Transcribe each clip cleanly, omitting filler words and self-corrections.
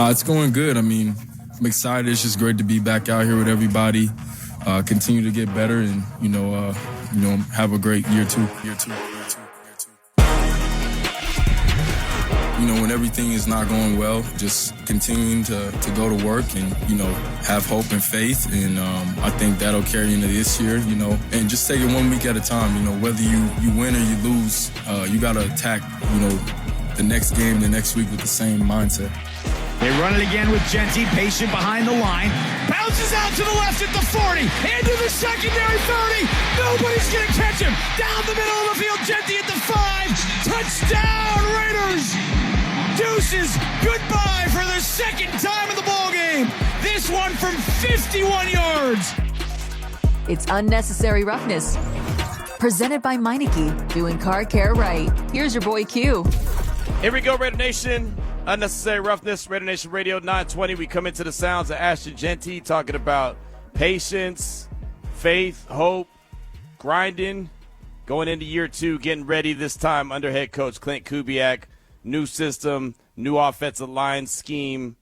It's going good. I mean, I'm excited. It's just great to be back out here with everybody. Continue to get better, and have a great year two. When everything is not going well, just continuing to go to work and, have hope and faith. And I think that'll carry into this year, and just take it 1 week at a time. Whether you win or you lose, you got to attack, the next game, the next week with the same mindset. They run it again with Jeanty, patient behind the line. Bounces out to the left at the 40. Into the secondary 30. Nobody's going to catch him. Down the middle of the field, Jeanty at the 5. Touchdown, Raiders. Deuces, goodbye for the second time in the ballgame. This one from 51 yards. It's Unnecessary Roughness. Presented by Meineke, doing car care right. Here's your boy Q. Here we go, Raider Nation. Unnecessary Roughness, Raider Nation Radio 920. We come into the sounds of Ashton Jeanty talking about patience, faith, hope, grinding, going into year two, getting ready this time under head coach Clint Kubiak. New system, new offensive line scheme,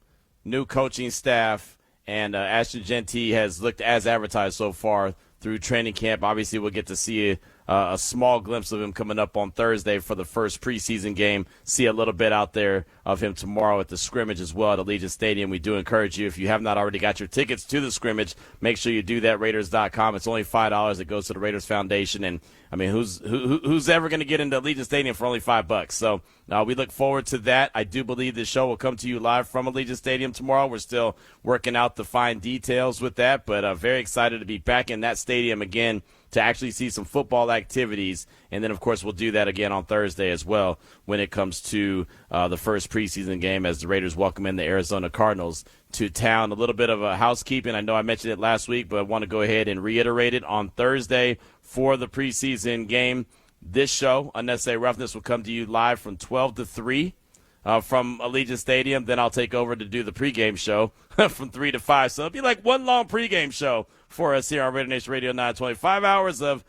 new coaching staff, and Ashton Jeanty has looked as advertised so far through training camp. Obviously, we'll get to see a small glimpse of him coming up on Thursday for the first preseason game. See a little bit out there of him tomorrow at the scrimmage as well at Allegiant Stadium. We do encourage you, if you have not already got your tickets to the scrimmage, make sure you do that, Raiders.com. It's only $5. It goes to the Raiders Foundation. And, I mean, who's ever going to get into Allegiant Stadium for only $5? So we look forward to that. I do believe this show will come to you live from Allegiant Stadium tomorrow. We're still working out the fine details with that, but very excited to be back in that stadium again to actually see some football activities. And then, of course, we'll do that again on Thursday as well when it comes to the first preseason game as the Raiders welcome in the Arizona Cardinals to town. A little bit of a housekeeping. I know I mentioned it last week, but I want to go ahead and reiterate it on Thursday for the preseason game. This show, Unnecessary Roughness, will come to you live from 12 to 3 from Allegiant Stadium. Then I'll take over to do the pregame show from 3 to 5. So it'll be like one long pregame show for us here on Raider Nation Radio 920. 5 hours of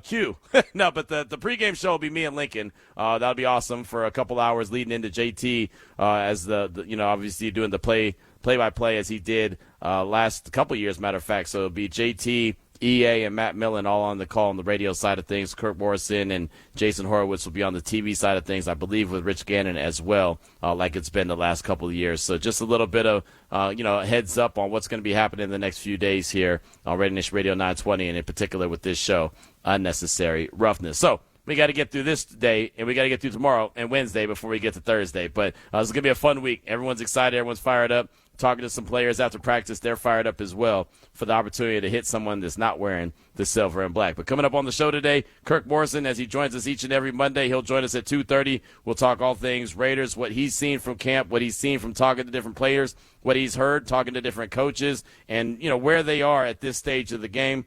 Q. No, but the pregame show will be me and Lincoln. That'll be awesome for a couple hours leading into JT as the obviously doing the play-by-play as he did last couple years, matter of fact. So it'll be JT, EA, and Matt Millen all on the call on the radio side of things. Kirk Morrison and Jason Horowitz will be on the TV side of things, I believe, with Rich Gannon as well, like it's been the last couple of years. So just a little bit of, a heads up on what's going to be happening in the next few days here on Raider Nation Radio 920, and in particular with this show, Unnecessary Roughness. So we got to get through this day, and we got to get through tomorrow and Wednesday before we get to Thursday. But it's going to be a fun week. Everyone's excited. Everyone's fired up. Talking to some players after practice, they're fired up as well for the opportunity to hit someone that's not wearing the silver and black. But coming up on the show today, Kirk Morrison, as he joins us each and every Monday, he'll join us at 2:30. We'll talk all things Raiders, what he's seen from camp, what he's seen from talking to different players, what he's heard, talking to different coaches, and, where they are at this stage of the game.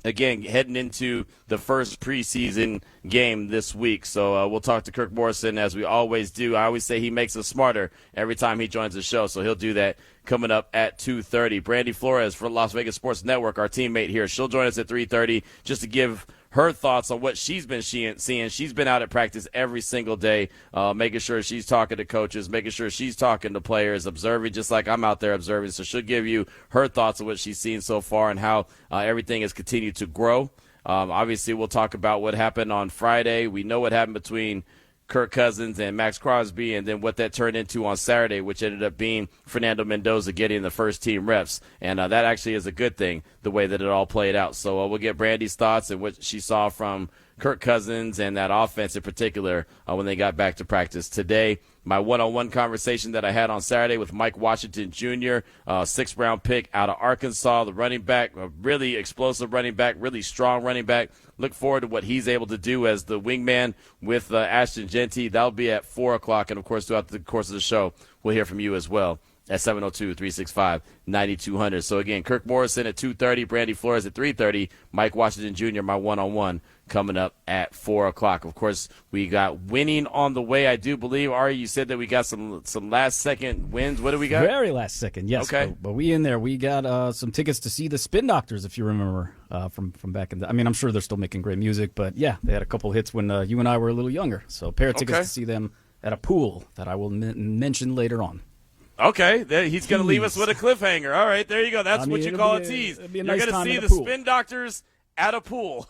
Again, heading into the first preseason game this week. So we'll talk to Kirk Morrison as we always do. I always say he makes us smarter every time he joins the show, so he'll do that coming up at 2:30. Brandy Flores for Las Vegas Sports Network, our teammate here. She'll join us at 3:30 just to give her thoughts on what she's been seeing. She's been out at practice every single day, making sure she's talking to coaches, making sure she's talking to players, observing just like I'm out there observing. So she'll give you her thoughts on what she's seen so far and how everything has continued to grow. Obviously, we'll talk about what happened on Friday. We know what happened between Kirk Cousins and Max Crosby, and then what that turned into on Saturday, which ended up being Fernando Mendoza getting the first team reps. And that actually is a good thing, the way that it all played out. So we'll get Brandy's thoughts and what she saw from Kirk Cousins and that offense in particular when they got back to practice today. My one-on-one conversation that I had on Saturday with Mike Washington Jr., sixth-round pick out of Arkansas, the running back, a really explosive running back, really strong running back. Look forward to what he's able to do as the wingman with Ashton Jeanty. That'll be at 4 o'clock, and, of course, throughout the course of the show, we'll hear from you as well at 702-365-9200. So, again, Kirk Morrison at 2:30, Brandy Flores at 3:30, Mike Washington Jr., my one-on-one, coming up at 4 o'clock. Of course, we got winning on the way, I do believe. Ari, you said that we got some last-second wins. What do we got? Very last second, yes. Okay. But we in there. We got some tickets to see the Spin Doctors, if you remember, from back in the – I mean, I'm sure they're still making great music, but, yeah, they had a couple hits when you and I were a little younger. So a pair of tickets to see them at a pool that I will mention later on. Okay, he's going to leave us with a cliffhanger. All right, there you go. That's what you call a tease. You're nice going to see the pool. spin doctors at a pool.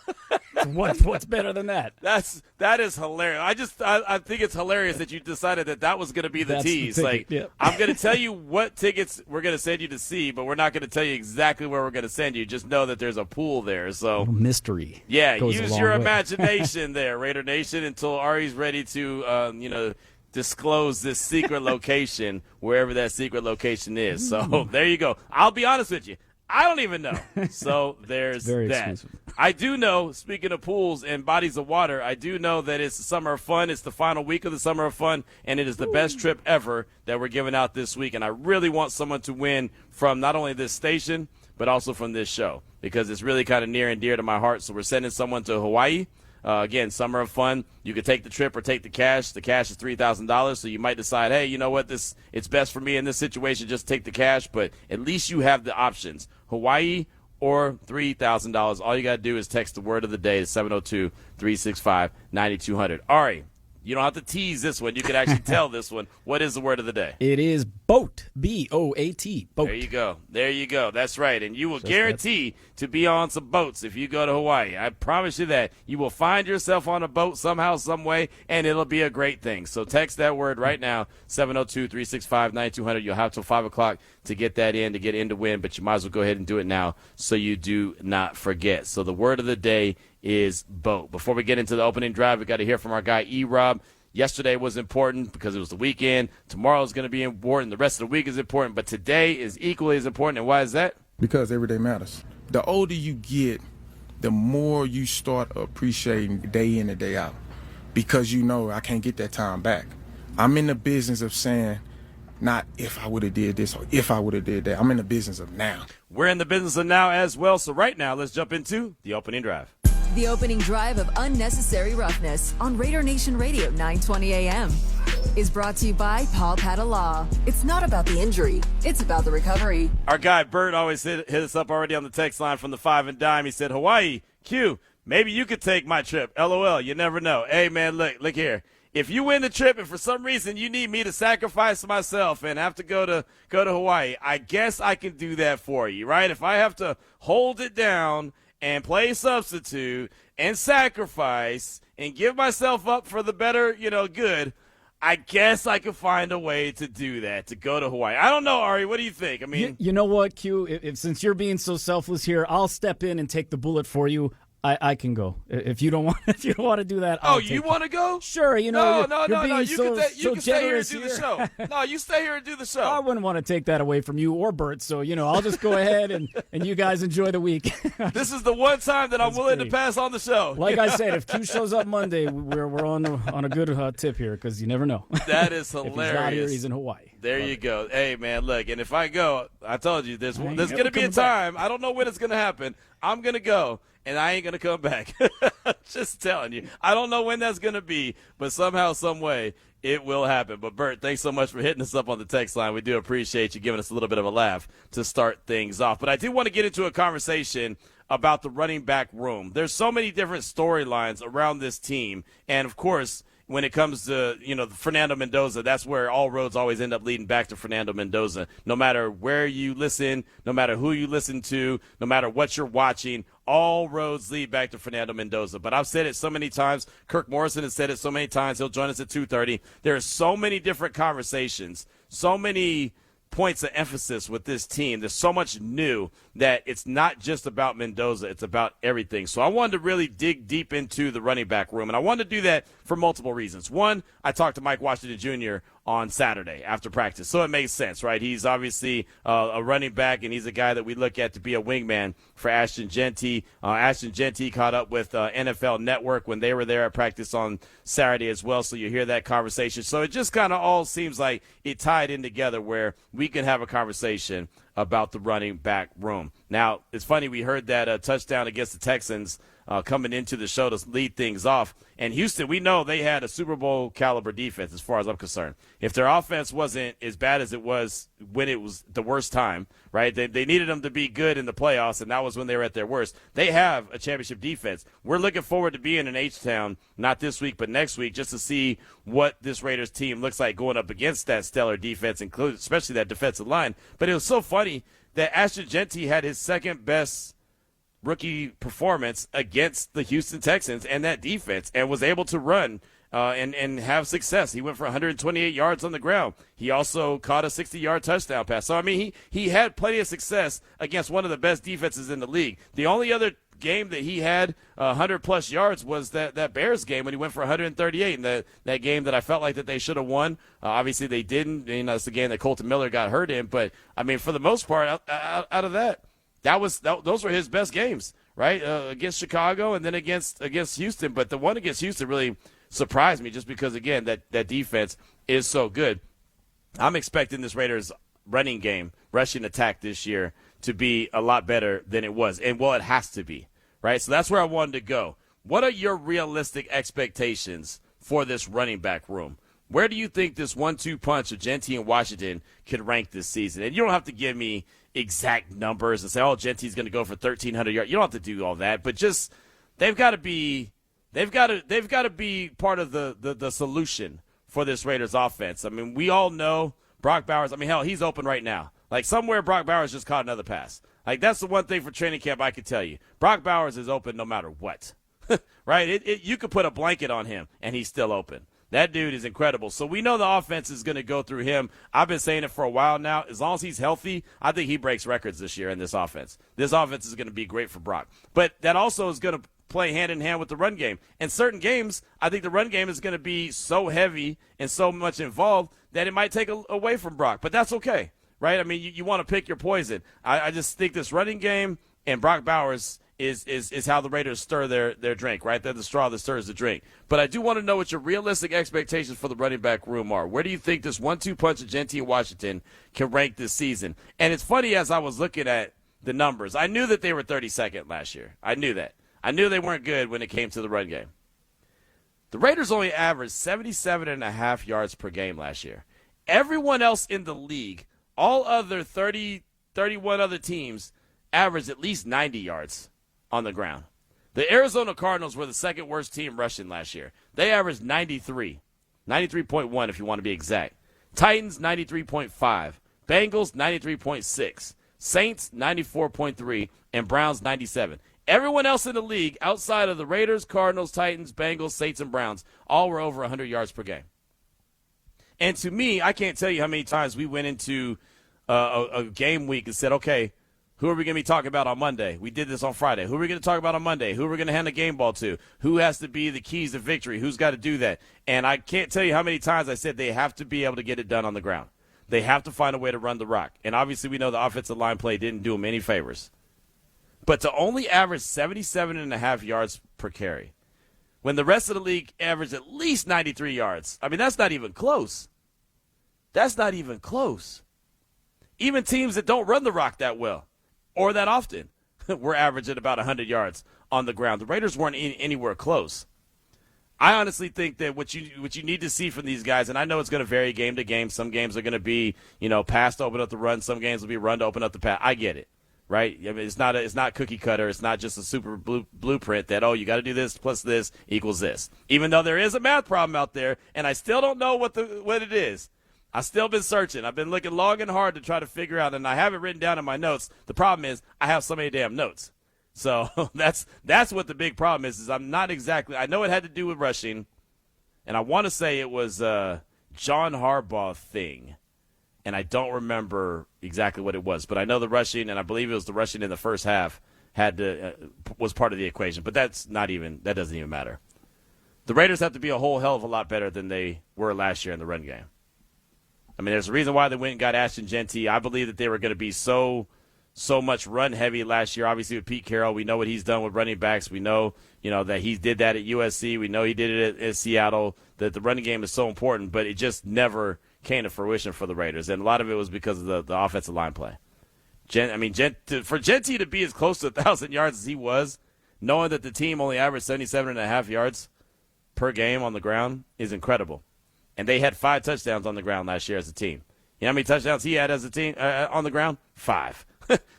What's better than that? That is hilarious. I think it's hilarious that you decided that was going to be the tease. I'm going to tell you what tickets we're going to send you to see, but we're not going to tell you exactly where we're going to send you. Just know that there's a pool there. So mystery. Yeah, use your imagination there, Raider Nation, until Ari's ready to disclose this secret location, wherever that secret location is. So there you go. I'll be honest with you. I don't even know. So there's Very that. exclusive. I do know, speaking of pools and bodies of water, I do know that it's the Summer of Fun. It's the final week of the Summer of Fun, and it is the best trip ever that we're giving out this week. And I really want someone to win from not only this station, but also from this show, because it's really kind of near and dear to my heart. So we're sending someone to Hawaii. Again, Summer of Fun. You could take the trip or take the cash. The cash is $3,000, so you might decide, hey, you know what, it's best for me in this situation, just take the cash. But at least you have the options, Hawaii or $3,000. All you got to do is text the word of the day to 702-365-9200. Ari, you don't have to tease this one. You can actually tell this one. What is the word of the day? It is boat. B-O-A-T. Boat. There you go. That's right. And you will guarantee to be on some boats if you go to Hawaii. I promise you that. You will find yourself on a boat somehow, some way, and it'll be a great thing. So text that word right now, 702-365-9200. You'll have till 5 o'clock to get that in, to get in to win, but you might as well go ahead and do it now so you do not forget. So the word of the day is boat. Before we get into the opening drive, we got to hear from our guy E-Rob. Yesterday was important because it was the weekend. Tomorrow is going to be important. The rest of the week is important, but today is equally as important. And why is that? Because every day matters. The older you get, the more you start appreciating day in and day out, because you know I can't get that time back. I'm in the business of saying, not if I would have did this or if I would have did that. I'm in the business of now. We're in the business of now as well. So right now, let's jump into the opening drive. The opening drive of Unnecessary Roughness on RaiderNation Radio 920 AM is brought to you by Paul Patta Law. It's not about the injury, it's about the recovery. Our guy Bert always hit us up already on the text line from the 5 and Dime. He said, Hawaii, Q, maybe you could take my trip. LOL, you never know. Hey, man, look here. If you win the trip and for some reason you need me to sacrifice myself and have to go to Hawaii, I guess I can do that for you, right? If I have to hold it down and play substitute and sacrifice and give myself up for the better, good, I guess I could find a way to do that, to go to Hawaii. I don't know, Ari. What do you think? I mean, you know what, Q? If since you're being so selfless here, I'll step in and take the bullet for you. I can go if you don't want. If you don't want to do that, you want to go? Sure, No. You're You so, can stay here and do the show. No, you stay here and do the show. I wouldn't want to take that away from you or Bert. So I'll just go ahead and you guys enjoy the week. This is the one time that I'm willing to pass on the show. Like I said, if Q shows up Monday, we're on a good tip here because you never know. That is hilarious. If he's not here, he's in Hawaii. There you go. Hey, man, look, and if I go, I told you, there's going to be a time. I don't know when it's going to happen. I'm going to go, and I ain't going to come back. Just telling you. I don't know when that's going to be, but somehow, some way, it will happen. But, Bert, thanks so much for hitting us up on the text line. We do appreciate you giving us a little bit of a laugh to start things off. But I do want to get into a conversation about the running back room. There's so many different storylines around this team, and, of course, when it comes to, Fernando Mendoza, that's where all roads always end up leading back to Fernando Mendoza. No matter where you listen, no matter who you listen to, no matter what you're watching, all roads lead back to Fernando Mendoza. But I've said it so many times. Kirk Morrison has said it so many times. He'll join us at 2:30. There are so many different conversations, so many points of emphasis with this team. There's so much new that it's not just about Mendoza. It's about everything. So I wanted to really dig deep into the running back room, and I wanted to do that for multiple reasons. One, I talked to Mike Washington Jr. on Saturday after practice, so it makes sense, right? He's obviously a running back, and he's a guy that we look at to be a wingman for Ashton Jeanty. Ashton Jeanty caught up with NFL Network when they were there at practice on Saturday as well, so you hear that conversation. So it just kind of all seems like it tied in together where we can have a conversation about the running back room. Now, it's funny, we heard that touchdown against the Texans coming into the show to lead things off. And Houston, we know they had a Super Bowl caliber defense as far as I'm concerned. If their offense wasn't as bad as it was when it was the worst time, right, they needed them to be good in the playoffs, and that was when they were at their worst. They have a championship defense. We're looking forward to being in H-Town, not this week but next week, just to see what this Raiders team looks like going up against that stellar defense, including especially that defensive line. But it was so funny that Ashton Jeanty had his second best rookie performance against the Houston Texans and that defense, and was able to run and have success. He went for 128 yards on the ground. He also caught a 60-yard touchdown pass. So, I mean, he had plenty of success against one of the best defenses in the league. The only other game that he had 100-plus yards was that Bears game when he went for 138, and that game that I felt like that they should have won. Obviously, they didn't. It's the game that Colton Miller got hurt in. But, I mean, for the most part, out of that, those were his best games, right? Against Chicago and then against Houston. But the one against Houston really surprised me just because, again, that defense is so good. I'm expecting this Raiders running game, rushing attack this year to be a lot better than it was. And, well, it has to be, right? So that's where I wanted to go. What are your realistic expectations for this running back room? Where do you think this 1-2 punch of Jeanty and Washington could rank this season? And you don't have to give me exact numbers and say, oh, Genty's going to go for 1,300 yards. You don't have to do all that, but just they've got to be part of the solution for this Raiders offense. I mean, we all know Brock Bowers. I mean, hell, he's open right now. Like, somewhere Brock Bowers just caught another pass. Like, that's the one thing for training camp I can tell you. Brock Bowers is open no matter what, right? You could put a blanket on him, and he's still open. That dude is incredible. So we know the offense is going to go through him. I've been saying it for a while now. As long as he's healthy, I think he breaks records this year in this offense. This offense is going to be great for Brock. But that also is going to play hand in hand with the run game. In certain games, I think the run game is going to be so heavy and so much involved that it might take away from Brock. But that's okay, right? I mean, you want to pick your poison. I just think this running game and Brock Bowers is how the Raiders stir their drink, right? They're the straw that stirs the drink. But I do want to know what your realistic expectations for the running back room are. Where do you think this 1-2 punch of Jeanty and Washington can rank this season? And it's funny, as I was looking at the numbers, I knew that they were 32nd last year. I knew that. I knew they weren't good when it came to the run game. The Raiders only averaged 77.5 yards per game last year. Everyone else in the league, all other 31 other teams, averaged at least 90 yards on the ground. The Arizona Cardinals were the second worst team rushing last year. They averaged 93.1 if you want to be exact. Titans, 93.5. Bengals, 93.6. Saints, 94.3. And Browns, 97. Everyone else in the league, outside of the Raiders, Cardinals, Titans, Bengals, Saints, and Browns, all were over 100 yards per game. And to me, I can't tell you how many times we went into a game week and said, okay, who are we going to be talking about on Monday? We did this on Friday. Who are we going to talk about on Monday? Who are we going to hand the game ball to? Who has to be the keys to victory? Who's got to do that? And I can't tell you how many times I said they have to be able to get it done on the ground. They have to find a way to run the rock. And obviously we know the offensive line play didn't do them any favors. But to only average 77.5 yards per carry, when the rest of the league averaged at least 93 yards, I mean, that's not even close. That's not even close. Even teams that don't run the rock that well or that often were averaging about 100 yards on the ground. The Raiders weren't anywhere close. I honestly think that what you need to see from these guys, and I know it's going to vary game to game. Some games are going to be, pass to open up the run. Some games will be run to open up the pass. I get it, right? I mean, it's not cookie cutter. It's not just a super blueprint that, you got to do this plus this equals this. Even though there is a math problem out there, and I still don't know what it is. I've still been searching. I've been looking long and hard to try to figure out, and I have it written down in my notes. The problem is I have so many damn notes. So that's what the big problem is I'm not exactly – I know it had to do with rushing, and I want to say it was a John Harbaugh thing, and I don't remember exactly what it was. But I know the rushing, and I believe it was the rushing in the first half was part of the equation. But that doesn't even matter. The Raiders have to be a whole hell of a lot better than they were last year in the run game. I mean, there's a reason why they went and got Ashton Jeanty. I believe that they were going to be so much run heavy last year. Obviously with Pete Carroll, we know what he's done with running backs. We know, that he did that at USC. We know he did it at Seattle, that the running game is so important, but it just never came to fruition for the Raiders. And a lot of it was because of the offensive line play. For Jeanty to be as close to 1,000 yards as he was, knowing that the team only averaged 77.5 yards per game on the ground is incredible. And they had 5 touchdowns on the ground last year as a team. You know how many touchdowns he had as a team on the ground? 5.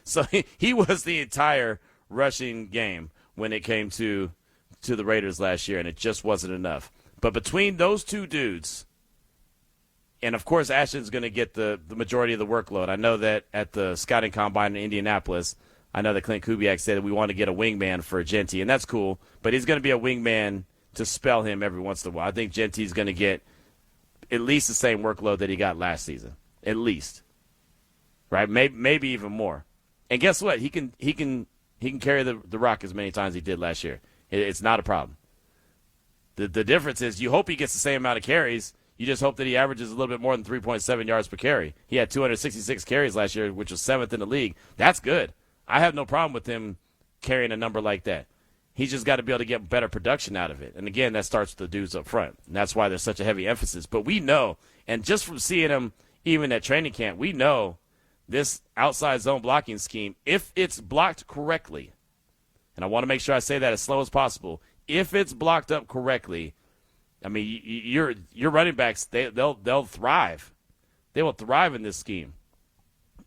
So he was the entire rushing game when it came to the Raiders last year, and it just wasn't enough. But between those two dudes, and of course Ashton's going to get the majority of the workload. I know that at the scouting combine in Indianapolis, I know that Clint Kubiak said that we want to get a wingman for Jeanty, and that's cool. But he's going to be a wingman to spell him every once in a while. I think Jeanty's going to get at least the same workload that he got last season, at least, right? Maybe even more. And guess what? He can carry the rock as many times as he did last year. It's not a problem. The difference is you hope he gets the same amount of carries. You just hope that he averages a little bit more than 3.7 yards per carry. He had 266 carries last year, which was 7th in the league. That's good. I have no problem with him carrying a number like that. He's just got to be able to get better production out of it. And, again, that starts with the dudes up front. And that's why there's such a heavy emphasis. But we know, and just from seeing him even at training camp, we know this outside zone blocking scheme, if it's blocked correctly, and I want to make sure I say that as slow as possible, if it's blocked up correctly, I mean, your running backs, they'll thrive. They will thrive in this scheme.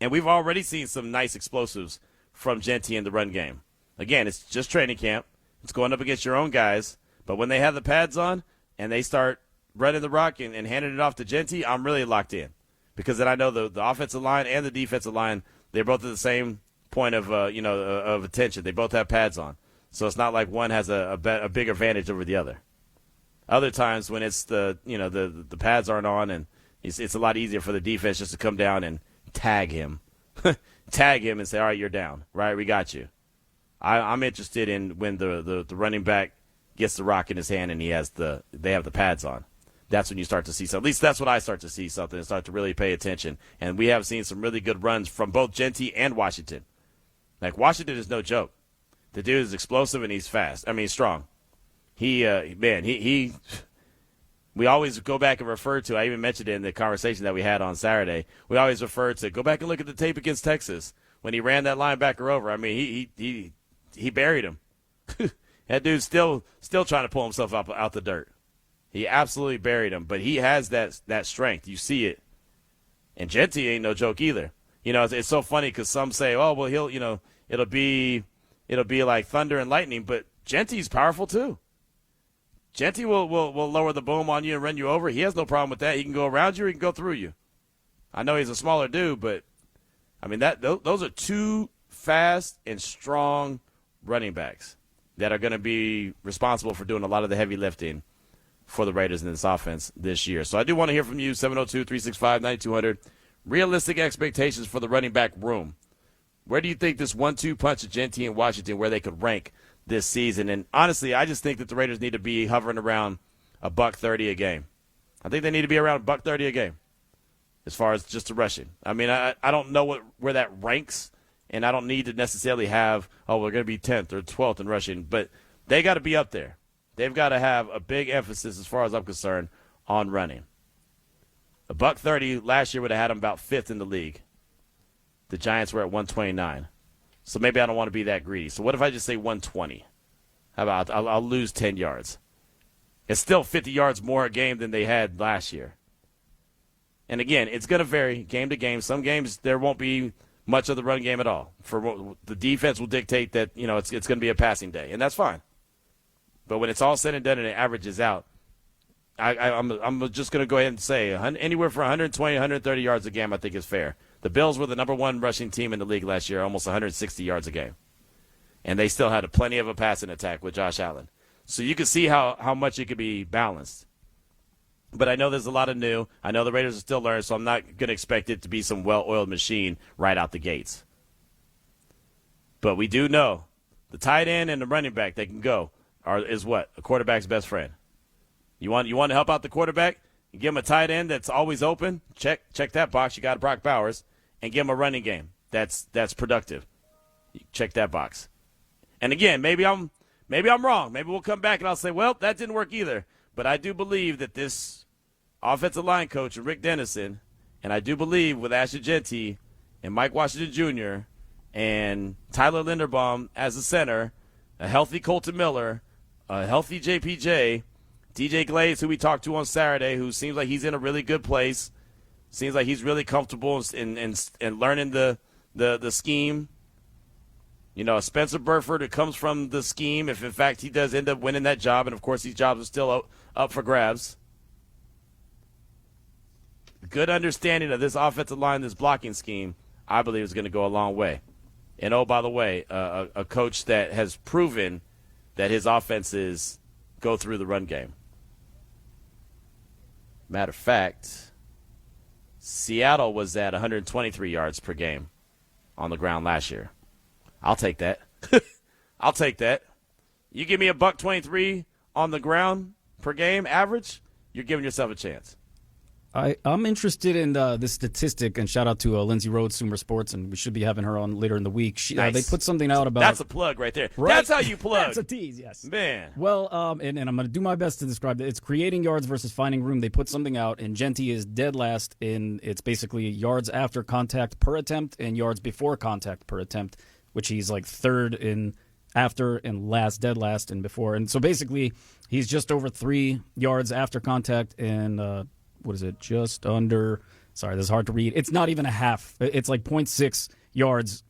And we've already seen some nice explosives from Jeanty in the run game. Again, it's just training camp. It's going up against your own guys. But when they have the pads on and they start running the rock and handing it off to Jeanty, I'm really locked in. Because then I know the offensive line and the defensive line, they're both at the same point of attention. They both have pads on. So it's not like one has a big advantage over the other. Other times when it's the pads aren't on and it's a lot easier for the defense just to come down and tag him. Tag him and say, all right, you're down. Right, we got you. I'm interested in when the running back gets the rock in his hand and they have the pads on. That's when you start to see something. At least that's what I start to see something and start to really pay attention. And we have seen some really good runs from both Jeanty and Washington. Like, Washington is no joke. The dude is explosive and he's fast. I mean, strong. We always go back and refer to, I even mentioned it in the conversation that we had on Saturday, we always refer to, go back and look at the tape against Texas when he ran that linebacker over. I mean, he buried him. That dude's still trying to pull himself out the dirt. He absolutely buried him, but he has that strength. You see it. And Jeanty ain't no joke either. You know, it's so funny because some say, oh, well, it'll be like thunder and lightning, but Jeanty's powerful too. Jeanty will lower the boom on you and run you over. He has no problem with that. He can go around you or he can go through you. I know he's a smaller dude, but, I mean, those are two fast and strong running backs that are going to be responsible for doing a lot of the heavy lifting for the Raiders in this offense this year. So I do want to hear from you, 702-365-9200. Realistic expectations for the running back room. Where do you think this 1-2 punch of Jeanty and Washington, where they could rank this season? And honestly, I just think that the Raiders need to be hovering around $130 a game. I think they need to be around $130 a game as far as just the rushing. I mean, I don't know where that ranks, and I don't need to necessarily have, we're going to be 10th or 12th in rushing, but they got to be up there. They've got to have a big emphasis, as far as I'm concerned, on running. $130 last year would have had them about 5th in the league. The Giants were at 129. So maybe I don't want to be that greedy. So what if I just say 120? How about I'll lose 10 yards? It's still 50 yards more a game than they had last year. And again, it's going to vary game to game. Some games there won't be much of the run game at all. For the defense will dictate that, it's going to be a passing day, and that's fine. But when it's all said and done and it averages out, I'm just going to go ahead and say anywhere from 120, 130 yards a game I think is fair. The Bills were the number 1 rushing team in the league last year, almost 160 yards a game. And they still had plenty of a passing attack with Josh Allen. So you can see how much it could be balanced. But I know there's a lot of new. I know the Raiders are still learning, so I'm not going to expect it to be some well-oiled machine right out the gates. But we do know the tight end and the running back that can go is what? A quarterback's best friend. You want to help out the quarterback? You give him a tight end that's always open. Check that box. You got Brock Bowers. And give him a running game that's productive. Check that box. And again, maybe I'm wrong. Maybe we'll come back and I'll say, well, that didn't work either. But I do believe that this offensive line coach, Rick Dennison, and I do believe with Ashton Jeanty and Mike Washington Jr. and Tyler Linderbaum as a center, a healthy Colton Miller, a healthy JPJ, DJ Glaze, who we talked to on Saturday, who seems like he's in a really good place, seems like he's really comfortable in learning the scheme. Spencer Burford, who comes from the scheme, if in fact he does end up winning that job, and of course these jobs are still up for grabs. Good understanding of this offensive line, this blocking scheme, I believe is going to go a long way. And oh, by the way, a coach that has proven that his offenses go through the run game. Matter of fact, Seattle was at 123 yards per game on the ground last year. I'll take that. I'll take that. You give me $123 on the ground per game average, you're giving yourself a chance. I'm interested in this statistic, and shout out to Lindsay Rhodes, Sumer Sports, and we should be having her on later in the week. Nice. They put something out about... That's a plug right there. Right? That's how you plug. That's a tease, yes. Man. Well, and I'm going to do my best to describe it. It's creating yards versus finding room. They put something out, and Jeanty is dead last in it's basically yards after contact per attempt and yards before contact per attempt, which he's like third in after and last, dead last and before. And so basically he's just over 3 yards after contact and... what is it, just under, sorry, this is hard to read. It's not even a half. It's like 0.6 yards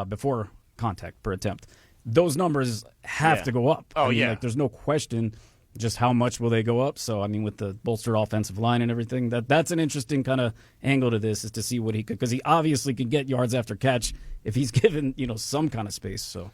before contact per attempt. Those numbers have to go up. Oh, yeah. Like, there's no question just how much will they go up. So, I mean, with the bolstered offensive line and everything, that's an interesting kind of angle to this is to see what he could, because he obviously can get yards after catch if he's given, some kind of space. So.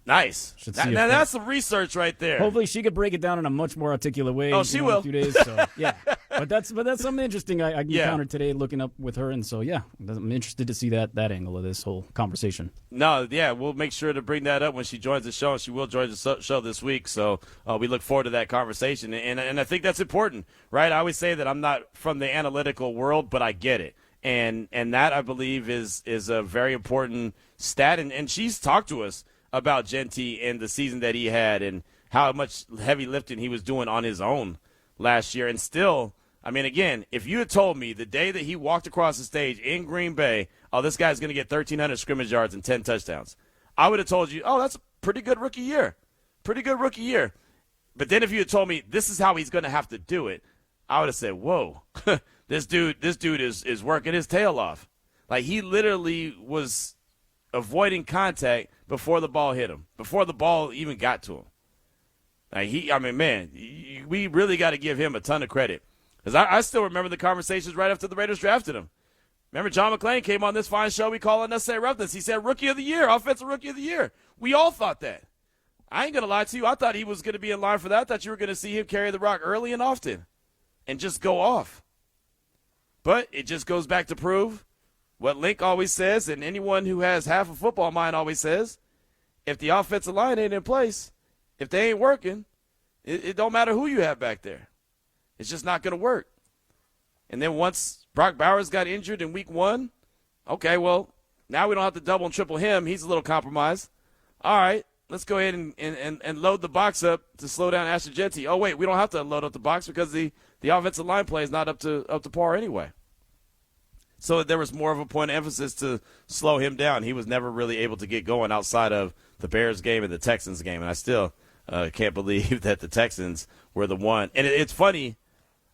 Nice. Now that's some research right there. Hopefully she could break it down in a much more articulate way. Oh, she will. In a few days. So, yeah. But that's something interesting I encountered today looking up with her. And so, yeah, I'm interested to see that angle of this whole conversation. No, yeah, we'll make sure to bring that up when she joins the show. And she will join the show this week. So we look forward to that conversation. And I think that's important, right? I always say that I'm not from the analytical world, but I get it. And that, I believe, is a very important stat. And she's talked to us about Jeanty and the season that he had and how much heavy lifting he was doing on his own last year. And still, I mean, again, if you had told me the day that he walked across the stage in Green Bay, oh, this guy's going to get 1,300 scrimmage yards and 10 touchdowns, I would have told you, oh, that's a pretty good rookie year. Pretty good rookie year. But then if you had told me this is how he's going to have to do it, I would have said, whoa, this dude is working his tail off. Like, he literally was avoiding contact before the ball hit him, before the ball even got to him. We really got to give him a ton of credit. Because I still remember the conversations right after the Raiders drafted him. Remember, John McClain came on this fine show we call Unnecessary Roughness. He said, Rookie of the Year, Offensive Rookie of the Year. We all thought that. I ain't going to lie to you. I thought he was going to be in line for that. I thought you were going to see him carry the rock early and often and just go off. But it just goes back to prove what Link always says, and anyone who has half a football mind always says, if the offensive line ain't in place, if they ain't working, it don't matter who you have back there. It's just not going to work. And then once Brock Bowers got injured in week 1, okay, well, now we don't have to double and triple him. He's a little compromised. All right, let's go ahead and load the box up to slow down Ashton Jeanty. Oh, wait, we don't have to load up the box because the offensive line play is not up to par anyway. So there was more of a point of emphasis to slow him down. He was never really able to get going outside of the Bears game and the Texans game. And I still can't believe that the Texans were the one. And it's funny.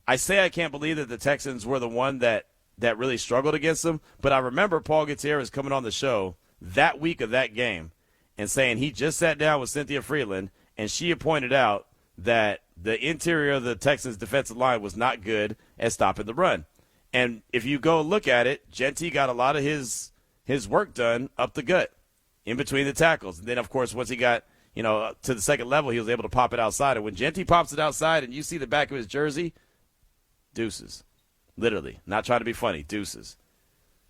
I say I can't believe that the Texans were the one that really struggled against them. But I remember Paul Gutierrez coming on the show that week of that game and saying he just sat down with Cynthia Freeland, and she had pointed out that the interior of the Texans' defensive line was not good at stopping the run. And if you go look at it, Jeanty got a lot of his work done up the gut in between the tackles. And then, of course, once he got to the second level, he was able to pop it outside. And when Jeanty pops it outside and you see the back of his jersey, deuces. Literally. Not trying to be funny. Deuces.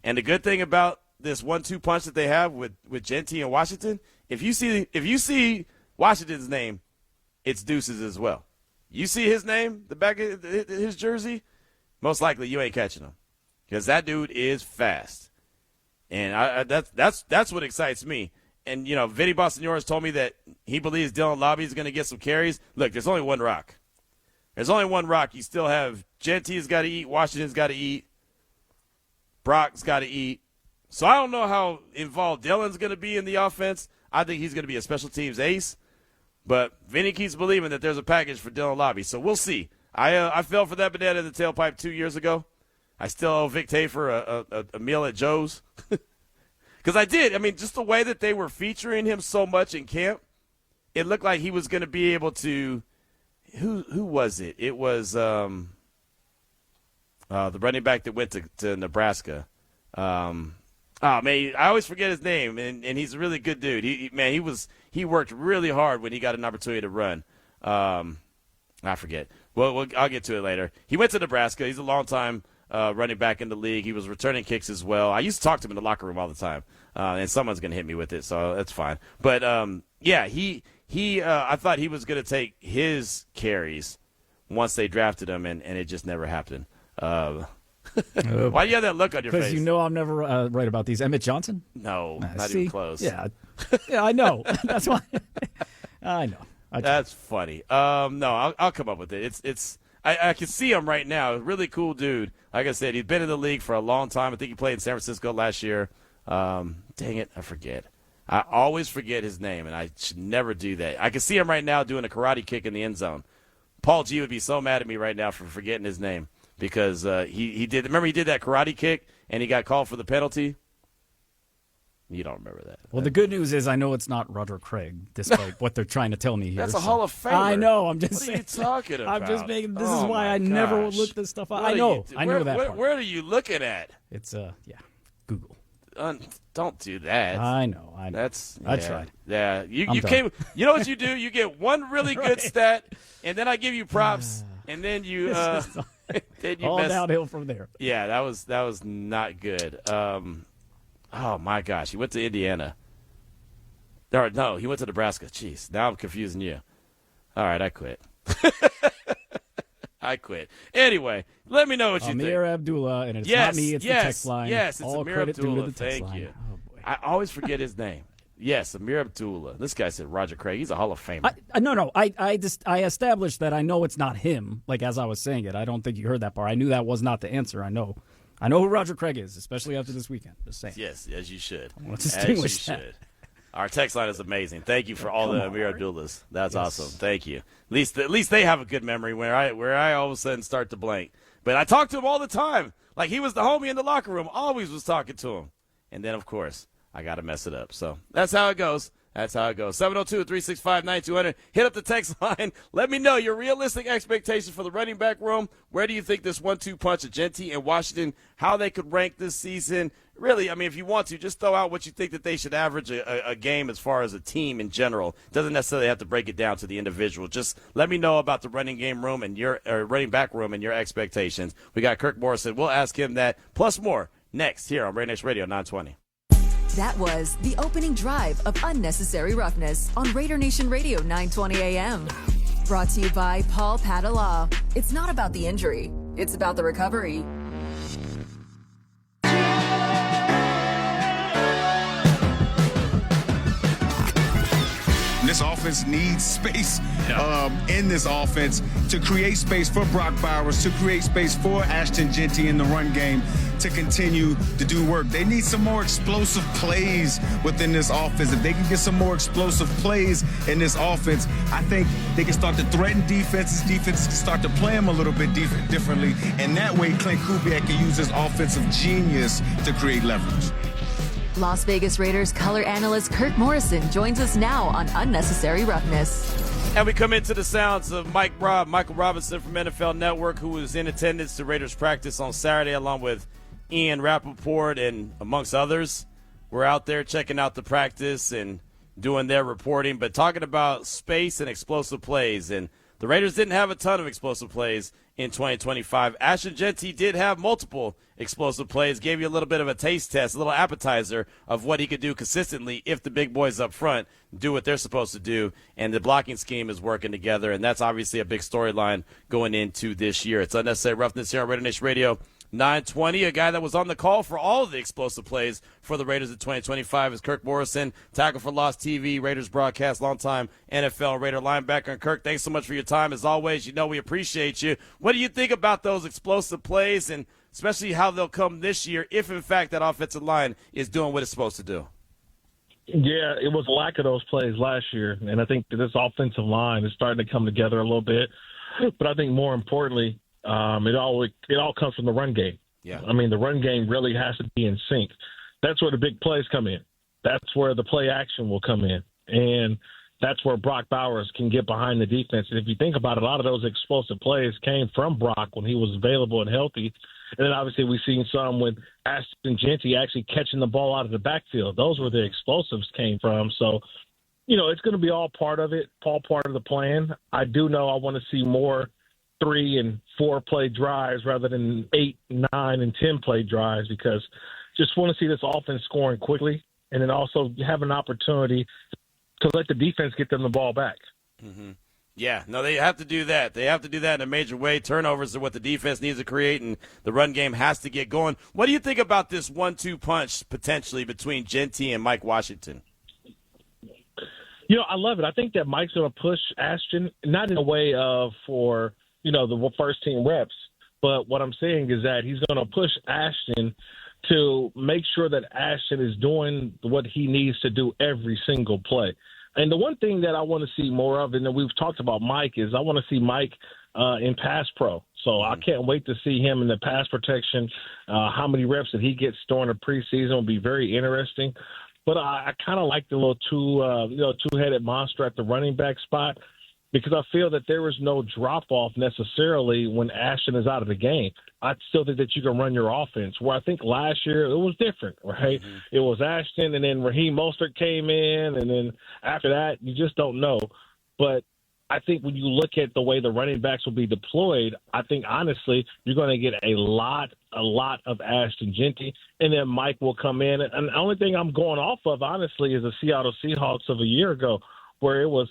And the good thing about this 1-2 punch that they have with Jeanty and Washington, if you see Washington's name, it's deuces as well. You see his name, the back of his jersey, most likely you ain't catching him because that dude is fast. And that's what excites me. And, Vinny Boston-Yoris told me that he believes Dylan Lobby is going to get some carries. Look, there's only one rock. There's only one rock. You still have Jeanty's got to eat. Washington's got to eat. Brock's got to eat. So I don't know how involved Dylan's going to be in the offense. I think he's going to be a special teams ace. But Vinny keeps believing that there's a package for Dylan Lobby, so we'll see. I fell for that banana in the tailpipe 2 years ago. I still owe Vic Tafer a meal at Joe's. Because I did. I mean, just the way that they were featuring him so much in camp, it looked like he was going to be able to – who was it? It was the running back that went to Nebraska. Man, I always forget his name, and he's a really good dude. He worked really hard when he got an opportunity to run. I forget. Well, I'll get to it later. He went to Nebraska. He's a long-time running back in the league. He was returning kicks as well. I used to talk to him in the locker room all the time, and someone's going to hit me with it, so that's fine. But, I thought he was going to take his carries once they drafted him, and it just never happened. Why do you have that look on your face? Because you know I'm never right about these. Emmett Johnson? No, not even close. Yeah, I know. That's why. I know. That's funny. No, I'll come up with it. I can see him right now. Really cool dude. Like I said, he's been in the league for a long time. I think he played in San Francisco last year. Dang it, I forget. I always forget his name, and I should never do that. I can see him right now doing a karate kick in the end zone. Paul G would be so mad at me right now for forgetting his name because he did. Remember, he did that karate kick, and he got called for the penalty. You don't remember that. Well, the good news is I know it's not Roger Craig, despite what they're trying to tell me here. That's a Hall of Famer. I know. I'm just what saying. What are you talking about? I'm just making. This is why I never look this stuff up. I know. I know that part. Where are you looking at? It's Google. Don't do that. I know. I tried. Yeah, you came. You know what you do? You get one really good stat, and then I give you props, and then you then you all mess. Downhill from there. Yeah, that was not good. Oh my gosh, he went to Indiana. Or no, he went to Nebraska. Jeez, now I'm confusing you. All right, I quit. I quit. Anyway, let me know what you think. Amir Abdullah, and it's not me, it's the text line. Yes, it's all Amir credit Abdullah. Due to the text Thank line. you. Oh, boy. I always forget his name. Yes, Amir Abdullah. This guy said Roger Craig. He's a Hall of Famer. No. I established that I know it's not him, like as I was saying it. I don't think you heard that part. I knew that was not the answer. I know who Roger Craig is, especially after this weekend. Just saying. Yes, as you should. I want to distinguish as you that. should. Our text line is amazing. Thank you for all the Amir Abdullahs. That's awesome. Thank you. At least they have a good memory where I all of a sudden start to blank. But I talk to him all the time. Like he was the homie in the locker room. Always was talking to him. And then, of course, I got to mess it up. So that's how it goes. 702-365-9200. Hit up the text line. Let me know your realistic expectations for the running back room. Where do you think this 1-2 punch of Jeanty and Washington, how they could rank this season? Really, I mean, if you want to, just throw out what you think that they should average a game as far as a team in general. Doesn't necessarily have to break it down to the individual. Just let me know about the running game room and your running back room and your expectations. We got Kirk Morrison. We'll ask him that, plus more, next here on RaiderNation Radio 920. That was the opening drive of Unnecessary Roughness on RaiderNation Radio 920 AM. Brought to you by Paul Padala. It's not about the injury, it's about the recovery. This offense needs space in this offense to create space for Brock Bowers, to create space for Ashton Jeanty in the run game to continue to do work. They need some more explosive plays within this offense. If they can get some more explosive plays in this offense, I think they can start to threaten defenses. Defenses can start to play them a little bit differently. And that way, Clint Kubiak can use his offensive genius to create leverage. Las Vegas Raiders color analyst Kirk Morrison joins us now on Unnecessary Roughness. And we come into the sounds of Michael Robinson from NFL Network, who was in attendance to Raiders practice on Saturday along with Ian Rappaport and amongst others. We're out there checking out the practice and doing their reporting, but talking about space and explosive plays. And the Raiders didn't have a ton of explosive plays in 2025. Ashton Jeanty did have multiple explosive plays, gave you a little bit of a taste test, a little appetizer of what he could do consistently if the big boys up front do what they're supposed to do, and the blocking scheme is working together, and that's obviously a big storyline going into this year. It's Unnecessary Roughness here on RaiderNation Radio 920. A guy that was on the call for all of the explosive plays for the Raiders in 2025 is Kirk Morrison, Tackle for Loss TV, Raiders broadcast, longtime NFL Raider linebacker. And Kirk, thanks so much for your time. As always, you know we appreciate you. What do you think about those explosive plays, and especially how they'll come this year if, in fact, that offensive line is doing what it's supposed to do? Yeah, it was a lack of those plays last year, and I think that this offensive line is starting to come together a little bit. But I think more importantly, it all comes from the run game. Yeah. I mean, the run game really has to be in sync. That's where the big plays come in. That's where the play action will come in. And that's where Brock Bowers can get behind the defense. And if you think about it, a lot of those explosive plays came from Brock when he was available and healthy. And then obviously we've seen some with Ashton Jeanty actually catching the ball out of the backfield. Those were the explosives came from. So, it's going to be all part of it, all part of the plan. I do know I want to see more 3 and 4 play drives rather than 8, 9, and 10 play drives, because just want to see this offense scoring quickly, and then also have an opportunity to let the defense get them the ball back. Mm-hmm. Yeah, no, they have to do that. They have to do that in a major way. Turnovers are what the defense needs to create, and the run game has to get going. What do you think about this 1-2 punch potentially between Jeanty and Mike Washington? I love it. I think that Mike's going to push Ashton, not in a way of for, the first-team reps, but what I'm saying is that he's going to push Ashton to make sure that Ashton is doing what he needs to do every single play. And the one thing that I want to see more of, and that we've talked about Mike, is I want to see Mike in pass pro. So I can't wait to see him in the pass protection. How many reps that he gets during the preseason will be very interesting. But I kind of like the little two-headed monster at the running back spot, because I feel that there is no drop-off necessarily when Ashton is out of the game. I still think that you can run your offense, where I think last year it was different, right? Mm-hmm. It was Ashton, and then Raheem Mostert came in, and then after that, you just don't know. But I think when you look at the way the running backs will be deployed, I think, honestly, you're going to get a lot of Ashton Jeanty, and then Mike will come in. And the only thing I'm going off of, honestly, is the Seattle Seahawks of a year ago, where it was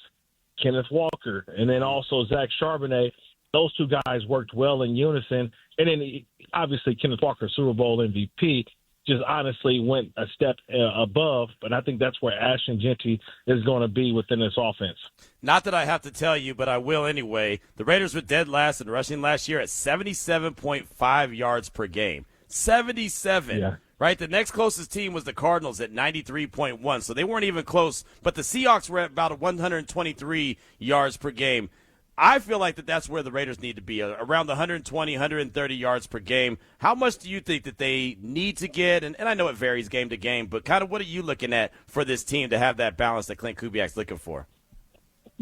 Kenneth Walker, and then also Zach Charbonnet. Those two guys worked well in unison. And then, obviously, Kenneth Walker, Super Bowl MVP, just honestly went a step above. But I think that's where Ashton Jeanty is going to be within this offense. Not that I have to tell you, but I will anyway. The Raiders were dead last in rushing last year at 77.5 yards per game. 77. Yeah. Right? The next closest team was the Cardinals at 93.1, so they weren't even close. But the Seahawks were at about 123 yards per game. I feel like that's where the Raiders need to be, around the 120, 130 yards per game. How much do you think that they need to get? And I know it varies game to game, but kind of what are you looking at for this team to have that balance that Clint Kubiak's looking for?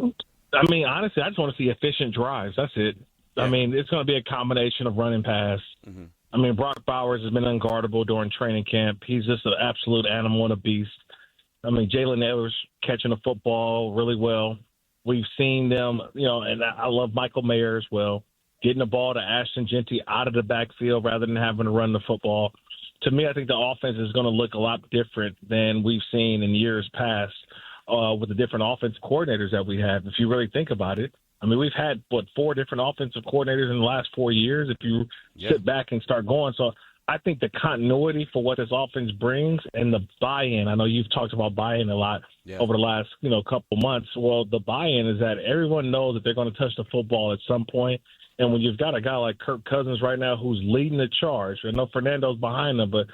I mean, honestly, I just want to see efficient drives. That's it. Yeah. I mean, it's going to be a combination of run and pass. Mm-hmm. I mean, Brock Bowers has been unguardable during training camp. He's just an absolute animal and a beast. I mean, Jalen Edwards catching the football really well. We've seen them, and I love Michael Mayer as well, getting the ball to Ashton Jeanty out of the backfield rather than having to run the football. To me, I think the offense is going to look a lot different than we've seen in years past with the different offense coordinators that we have. If you really think about it, I mean, we've had, 4 different offensive coordinators in the last 4 years if you sit back and start going. So I think the continuity for what this offense brings and the buy-in, I know you've talked about buy-in a lot over the last, couple months. Well, the buy-in is that everyone knows that they're going to touch the football at some point. And when you've got a guy like Kirk Cousins right now who's leading the charge, I know Fernando's behind him, but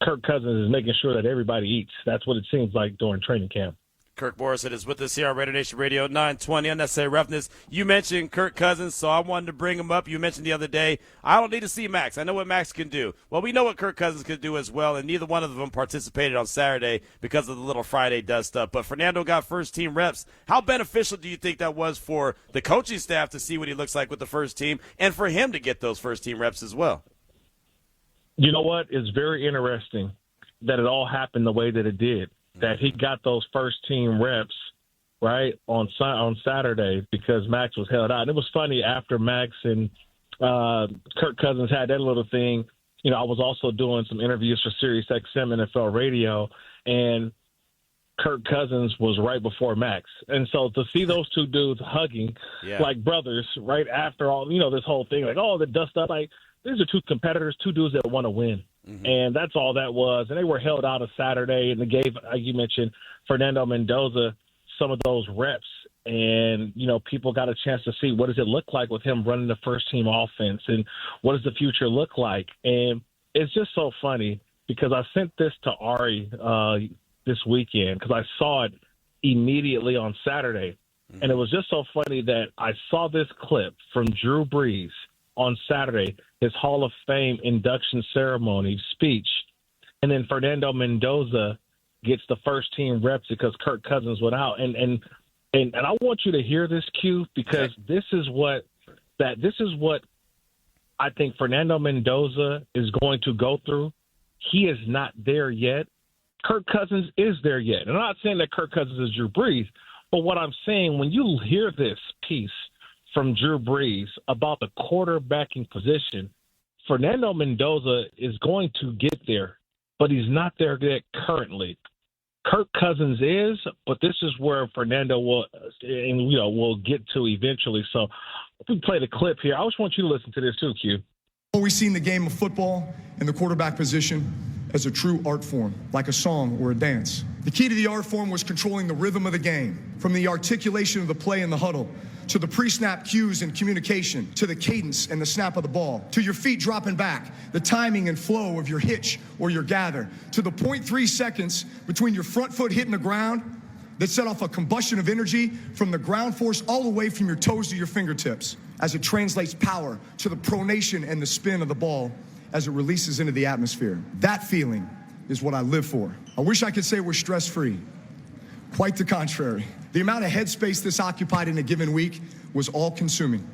Kirk Cousins is making sure that everybody eats. That's what it seems like during training camp. Kirk Morrison is with us here on RaiderNation Radio 920, Unnecessary Roughness. You mentioned Kirk Cousins, so I wanted to bring him up. You mentioned the other day, I don't need to see Max. I know what Max can do. Well, we know what Kirk Cousins can do as well, and neither one of them participated on Saturday because of the little Friday dust up. But Fernando got first-team reps. How beneficial do you think that was for the coaching staff to see what he looks like with the first team and for him to get those first-team reps as well? You know what? It's very interesting that it all happened the way that it did. That he got those first-team reps, right, on Saturday because Max was held out. And it was funny after Max and Kirk Cousins had that little thing. I was also doing some interviews for SiriusXM NFL Radio, and Kirk Cousins was right before Max. And so to see those two dudes hugging like brothers right after all, this whole thing, like, the dust up, like, these are two competitors, two dudes that want to win. Mm-hmm. And that's all that was. And they were held out of Saturday, and they gave, like you mentioned, Fernando Mendoza some of those reps. And, people got a chance to see what does it look like with him running the first-team offense and what does the future look like. And it's just so funny because I sent this to Ari this weekend because I saw it immediately on Saturday. And it was just so funny that I saw this clip from Drew Brees on Saturday, his Hall of Fame induction ceremony speech. And then Fernando Mendoza gets the first team reps because Kirk Cousins went out. And I want you to hear this, Q, because this is what I think Fernando Mendoza is going to go through. He is not there yet. Kirk Cousins is there yet. And I'm not saying that Kirk Cousins is Drew Brees, but what I'm saying, when you hear this piece from Drew Brees about the quarterbacking position, Fernando Mendoza is going to get there, but he's not there yet currently. Kirk Cousins is, but this is where Fernando will get to eventually. So if we play the clip here, I just want you to listen to this too, Q. Always seen the game of football and the quarterback position as a true art form, like a song or a dance. The key to the art form was controlling the rhythm of the game, from the articulation of the play in the huddle, to the pre-snap cues and communication, to the cadence and the snap of the ball, to your feet dropping back, the timing and flow of your hitch or your gather, to the 0.3 seconds between your front foot hitting the ground that set off a combustion of energy from the ground force all the way from your toes to your fingertips, as it translates power to the pronation and the spin of the ball as it releases into the atmosphere. That feeling is what I live for. I wish I could say we're stress-free. Quite the contrary. The amount of headspace this occupied in a given week was all-consuming.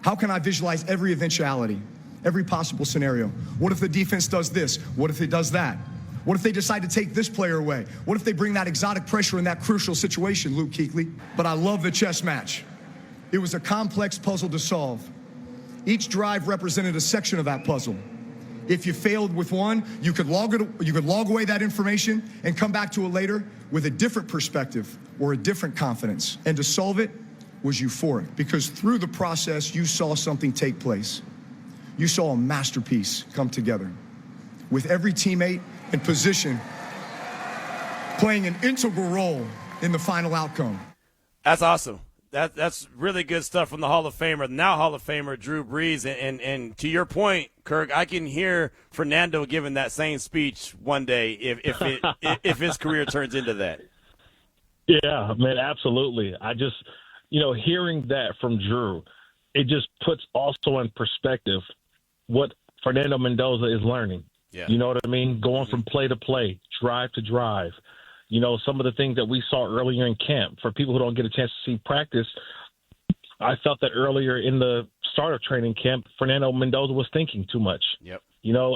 How can I visualize every eventuality, every possible scenario? What if the defense does this? What if it does that? What if they decide to take this player away? What if they bring that exotic pressure in that crucial situation, Luke Kuechly? But I love the chess match. It was a complex puzzle to solve. Each drive represented a section of that puzzle. If you failed with one, you could log away that information and come back to it later with a different perspective or a different confidence. And to solve it was euphoric, because through the process, you saw something take place. You saw a masterpiece come together, with every teammate and position playing an integral role in the final outcome. That's awesome. That's really good stuff from the Hall of Famer, now Hall of Famer Drew Brees. And to your point, Kirk, I can hear Fernando giving that same speech one day if his career turns into that. Yeah, man, absolutely. I just, hearing that from Drew, it just puts also in perspective what Fernando Mendoza is learning. Yeah. You know what I mean? Going from play to play, drive to drive. Some of the things that we saw earlier in camp. For people who don't get a chance to see practice, I felt that earlier in the start of training camp, Fernando Mendoza was thinking too much. Yep.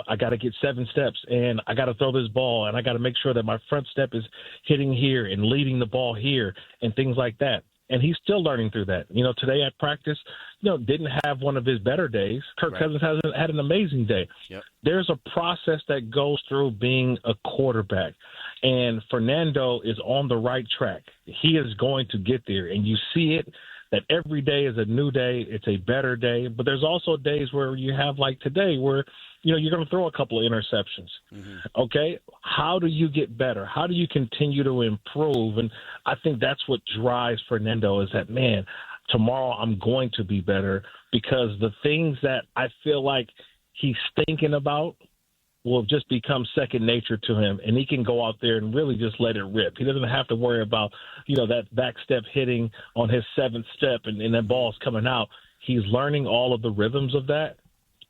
I got to get 7 steps, and I got to throw this ball, and I got to make sure that my front step is hitting here and leading the ball here and things like that. And he's still learning through that. Today at practice, didn't have one of his better days. Kirk Cousins hasn't had an amazing day. Yep. There's a process that goes through being a quarterback. And Fernando is on the right track. He is going to get there. And you see it, that every day is a new day. It's a better day. But there's also days where you have, like today, where, you're going to throw a couple of interceptions. Mm-hmm. Okay? How do you get better? How do you continue to improve? And I think that's what drives Fernando, is that, man, tomorrow I'm going to be better, because the things that I feel like he's thinking about will just become second nature to him, and he can go out there and really just let it rip. He doesn't have to worry about, that back step hitting on his 7th step and that ball's coming out. He's learning all of the rhythms of that.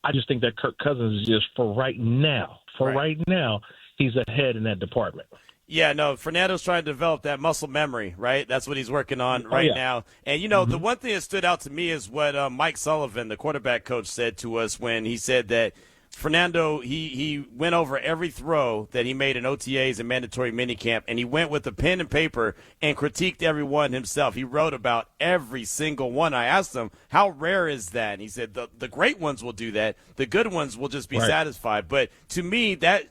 I just think that Kirk Cousins is just, for right now, he's ahead in that department. Yeah, no, Fernando's trying to develop that muscle memory, right? That's what he's working on now. And, the one thing that stood out to me is what Mike Sullivan, the quarterback coach, said to us when he said that Fernando, he went over every throw that he made in OTAs and mandatory minicamp, and he went with a pen and paper and critiqued every one himself. He wrote about every single one. I asked him, how rare is that? And he said, the great ones will do that. The good ones will just be satisfied. But to me, that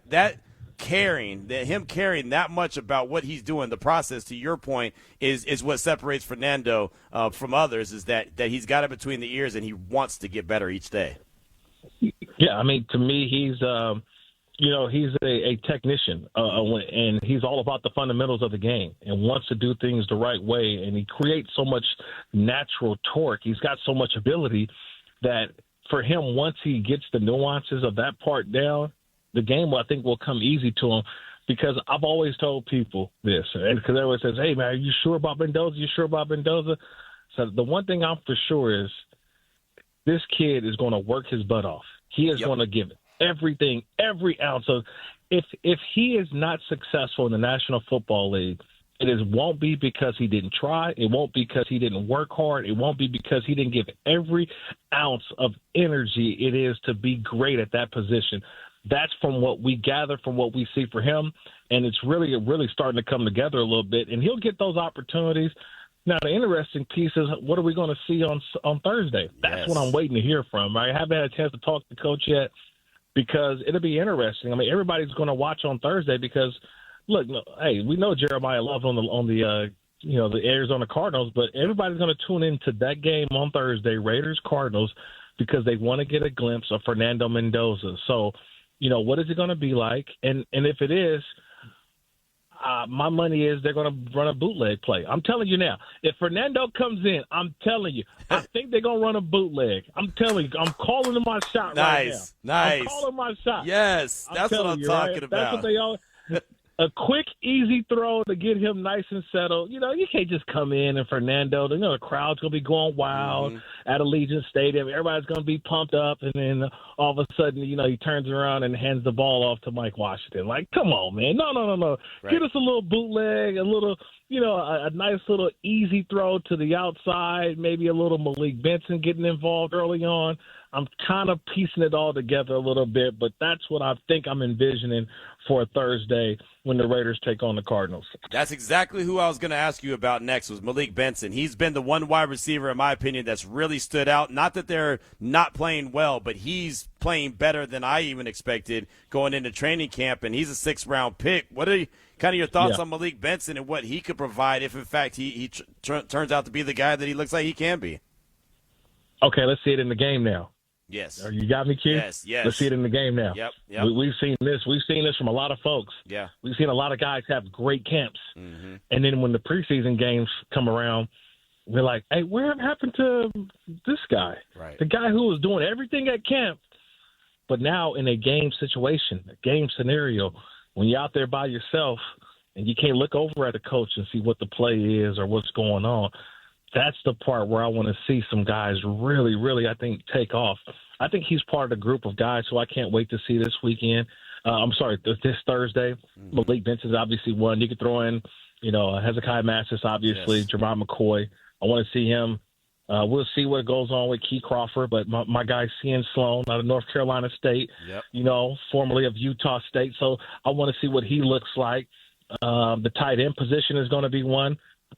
him caring that much about what he's doing, the process, to your point, is what separates Fernando from others, is that he's got it between the ears and he wants to get better each day. Yeah, I mean, to me, he's a technician, and he's all about the fundamentals of the game and wants to do things the right way. And he creates so much natural torque. He's got so much ability that for him, once he gets the nuances of that part down, the game, I think, will come easy to him, because I've always told people this, and because everyone says, hey, man, are you sure about Mendoza? You sure about Mendoza? So the one thing I'm for sure is this kid is going to work his butt off. He is going to give everything, every ounce of. If he is not successful in the National Football League, won't be because he didn't try. It won't be because he didn't work hard. It won't be because he didn't give every ounce of energy it is to be great at that position. That's from what we gather, from what we see for him, and it's really starting to come together a little bit, and he'll get those opportunities. Now, the interesting piece is, what are we going to see on Thursday? That's what I'm waiting to hear from. I haven't had a chance to talk to Coach yet because it'll be interesting. I mean, everybody's going to watch on Thursday because – look, hey, we know Jeremiah Love on the Arizona Cardinals, but everybody's going to tune into that game on Thursday, Raiders-Cardinals, because they want to get a glimpse of Fernando Mendoza. So, what is it going to be like? And if it is, my money is they're going to run a bootleg play. I'm telling you now, if Fernando comes in, I'm telling you, I think they're going to run a bootleg. I'm telling you, I'm calling my shot right now. Nice. I'm calling my shot. Yes, that's what I'm talking about. That's what they all – a quick, easy throw to get him nice and settled. You can't just come in and Fernando, the crowd's going to be going wild at Allegiant Stadium. Everybody's going to be pumped up, and then all of a sudden, he turns around and hands the ball off to Mike Washington. Like, come on, man. No. Right. Get us a little bootleg, a little, a nice little easy throw to the outside, maybe a little Malik Benson getting involved early on. I'm kind of piecing it all together a little bit, but that's what I think I'm envisioning for Thursday when the Raiders take on the Cardinals. That's exactly who I was going to ask you about next was Malik Benson. He's been the one wide receiver, in my opinion, that's really stood out. Not that they're not playing well, but he's playing better than I even expected going into training camp, and he's a 6th-round pick. What are kind of your thoughts on Malik Benson and what he could provide if, in fact, he turns out to be the guy that he looks like he can be? Okay, let's see it in the game now. Yes. You got me, Q? Yes. Let's see it in the game now. Yep. We've seen this. We've seen this from a lot of folks. Yeah. We've seen a lot of guys have great camps. Mm-hmm. And then when the preseason games come around, we're like, hey, what happened to this guy? Right. The guy who was doing everything at camp, but now in a game situation, a game scenario, when you're out there by yourself and you can't look over at the coach and see what the play is or what's going on, that's the part where I want to see some guys really, really, I think, take off. I think he's part of the group of guys who I can't wait to see this weekend. This Thursday. Mm-hmm. Malik Benson's obviously one. You could throw in, Hezekiah Mathis, obviously, Jerron McCoy. I want to see him. We'll see what goes on with Key Crawford, but my guy, Cian Sloan, out of North Carolina State, formerly of Utah State. So I want to see what he looks like. The tight end position is going to be one.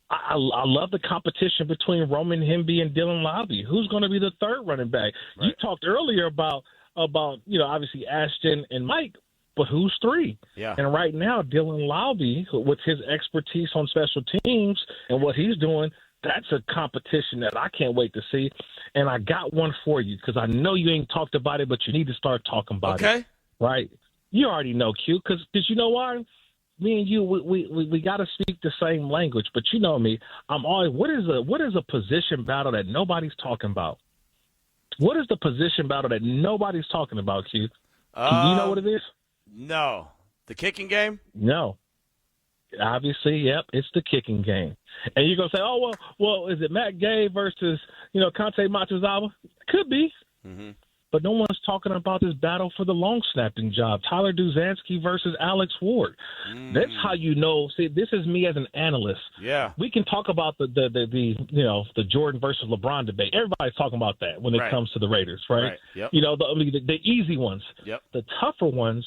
I love the competition between Roman Hemby and Dylan Lobby. Who's going to be the third running back? Right. You talked earlier about obviously Ashton and Mike, but who's 3? Yeah. And right now, Dylan Lobby, with his expertise on special teams and what he's doing, that's a competition that I can't wait to see. And I got one for you because I know you ain't talked about it, but you need to start talking about it. Okay. Right? You already know, Q, because you know why? Me and you, we got to speak the same language, but you know me. I'm always what is a position battle that nobody's talking about? What is the position battle that nobody's talking about, Q? Do you know what it is? No, the kicking game. No, obviously, yep, it's the kicking game. And you're gonna say, oh well, is it Matt Gay versus Conte Matuzawa? Could be. Mm-hmm. But no one's talking about this battle for the long snapping job. Tyler Duzansky versus Alex Ward. That's how you know. See, this is me as an analyst. Yeah. We can talk about the Jordan versus LeBron debate. Everybody's talking about that when it comes to the Raiders, right? Yep. The easy ones. Yep. The tougher ones,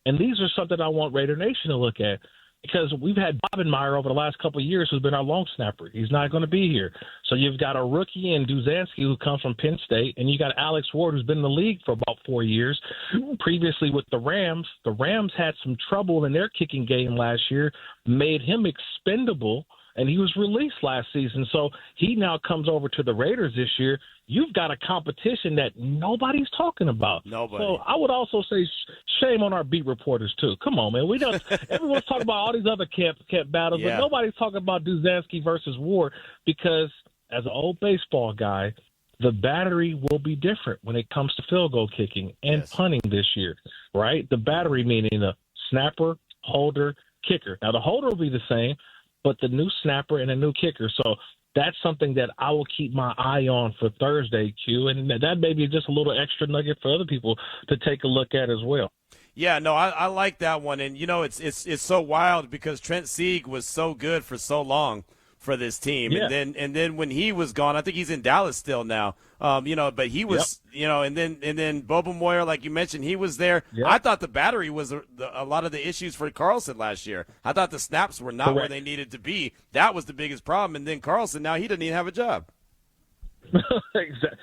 and these are something I want Raider Nation to look at. Because we've had Bobenmeyer over the last couple of years who's been our long snapper. He's not going to be here. So you've got a rookie in Duzansky who comes from Penn State, and you got Alex Ward who's been in the league for about 4 years. Previously with the Rams had some trouble in their kicking game last year, made him expendable, and he was released last season. So he now comes over to the Raiders this year. You've got a competition that nobody's talking about. Nobody. So I would also say shame on our beat reporters, too. Come on, man. Everyone's talking about all these other camp battles, but nobody's talking about Duzansky versus Ward because as an old baseball guy, the battery will be different when it comes to field goal kicking and punting this year, right? The battery meaning the snapper, holder, kicker. Now, the holder will be the same, but the new snapper and a new kicker. So that's something that I will keep my eye on for Thursday, Q, and that may be just a little extra nugget for other people to take a look at as well. Yeah, no, I like that one, and it's so wild because Trent Sieg was so good for so long for this team, Yeah. and then when he was gone, I think he's in Dallas still now. But he was, and then Boba Moyer, like you mentioned, he was there. Yep. I thought the battery was a lot of the issues for Carlson last year. I thought the snaps were not where Correct. they needed to be. That was the biggest problem, and then Carlson, now he doesn't even have a job. Exactly.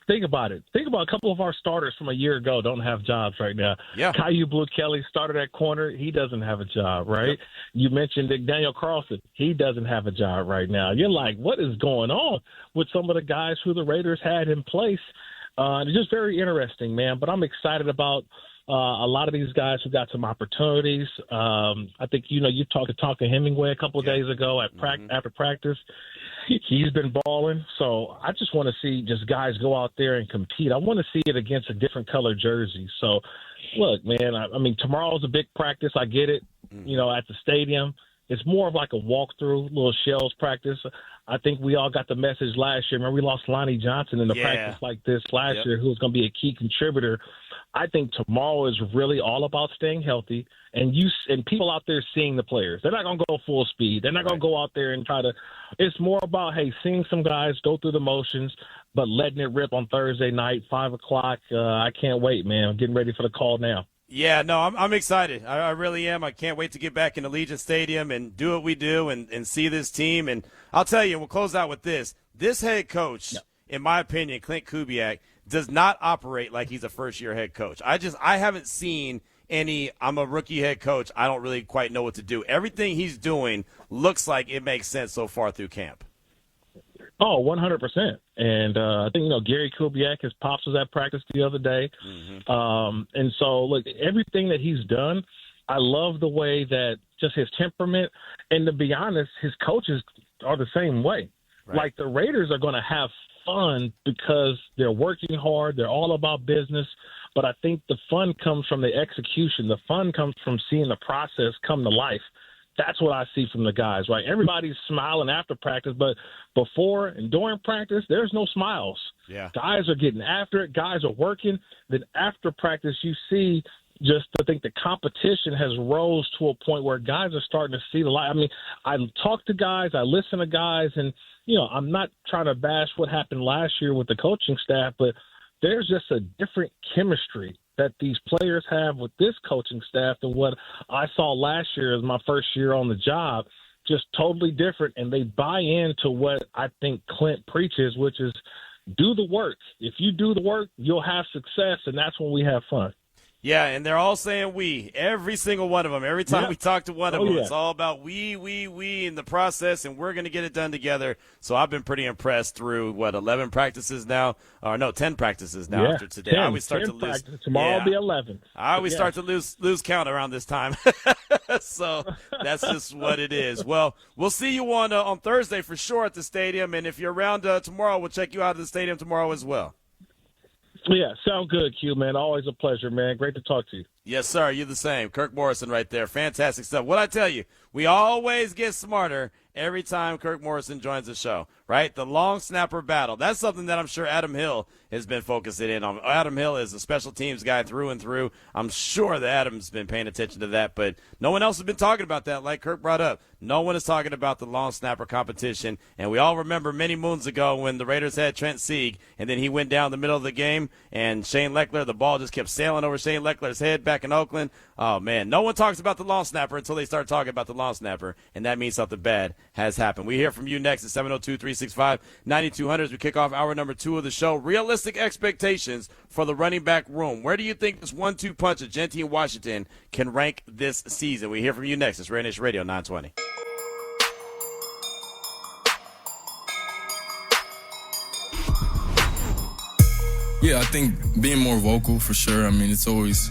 Think about it. Think about a couple of our starters from a year ago don't have jobs right now. Yeah. Caillou Blue Kelly started at corner. He doesn't have a job, right? Yep. You mentioned that Daniel Carlson. He doesn't have a job right now. You're like, what is going on with some of the guys who the Raiders had in place? It's just very interesting, man. But I'm excited about a lot of these guys who got some opportunities. I think, you talked to Tonka Hemingway a couple of days ago at after practice. He's been balling. So I just want to see just guys go out there and compete. I want to see it against a different color jersey. So, look, man, I mean, tomorrow's a big practice. I get it, at the stadium. It's more of like a walkthrough, little shells practice. I think we all got the message last year. Remember, we lost Lonnie Johnson in a practice like this last year, who was going to be a key contributor. I think tomorrow is really all about staying healthy and people out there seeing the players. They're not going to go full speed. They're not going to go out there and try to – it's more about, hey, seeing some guys go through the motions, but letting it rip on Thursday night, 5 o'clock. I can't wait, man. I'm getting ready for the call now. Yeah, no, I'm excited. I really am. I can't wait to get back in Allegiant Stadium and do what we do and see this team. And I'll tell you, we'll close out with this. This head coach, in my opinion, Clint Kubiak, does not operate like he's a first-year head coach. I haven't seen any, I'm a rookie head coach, I don't really quite know what to do. Everything he's doing looks like it makes sense so far through camp. Oh, 100%. And I think, Gary Kubiak, his pops was at practice the other day. And so, look, everything that he's done, I love the way that just his temperament. And to be honest, his coaches are the same way. Right. Like the Raiders are going to have fun because they're working hard. They're all about business. But I think the fun comes from the execution. The fun comes from seeing the process come to life. That's what I see from the guys, right? Everybody's smiling after practice, but before and during practice, there's no smiles. Yeah. Guys are getting after it. Guys are working. Then after practice, you see I think the competition has rose to a point where guys are starting to see the light. I mean, I talk to guys, I listen to guys, and, I'm not trying to bash what happened last year with the coaching staff, but there's just a different chemistry that these players have with this coaching staff than what I saw last year as my first year on the job. Just totally different, and they buy into what I think Clint preaches, which is do the work. If you do the work, you'll have success, and that's when we have fun. Yeah, and they're all saying we, every single one of them. Every time we talk to one of them, it's all about we in the process, and we're going to get it done together. So I've been pretty impressed through, 11 practices now? Or no, 10 practices now after today. 10, I always start to lose. Practices. Tomorrow will be 11. I always start to lose count around this time. So that's just what it is. Well, we'll see you on Thursday for sure at the stadium, and if you're around tomorrow, we'll check you out at the stadium tomorrow as well. Yeah, sound good, Q, man. Always a pleasure, man. Great to talk to you. Yes, sir. You're the same. Kirk Morrison right there. Fantastic stuff. What I tell you, we always get smarter every time Kirk Morrison joins the show, right? The long snapper battle. That's something that I'm sure Adam Hill has been focusing in on. Adam Hill is a special teams guy through and through. I'm sure that Adam's been paying attention to that, but no one else has been talking about that, like Kirk brought up. No one is talking about the long snapper competition, and we all remember many moons ago when the Raiders had Trent Sieg, and then he went down the middle of the game, and Shane Leckler, the ball just kept sailing over Shane Leckler's head back in Oakland. Oh, man, no one talks about the long snapper until they start talking about the long snapper, and that means something bad has happened. We hear from you next at 702-365-9200 as we kick off hour number 2 of the show. Realistic expectations for the running back room. Where do you think this 1-2 punch of Jeanty and Washington can rank this season? We hear from you next. It's RaiderNation Radio 920. Yeah, I think being more vocal for sure. I mean, it's always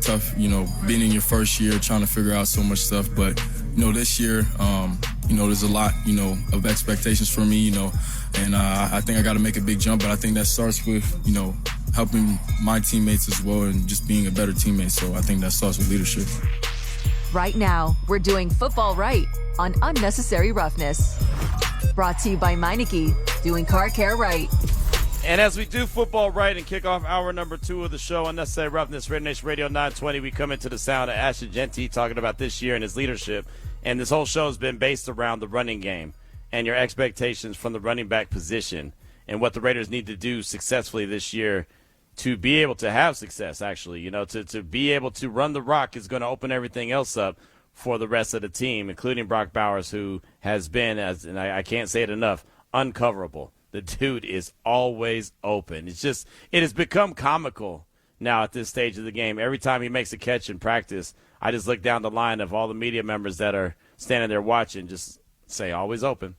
tough, being in your first year, trying to figure out so much stuff. But, this year, there's a lot, of expectations for me, and I think I got to make a big jump. But I think that starts with, helping my teammates as well and just being a better teammate. So I think that starts with leadership. Right now, we're doing football right on Unnecessary Roughness. Brought to you by Meineke, doing car care right. And as we do football right and kick off hour number 2 of the show, Unnecessary Roughness, RaiderNation Radio 920, we come into the sound of Ashton Jeanty talking about this year and his leadership. And this whole show has been based around the running game and your expectations from the running back position and what the Raiders need to do successfully this year to be able to have success, actually. You know, to be able to run the rock is going to open everything else up for the rest of the team, including Brock Bowers, who has been, and I can't say it enough, uncoverable. The dude is always open. It has become comical now at this stage of the game. Every time he makes a catch in practice, I just look down the line of all the media members that are standing there watching, just say, always open.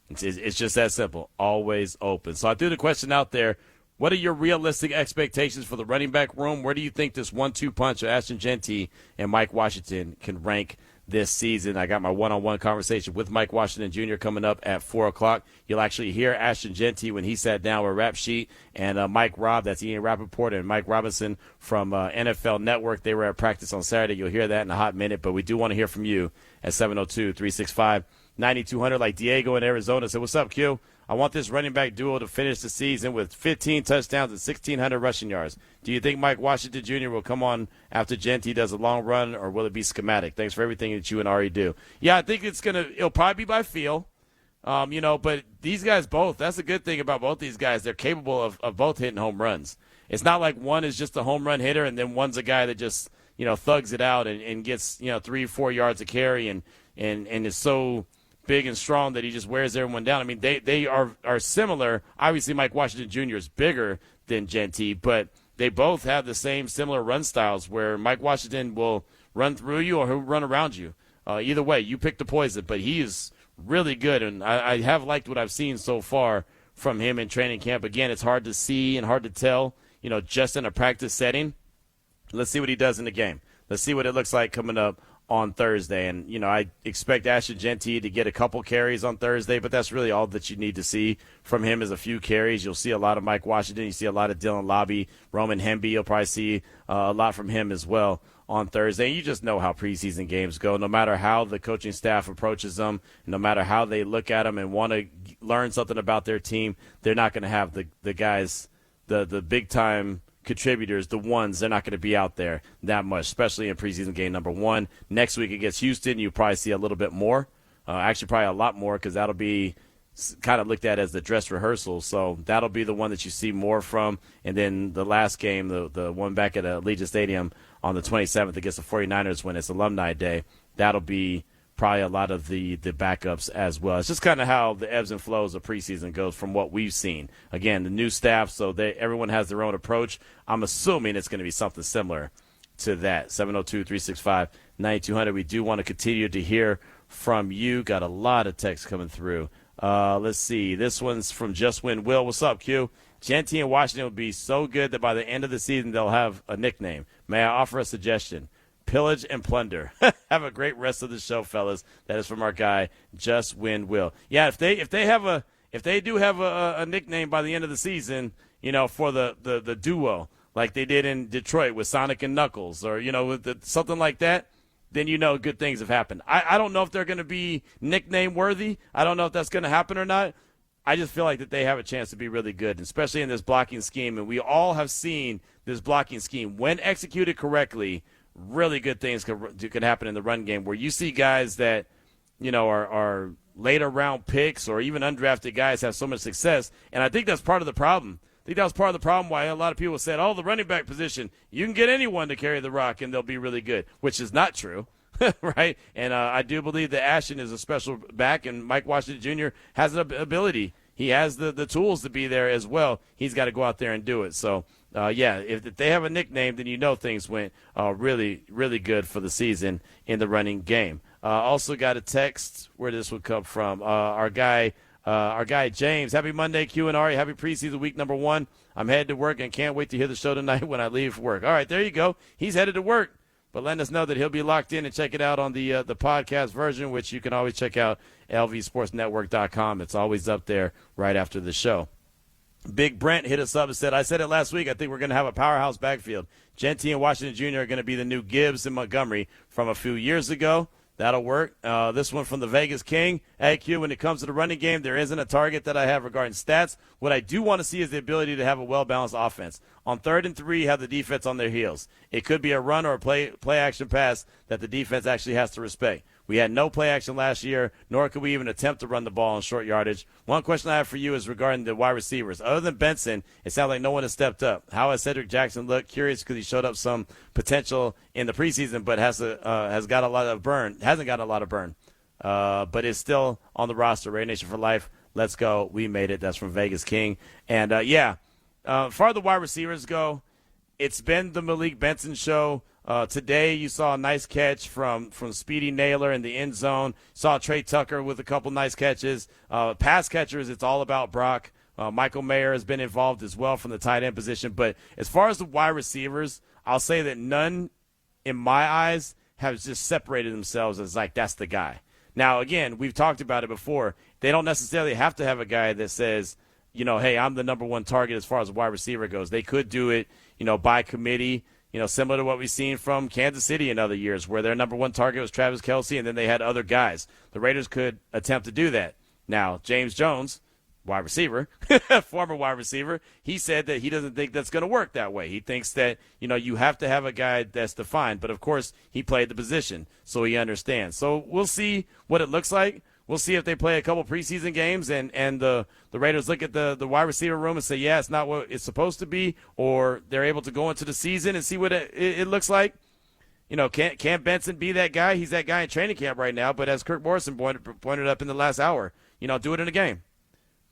It's just that simple, always open. So I threw the question out there, what are your realistic expectations for the running back room? Where do you think this 1-2 punch of Ashton Jeanty and Mike Washington can rank this season? I got my one-on-one conversation with Mike Washington Jr. coming up at 4 o'clock. You'll actually hear Ashton Jeanty when he sat down with Rap Sheet and Mike Robb, that's Ian Rappaport, and Mike Robinson from NFL Network. They were at practice on Saturday. You'll hear that in a hot minute, but we do want to hear from you at 702-365-9200. Like Diego in Arizona said, what's up, Q? I want this running back duo to finish the season with 15 touchdowns and 1,600 rushing yards. Do you think Mike Washington Jr. will come on after Jeanty does a long run, or will it be schematic? Thanks for everything that you and Ari do. Yeah, I think it'll probably be by feel, but these guys both, that's the good thing about both these guys. They're capable of both hitting home runs. It's not like one is just a home run hitter and then one's a guy that just, thugs it out and gets, 3-4 yards of carry and is so big and strong that he just wears everyone down. I mean, they are similar. Obviously, Mike Washington Jr. is bigger than Jeanty, but they both have the same similar run styles where Mike Washington will run through you or he'll run around you. Either way, you pick the poison, but he is really good, and I have liked what I've seen so far from him in training camp. Again, it's hard to see and hard to tell, just in a practice setting. Let's see what he does in the game. Let's see what it looks like coming up on Thursday. And, I expect Ashton Jeanty to get a couple carries on Thursday, but that's really all that you need to see from him is a few carries. You'll see a lot of Mike Washington. You see a lot of Dylan Lobby, Roman Hemby. You'll probably see a lot from him as well on Thursday. And you just know how preseason games go. No matter how the coaching staff approaches them, no matter how they look at them and want to learn something about their team, they're not going to have the guys, the big-time contributors, the ones, they're not going to be out there that much, especially in preseason game number 1. Next week against Houston, you'll probably see a little bit more. Actually, probably a lot more, because that'll be kind of looked at as the dress rehearsal. So that'll be the one that you see more from. And then the last game, the one back at Allegiant Stadium on the 27th against the 49ers when it's Alumni Day, that'll be probably a lot of the backups as well. It's just kind of how the ebbs and flows of preseason goes from what we've seen. Again, the new staff, so everyone has their own approach. I'm assuming it's going to be something similar to that. 702-365-9200. We do want to continue to hear from you. Got a lot of texts coming through. Let's see. This one's from Just Win Will. What's up, Q? Jeanty and Washington will be so good that by the end of the season they'll have a nickname. May I offer a suggestion? Pillage and plunder. Have a great rest of the show, fellas. That is from our guy, Just Win Will. Yeah, if they do have a nickname by the end of the season, for the duo, like they did in Detroit with Sonic and Knuckles, or with something like that, then good things have happened. I don't know if they're going to be nickname worthy. I don't know if that's going to happen or not. I just feel like that they have a chance to be really good, especially in this blocking scheme. And we all have seen this blocking scheme when executed correctly. Really good things could happen in the run game, where you see guys that, are later round picks or even undrafted guys have so much success. And I think that's part of the problem. I think that was part of the problem why a lot of people said, the running back position, you can get anyone to carry the rock and they'll be really good, which is not true, right? And I do believe that Ashton is a special back, and Mike Washington Jr. has the ability. He has the tools to be there as well. He's got to go out there and do it. So, if they have a nickname, then things went really, really good for the season in the running game. Also got a text where this would come from. Our guy James. Happy Monday, Q and Ari. Happy preseason week number 1. I'm headed to work and can't wait to hear the show tonight when I leave work. All right, there you go. He's headed to work. But letting us know that he'll be locked in and check it out on the podcast version, which you can always check out, lvsportsnetwork.com. It's always up there right after the show. Big Brent hit us up and said, I said it last week, I think we're going to have a powerhouse backfield. Jeanty and Washington Jr. are going to be the new Gibbs and Montgomery from a few years ago. That'll work. This one from the Vegas King. Hey, Q, when it comes to the running game, there isn't a target that I have regarding stats. What I do want to see is the ability to have a well-balanced offense. On 3rd and 3, have the defense on their heels. It could be a run or a play-action pass that the defense actually has to respect. We had no play action last year, nor could we even attempt to run the ball in short yardage. One question I have for you is regarding the wide receivers. Other than Benson, it sounds like no one has stepped up. How has Cedric Jackson looked? Curious because he showed up some potential in the preseason, but hasn't got a lot of burn, but is still on the roster. RaiderNation for life. Let's go. We made it. That's from Vegas King. And, as far as the wide receivers go, it's been the Malik Benson show. Today you saw a nice catch from Speedy Naylor in the end zone. Saw Trey Tucker with a couple nice catches. Pass catchers, it's all about Brock. Michael Mayer has been involved as well from the tight end position. But as far as the wide receivers, I'll say that none, in my eyes, have just separated themselves as like that's the guy. Now, again, we've talked about it before. They don't necessarily have to have a guy that says, hey, I'm the number one target as far as a wide receiver goes. They could do it, by committee. Similar to what we've seen from Kansas City in other years where their number one target was Travis Kelce and then they had other guys. The Raiders could attempt to do that. Now, James Jones, wide receiver, former wide receiver, he said that he doesn't think that's going to work that way. He thinks that, you have to have a guy that's defined. But, of course, he played the position, so he understands. So we'll see what it looks like. We'll see if they play a couple preseason games and the Raiders look at the wide receiver room and say, yeah, it's not what it's supposed to be, or they're able to go into the season and see what it looks like. Can't Benson be that guy? He's that guy in training camp right now, but as Kirk Morrison pointed up in the last hour, do it in a game.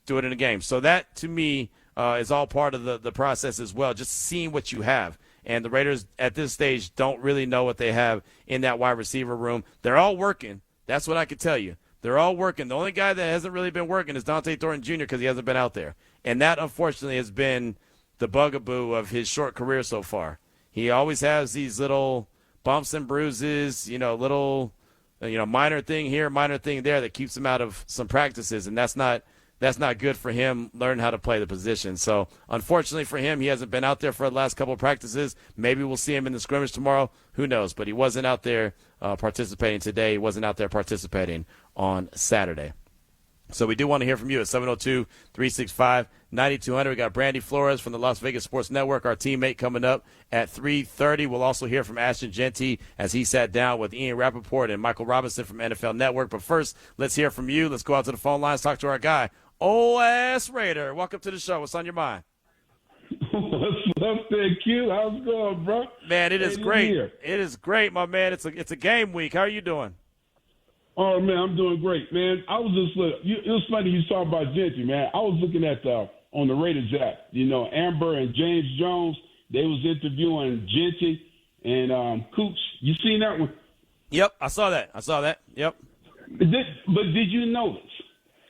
Do it in a game. So that, to me, is all part of the process as well, just seeing what you have. And the Raiders at this stage don't really know what they have in that wide receiver room. They're all working. That's what I can tell you. They're all working. The only guy that hasn't really been working is Dante Thornton Jr. because he hasn't been out there. And that, unfortunately, has been the bugaboo of his short career so far. He always has these little bumps and bruises, little, minor thing here, minor thing there that keeps him out of some practices. And that's not good for him learning how to play the position. So, unfortunately for him, he hasn't been out there for the last couple of practices. Maybe we'll see him in the scrimmage tomorrow. Who knows? But he wasn't out there participating today. He wasn't out there participating on Saturday. So we do want to hear from you at 702-365-9200. We got Brandy Flores from the Las Vegas Sports Network, our teammate, coming up at 3:30. We'll also hear from Ashton Jeanty as he sat down with Ian Rappaport and Michael Robinson from NFL Network. But first, let's hear from you. Let's go out to the phone lines, talk to our guy, O.S. Raider. Welcome to the show. What's on your mind? What's up there, Q? How's it going, bro? Man, it is great. It is great, my man. It's a game week. How are you doing? Oh, man, I'm doing great, man. I was just it was funny you talking about Jeanty, man. I was looking at on the Raiders app, Amber and James Jones, they was interviewing Jeanty and Coops. You seen that one? Yep, I saw that. Yep. But did you notice?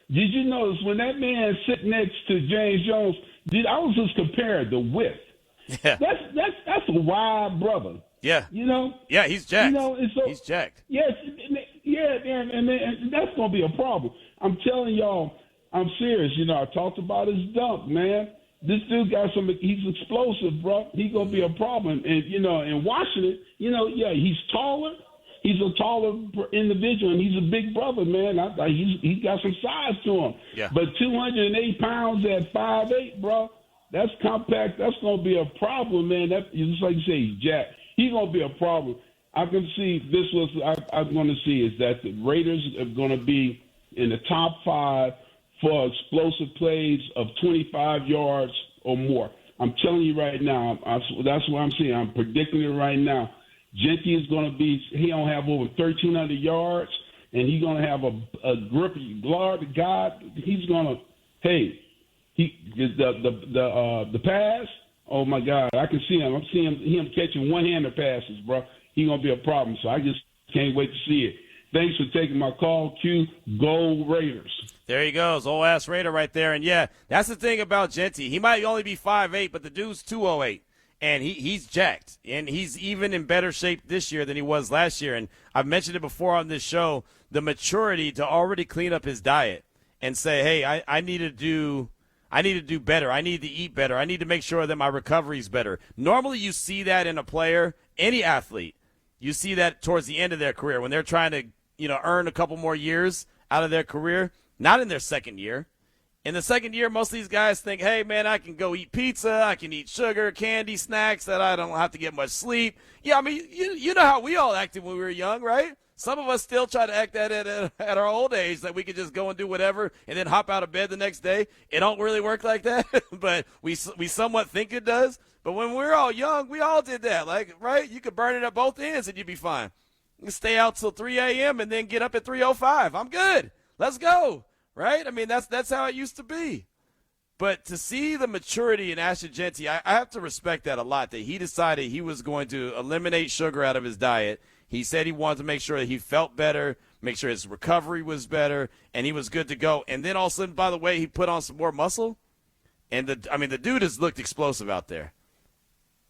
Did you notice when that man sit next to James Jones? I was just comparing the width. Yeah. That's a wide brother. Yeah. Yeah, he's jacked. He's jacked. Yes. Yeah, and that's going to be a problem. I'm telling y'all, I'm serious. I talked about his dunk, man. This dude got he's explosive, bro. He's going to be a problem. And, in Washington, he's taller. He's a taller individual, and he's a big brother, man. He's got some size to him. Yeah. But 208 pounds at 5'8", bro, that's compact. That's going to be a problem, man. Just like you say, he's jacked. He's going to be a problem. I can see I'm going to see is that the Raiders are going to be in the top 5 for explosive plays of 25 yards or more. I'm telling you right now, that's what I'm seeing. I'm predicting it right now. Jeanty is going to be, he don't have over 1,300 yards, and he's going to have a grippy guard. God, he's going to, the pass, oh my God, I can see him. I'm seeing him catching one-handed passes, bro. He's going to be a problem, so I just can't wait to see it. Thanks for taking my call, Q. Go Raiders. There he goes, old-ass Raider right there. And, yeah, that's the thing about Jeanty. He might only be 5'8", but the dude's 208. And he's jacked, and he's even in better shape this year than he was last year. And I've mentioned it before on this show, the maturity to already clean up his diet and say, hey, I need to do I need to do better. I need to eat better. I need to make sure that my recovery is better. Normally you see that in a player, any athlete. You see that towards the end of their career when they're trying to, earn a couple more years out of their career, not in their second year. In the second year, most of these guys think, hey, man, I can go eat pizza. I can eat sugar, candy, snacks that I don't have to get much sleep. Yeah, I mean, you know how we all acted when we were young, right? Some of us still try to act that at our old age, that we could just go and do whatever and then hop out of bed the next day. It don't really work like that, but we somewhat think it does. But when we were all young, we all did that, right? You could burn it at both ends and you'd be fine. You can stay out till 3 a.m. and then get up at 3:05. I'm good. Let's go. Right? I mean, that's how it used to be. But to see the maturity in Ashton Jeanty, I have to respect that a lot, that he decided he was going to eliminate sugar out of his diet. He said he wanted to make sure that he felt better, make sure his recovery was better, and he was good to go. And then all of a sudden, by the way, he put on some more muscle. And the dude has looked explosive out there.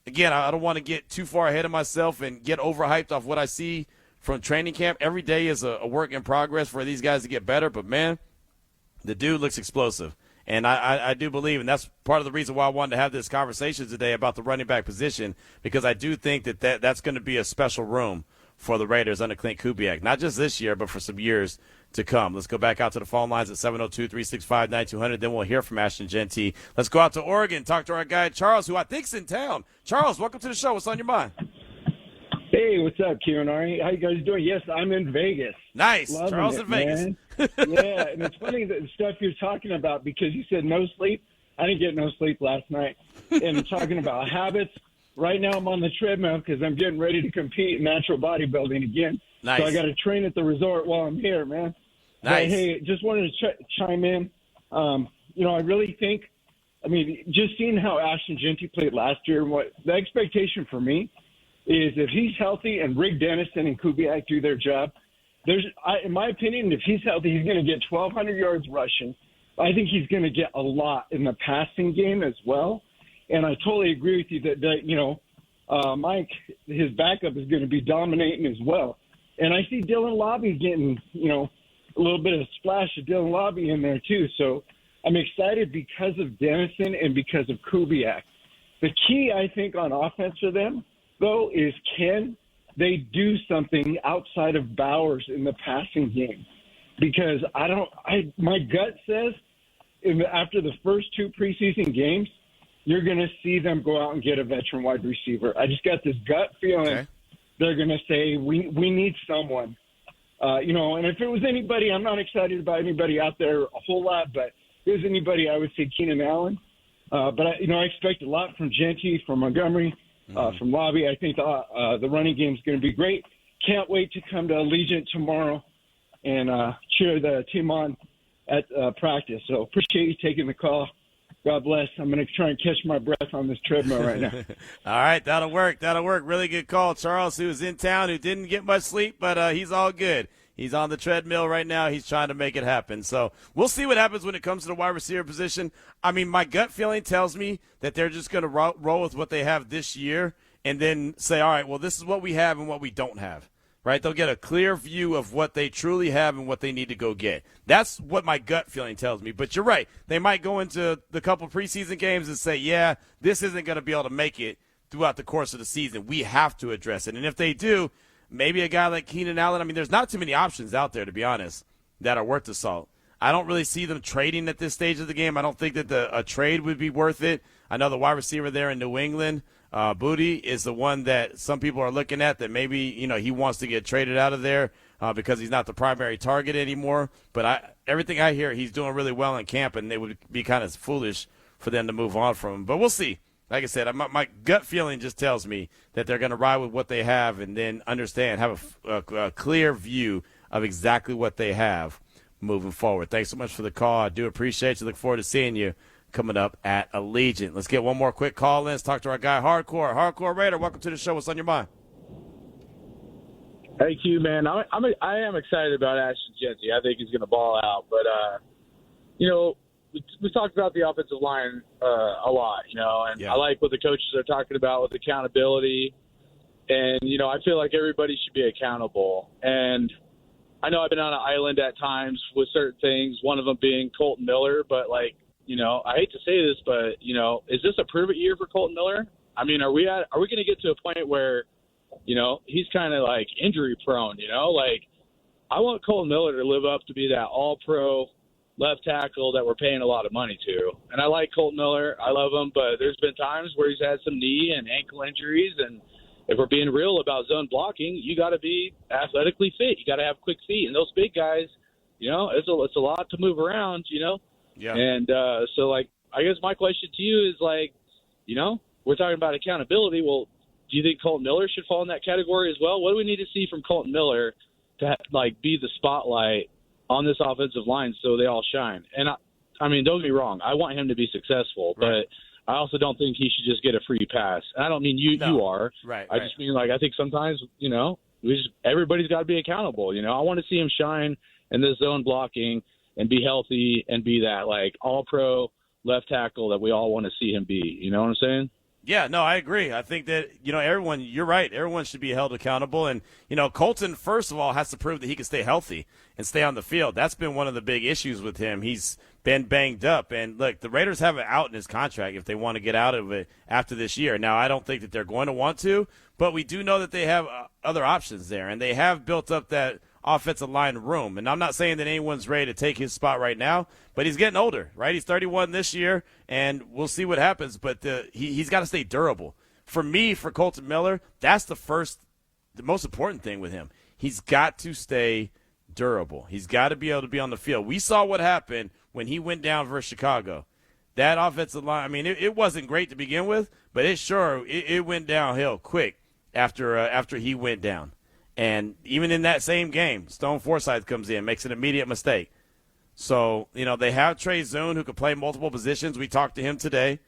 Again, I don't want to get too far ahead of myself and get overhyped off what I see from training camp. Every day is a work in progress for these guys to get better. But, man, the dude looks explosive, and I do believe, and that's part of the reason why I wanted to have this conversation today about the running back position, because I do think that's going to be a special room for the Raiders under Clint Kubiak, not just this year, but for some years to come. Let's go back out to the phone lines at 702-365-9200. Then we'll hear from Ashton Jeanty. Let's go out to Oregon, talk to our guy Charles, who I think's in town. Charles, welcome to the show. What's on your mind? Hey, what's up, Kieran? How you guys doing? Yes, I'm in Vegas. Nice. Loving Charles it, in Vegas. Yeah, and it's funny the stuff you're talking about, because you said no sleep. I didn't get no sleep last night. And talking about habits, right now I'm on the treadmill because I'm getting ready to compete in natural bodybuilding again. Nice. So I got to train at the resort while I'm here, man. Nice. But, hey, just wanted to chime in. I really think, just seeing how Ashton Jeanty played last year, what the expectation for me is, if he's healthy and Rick Dennison and Kubiak do their job, in my opinion, if he's healthy, he's going to get 1,200 yards rushing. I think he's going to get a lot in the passing game as well. And I totally agree with you that Mike, his backup, is going to be dominating as well. And I see Dylan Lobby getting, a little bit of a splash of Dylan Lobby in there too. So I'm excited because of Dennison and because of Kubiak. The key, I think, on offense for them, though, is can they do something outside of Bowers in the passing game? Because my gut says after the first two preseason games, you're going to see them go out and get a veteran wide receiver. I just got this gut feeling they're going to say, we need someone. And if it was anybody, I'm not excited about anybody out there a whole lot, but if it was anybody, I would say Keenan Allen. But I expect a lot from Jeanty, from Montgomery, from Lobby. I think the running game is going to be great. Can't wait to come to Allegiant tomorrow and cheer the team on at practice. So appreciate you taking the call. God bless. I'm going to try and catch my breath on this treadmill right now. All right, that'll work. Really good call. Charles, who was in town, who didn't get much sleep, but he's all good. He's on the treadmill right now. He's trying to make it happen. So we'll see what happens when it comes to the wide receiver position. My gut feeling tells me that they're just going to roll with what they have this year and then say, all right, well, this is what we have and what we don't have, right? They'll get a clear view of what they truly have and what they need to go get. That's what my gut feeling tells me. But you're right. They might go into the couple preseason games and say, yeah, this isn't going to be able to make it throughout the course of the season. We have to address it. And if they do, maybe a guy like Keenan Allen. There's not too many options out there, to be honest, that are worth the salt. I don't really see them trading at this stage of the game. I don't think that a trade would be worth it. I know the wide receiver there in New England, Booty, is the one that some people are looking at that maybe, he wants to get traded out of there because he's not the primary target anymore. But everything I hear, he's doing really well in camp, and it would be kind of foolish for them to move on from him. But we'll see. Like I said, my gut feeling just tells me that they're going to ride with what they have and then have a clear view of exactly what they have moving forward. Thanks so much for the call. I do appreciate you. Look forward to seeing you coming up at Allegiant. Let's get one more quick call in. Let's talk to our guy, Hardcore Raider. Welcome to the show. What's on your mind? Hey, Q, man. I am excited about Ashton Jeanty. I think he's going to ball out. But, we talked about the offensive line a lot, and I like what the coaches are talking about with accountability. And, I feel like everybody should be accountable. And I know I've been on an island at times with certain things, one of them being Colton Miller, but, I hate to say this, but, is this a prove-it year for Colton Miller? I mean, are we going to get to a point where, he's kind of like injury prone, Like, I want Colton Miller to live up to be that all-pro left tackle that we're paying a lot of money to. And I like Colton Miller. I love him, but there's been times where he's had some knee and ankle injuries, and if we're being real about zone blocking, you got to be athletically fit. You got to have quick feet. And those big guys, it's a lot to move around, Yeah. And so, like, I guess my question to you is, like, we're talking about accountability. Well, do you think Colton Miller should fall in that category as well? What do we need to see from Colton Miller to, be the spotlight on this offensive line so they all shine? And, I mean, don't get me wrong. I want him to be successful, right. But I also don't think he should just get a free pass. And I don't mean you are. Right. I just mean, like, I think sometimes, everybody's got to be accountable. I want to see him shine in this zone blocking and be healthy and be that, like, all-pro left tackle that we all want to see him be. You know what I'm saying? Yeah, no, I agree. I think that, everyone, you're right. Everyone should be held accountable. And, Colton, first of all, has to prove that he can stay healthy and stay on the field. That's been one of the big issues with him. He's been banged up. And, look, the Raiders have an out in his contract if they want to get out of it after this year. Now, I don't think that they're going to want to, but we do know that they have other options there. And they have built up that offensive line room. And I'm not saying that anyone's ready to take his spot right now, but he's getting older, right? He's 31 this year, and we'll see what happens. But he's got to stay durable. For me, for Colton Miller, that's the most important thing with him. He's got to stay durable. He's got to be able to be on the field. We saw what happened when he went down versus Chicago. That offensive line, I mean, it wasn't great to begin with, but it went downhill quick after he went down. And even in that same game, Stone Forsythe comes in, makes an immediate mistake. So, they have Trey Zoon who can play multiple positions. We talked to him today.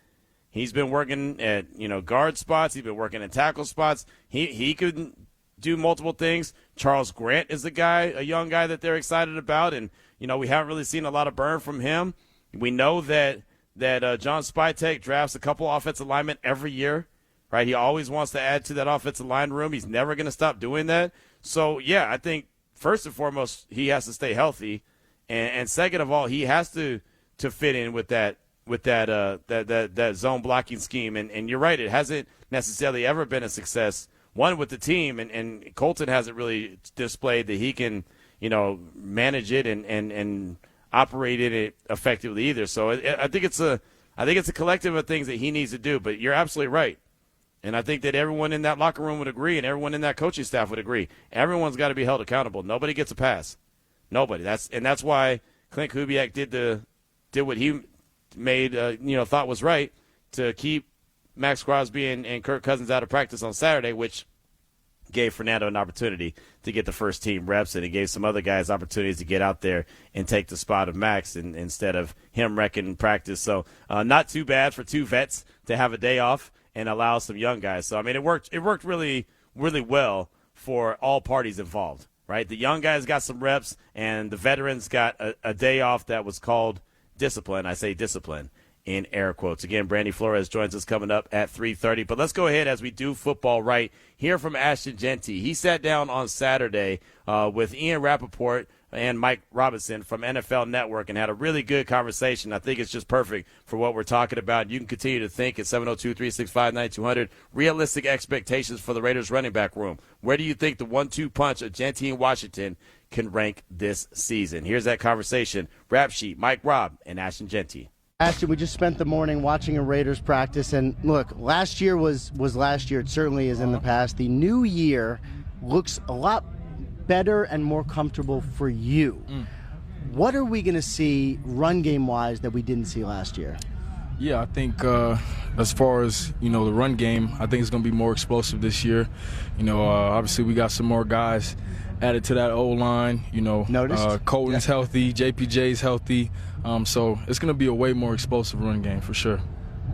He's been working at, guard spots. He's been working at tackle spots. He could do multiple things. Charles Grant is a young guy that they're excited about. And, we haven't really seen a lot of burn from him. We know that John Spytek drafts a couple offensive linemen every year. Right, he always wants to add to that offensive line room. He's never going to stop doing that. So, yeah, I think first and foremost he has to stay healthy, and second of all, he has to fit in with that zone blocking scheme. And you're right, it hasn't necessarily ever been a success. One with the team, and Colton hasn't really displayed that he can manage it and operate in it effectively either. So I think it's a collective of things that he needs to do. But you're absolutely right. And I think that everyone in that locker room would agree, and everyone in that coaching staff would agree. Everyone's got to be held accountable. Nobody gets a pass. Nobody. That's why Clint Kubiak did what he made thought was right to keep Max Crosby and Kirk Cousins out of practice on Saturday, which gave Fernando an opportunity to get the first team reps, and it gave some other guys opportunities to get out there and take the spot of Max instead of him wrecking practice. So not too bad for two vets to have a day off and allow some young guys. So, I mean, it worked really, really well for all parties involved, right? The young guys got some reps, and the veterans got a day off that was called discipline. I say discipline in air quotes. Again, Brandy Flores joins us coming up at 3:30. But let's go ahead as we do football right. Hear from Ashton Jeanty. He sat down on Saturday with Ian Rappaport and Mike Robinson from NFL Network and had a really good conversation. I think it's just perfect for what we're talking about. You can continue to think at 702-365-9200. Realistic expectations for the Raiders running back room. Where do you think the 1-2 punch of Jeanty and Washington can rank this season? Here's that conversation. Rap Sheet, Mike Robb, and Ashton Jeanty. Ashton, we just spent the morning watching a Raiders practice, and look, last year was last year. It certainly is in the past. The new year looks a lot better and more comfortable for you. What are we going to see run game wise that we didn't see last year? Yeah, I think as far as, the run game, I think it's going to be more explosive this year. Obviously we got some more guys added to that O-line. Colton's healthy, JPJ's healthy. So it's going to be a way more explosive run game for sure.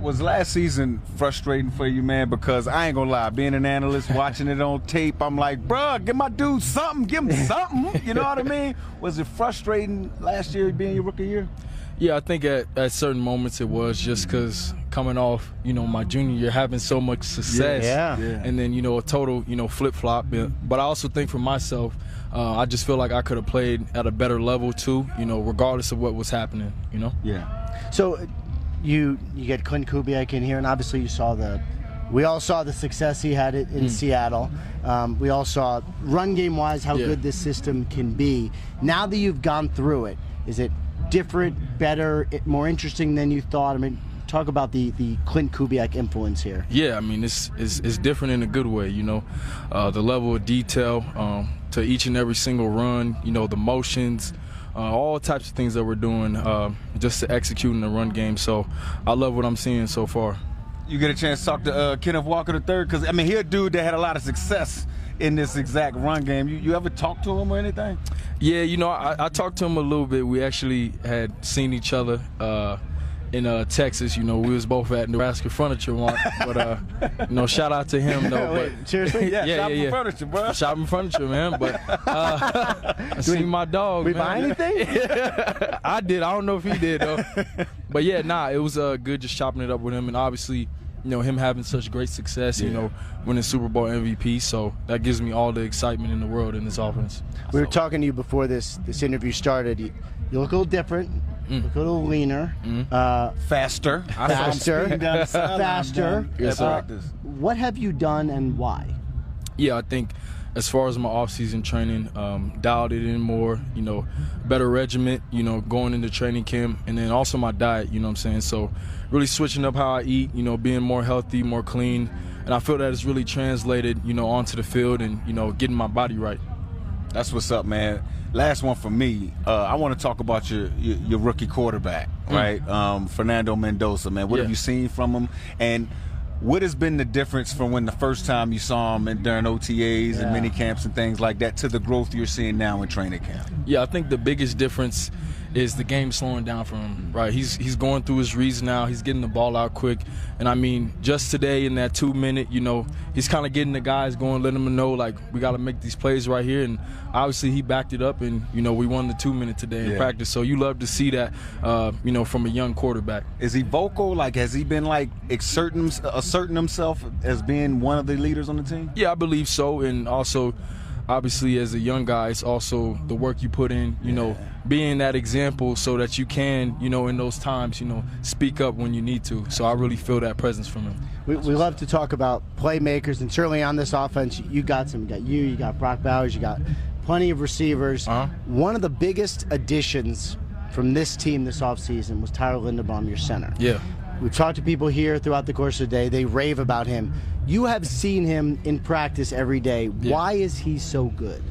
Was last season frustrating for you, man? Because I ain't gonna lie, being an analyst, watching it on tape, I'm like, bruh, give my dude something, give him something. You know what I mean? Was it frustrating last year being your rookie year? Yeah, I think at certain moments it was just because coming off, my junior year, having so much success. Yeah. And then, a total, flip-flop. But I also think for myself, I just feel like I could have played at a better level too, regardless of what was happening, Yeah. So you get Clint Kubiak in here, and obviously we all saw the success he had in Seattle. We all saw run game wise how good this system can be. Now that you've gone through it, is it different, better, more interesting than you thought? I mean, talk about the Clint Kubiak influence here. Yeah, I mean, it's different in a good way, the level of detail to each and every single run, the motions, all types of things that we're doing just to execute in the run game. So I love what I'm seeing so far. You get a chance to talk to Kenneth Walker III, because, I mean, he's a dude that had a lot of success in this exact run game. You ever talk to him or anything? Yeah, I talked to him a little bit. We actually had seen each other in Texas. We was both at Nebraska Furniture Mart. But, shout out to him, though. Wait, seriously? Yeah, furniture, bro. Shopping furniture, man. But I seen my dog, we buy anything? I did. I don't know if he did, though. But, it was good just chopping it up with him. And obviously, him having such great success, winning Super Bowl MVP. So that gives me all the excitement in the world in this offense. We were talking to you before this interview started. You look a little different. Look a little leaner. Faster. Faster. Yes, what have you done and why? Yeah, I think as far as my off-season training, dialed it in more, better regiment, going into training camp, and then also my diet, So really switching up how I eat, being more healthy, more clean, and I feel that it's really translated, onto the field and, getting my body right. That's what's up, man. Last one for me. I want to talk about your rookie quarterback, right? Fernando Mendoza, man. What have you seen from him? And what has been the difference from when the first time you saw him during OTAs and mini camps and things like that to the growth you're seeing now in training camp? Yeah, I think the biggest difference is the game slowing down for him, right? He's going through his reads now. He's getting the ball out quick. And, I mean, just today in that 2-minute, he's kind of getting the guys going, letting them know, like, we got to make these plays right here. And obviously he backed it up, and, we won the 2-minute today in practice. So you love to see that, from a young quarterback. Is he vocal? Like, has he been, like, asserting himself as being one of the leaders on the team? Yeah, I believe so. And also, obviously, as a young guy, it's also the work you put in, being that example so that you can, in those times, speak up when you need to. So I really feel that presence from him. We love to talk about playmakers, and certainly on this offense, you got you got Brock Bowers, you got plenty of receivers. One of the biggest additions from this team this offseason was Tyler Linderbaum, your center. Yeah. We've talked to people here throughout the course of the day. They rave about him. You have seen him in practice every day. Yeah. Why is he so good?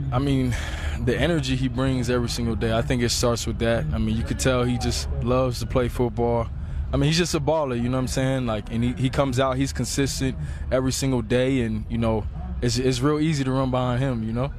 I mean, the energy he brings every single day, I think it starts with that. I mean, you could tell he just loves to play football. I mean, he's just a baller, you know what I'm saying? Like, and he comes out, he's consistent every single day, and, it's real easy to run behind him,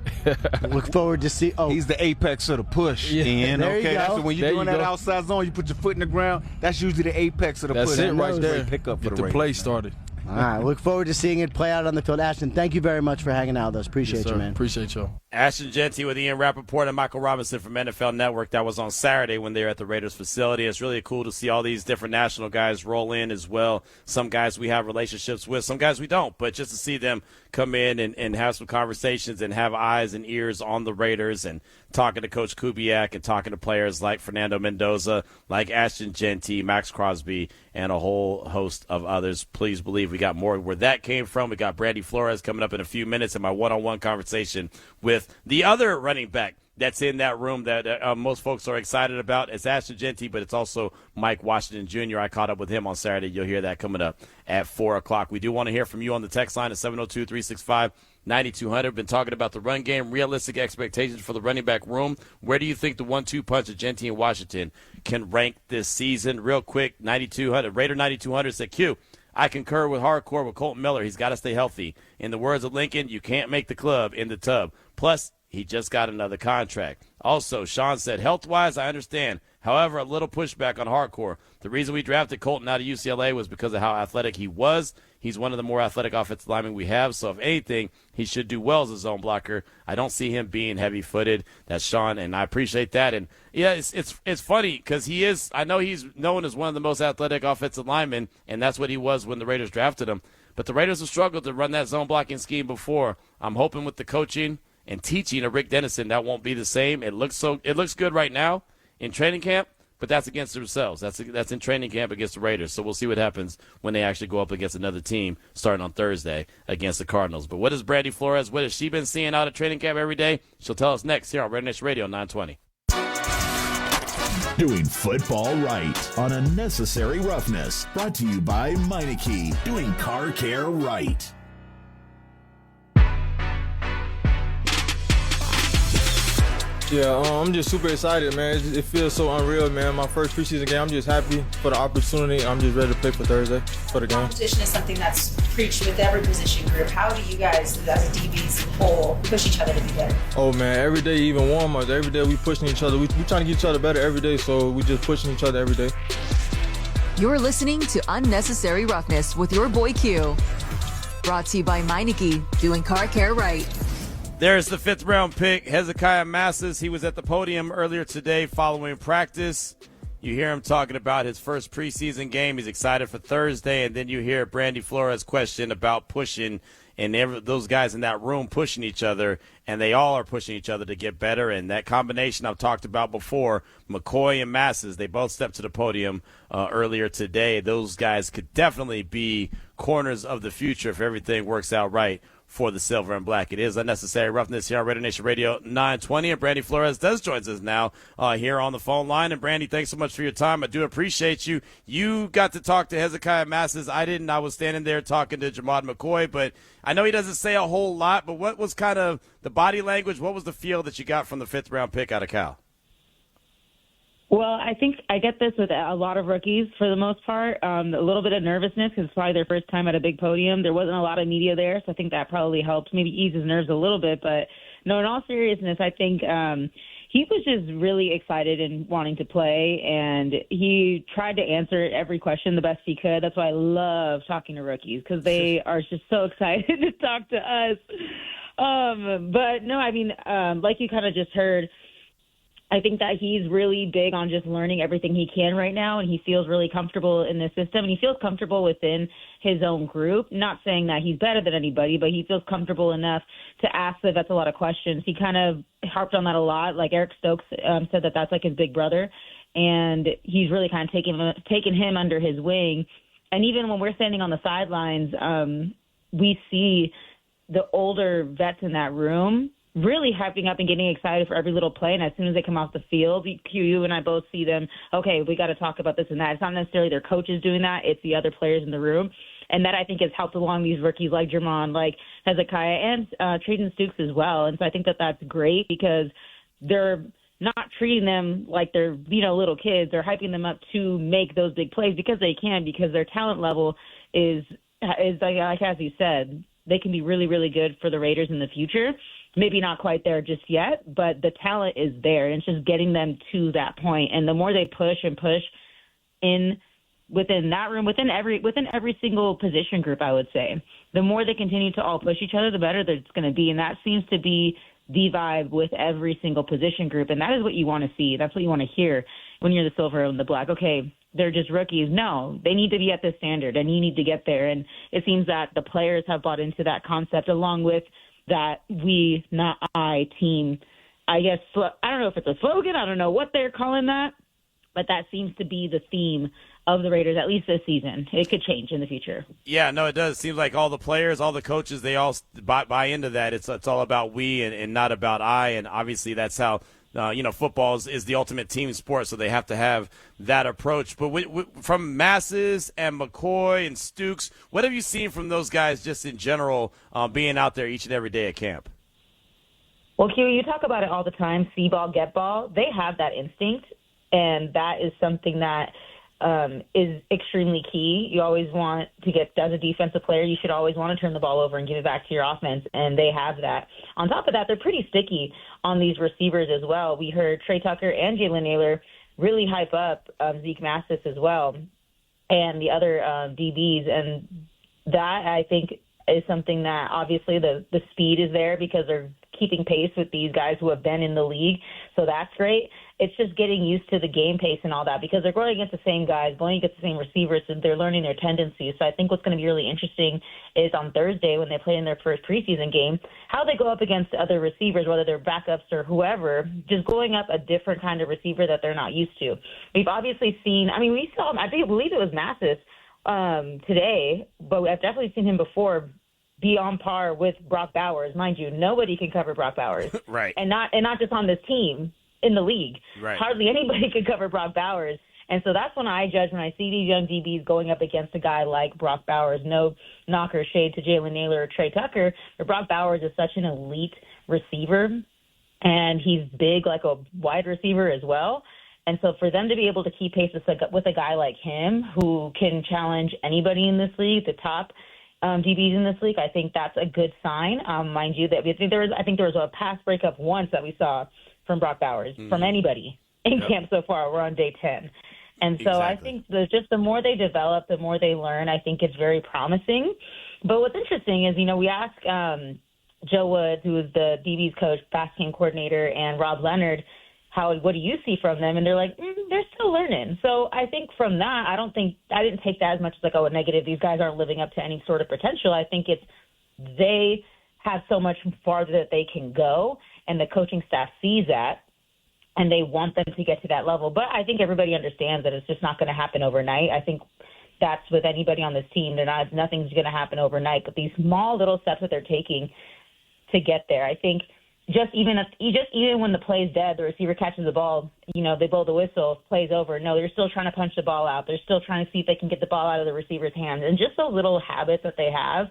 Look forward to see. Oh, he's the apex of the push. There you go. That's when you're doing that outside zone, you put your foot in the ground. That's usually the apex of the push. That's it right there. Pickup for Get the play started. All right, look forward to seeing it play out on the field. Ashton, thank you very much for hanging out with us. Appreciate you, man. Appreciate y'all. Ashton Jeanty with Ian Rappaport and Michael Robinson from NFL Network. That was on Saturday when they were at the Raiders facility. It's really cool to see all these different national guys roll in as well. Some guys we have relationships with, some guys we don't. But just to see them come in and have some conversations and have eyes and ears on the Raiders and talking to Coach Kubiak and talking to players like Fernando Mendoza, like Ashton Jeanty, Max Crosby, and a whole host of others. Please believe we got more where that came from. We got Brandy Flores coming up in a few minutes in my one-on-one conversation with the other running back that's in that room that most folks are excited about. It's Ashton Jeanty, but it's also Mike Washington Jr. I caught up with him on Saturday. You'll hear that coming up at 4 o'clock. We do want to hear from you on the text line at 702-365-9200. Been talking about the run game, realistic expectations for the running back room. Where do you think the 1-2 punch of Jeanty and Washington can rank this season? Real quick, 9200. Raider 9200 said, Q, I concur with hardcore with Colton Miller. He's got to stay healthy. In the words of Lincoln, you can't make the club in the tub. Plus, He just got another contract. Also, Sean said, health-wise, I understand. However, a little pushback on hardcore. The reason we drafted Colton out of UCLA was because of how athletic he was. He's one of the more athletic offensive linemen we have, so if anything, he should do well as a zone blocker. I don't see him being heavy-footed. That's Sean, and I appreciate that. And, yeah, it's funny because I know he's known as one of the most athletic offensive linemen, and that's what he was when the Raiders drafted him. But the Raiders have struggled to run that zone blocking scheme before. I'm hoping with the coaching and teaching of Rick Dennison that won't be the same. It looks good right now in training camp, but that's against themselves. That's in training camp against the Raiders. So we'll see what happens when they actually go up against another team starting on Thursday against the Cardinals. But what is Brandy Flores? What has she been seeing out of training camp every day? She'll tell us next here on RaiderNation Radio 920. Doing football right on Unnecessary Roughness. Brought to you by Meineke. Doing car care right. Yeah, I'm just super excited, man. It feels so unreal, man. My first preseason game, I'm just happy for the opportunity. I'm just ready to play for Thursday, for the game. Competition is something that's preached with every position group. How do you guys, as a DB as a whole, push each other to be better? Oh, man, every day, even warm-ups, every day we pushing each other. We trying to get each other better every day, so we just pushing each other every day. You're listening to Unnecessary Roughness with your boy Q. Brought to you by Meineke, doing car care right. There's the 5th round pick, Hezekiah Masses. He was at the podium earlier today following practice. You hear him talking about his first preseason game. He's excited for Thursday. And then you hear Brandy Flores' question about pushing, and those guys in that room pushing each other, and they all are pushing each other to get better. And that combination I've talked about before, McCoy and Masses, they both stepped to the podium earlier today. Those guys could definitely be corners of the future if everything works out right for the silver and black. It is Unnecessary Roughness here on RaiderNation Radio 920, and Brandy Flores does join us now here on the phone line. And Brandy, thanks so much for your time. I do appreciate you. You got to talk to Hezekiah Masses. I didn't. I was standing there talking to Jamad McCoy, but I know he doesn't say a whole lot, but what was kind of the body language? What was the feel that you got from the 5th round pick out of Cal? Well, I think I get this with a lot of rookies for the most part. A little bit of nervousness because it's probably their first time at a big podium. There wasn't a lot of media there, so I think that probably helped maybe ease his nerves a little bit. But, no, in all seriousness, I think he was just really excited and wanting to play, and he tried to answer every question the best he could. That's why I love talking to rookies because they are just so excited to talk to us. But, no, I mean, like you kind of just heard, I think that he's really big on just learning everything he can right now, and he feels really comfortable in this system, and he feels comfortable within his own group. Not saying that he's better than anybody, but he feels comfortable enough to ask the vets a lot of questions. He kind of harped on that a lot. Like Eric Stokes said that that's like his big brother, and he's really kind of taken him under his wing. And even when we're standing on the sidelines, we see the older vets in that room really hyping up and getting excited for every little play. And as soon as they come off the field, you and I both see them, okay, we got to talk about this and that. It's not necessarily their coaches doing that. It's the other players in the room. And that, I think, has helped along these rookies like Jermon, like Hezekiah, and Traden Stukes as well. And so I think that that's great because they're not treating them like they're, little kids. They're hyping them up to make those big plays because they can, because their talent level is like as you said, they can be really, really good for the Raiders in the future. Maybe not quite there just yet, but the talent is there, and it's just getting them to that point. And the more they push and push within that room, within every single position group, I would say, the more they continue to all push each other, the better it's going to be. And that seems to be the vibe with every single position group, and that is what you want to see. That's what you want to hear when you're the silver and the black. Okay, they're just rookies. No, they need to be at this standard, and you need to get there. And it seems that the players have bought into that concept, along with that we, not I team. I guess, I don't know if it's a slogan. I don't know what they're calling that, but that seems to be the theme of the Raiders, at least this season. It could change in the future. Yeah, no, it does. It seems like all the players, all the coaches, they all buy into that. It's all about we and not about I, and obviously that's how football is the ultimate team sport, so they have to have that approach. But from Masses and McCoy and Stukes, what have you seen from those guys just in general being out there each and every day at camp? Well, Q, you talk about it all the time, see ball, get ball. They have that instinct, and that is something that is extremely key. You always want to get, as a defensive player, you should always want to turn the ball over and give it back to your offense, and they have that. On top of that, they're pretty sticky on these receivers as well. We heard Trey Tucker and Jalen Naylor really hype up Zeke Mathis as well and the other DBs, and that, I think, is something that obviously the speed is there because they're keeping pace with these guys who have been in the league, so that's great. It's just getting used to the game pace and all that because they're going against the same guys, going against the same receivers, and they're learning their tendencies. So I think what's going to be really interesting is on Thursday when they play in their first preseason game, how they go up against other receivers, whether they're backups or whoever, just going up a different kind of receiver that they're not used to. We've obviously seen, I mean, we saw him, I believe it was Mathis today, but I've definitely seen him before be on par with Brock Bowers. Mind you, nobody can cover Brock Bowers. Right. And not just on this team, in the league. Right. Hardly anybody can cover Brock Bowers. And so that's when I judge when I see these young DBs going up against a guy like Brock Bowers. No knock or shade to Jalen Naylor or Trey Tucker, but Brock Bowers is such an elite receiver, and he's big like a wide receiver as well. And so for them to be able to keep pace with a guy like him who can challenge anybody in this league, the top DBs in this league, I think that's a good sign. Mind you, that I think there was a pass breakup once that we saw from Brock Bowers, from anybody in camp so far. We're on day 10. And so I think the more they develop, the more they learn, I think it's very promising. But what's interesting is, we asked Joe Woods, who is the DB's coach, fast game coordinator, and Rob Leonard, what do you see from them? And they're like, they're still learning. So I think from that, I didn't take that as much as like, a negative. These guys aren't living up to any sort of potential. I think they have so much farther that they can go, and the coaching staff sees that, and they want them to get to that level. But I think everybody understands that it's just not going to happen overnight. I think that's with anybody on this team. Nothing's going to happen overnight. But these small little steps that they're taking to get there, I think just even when the play's dead, the receiver catches the ball, they blow the whistle, play's over. No, they're still trying to punch the ball out. They're still trying to see if they can get the ball out of the receiver's hands. And just those little habits that they have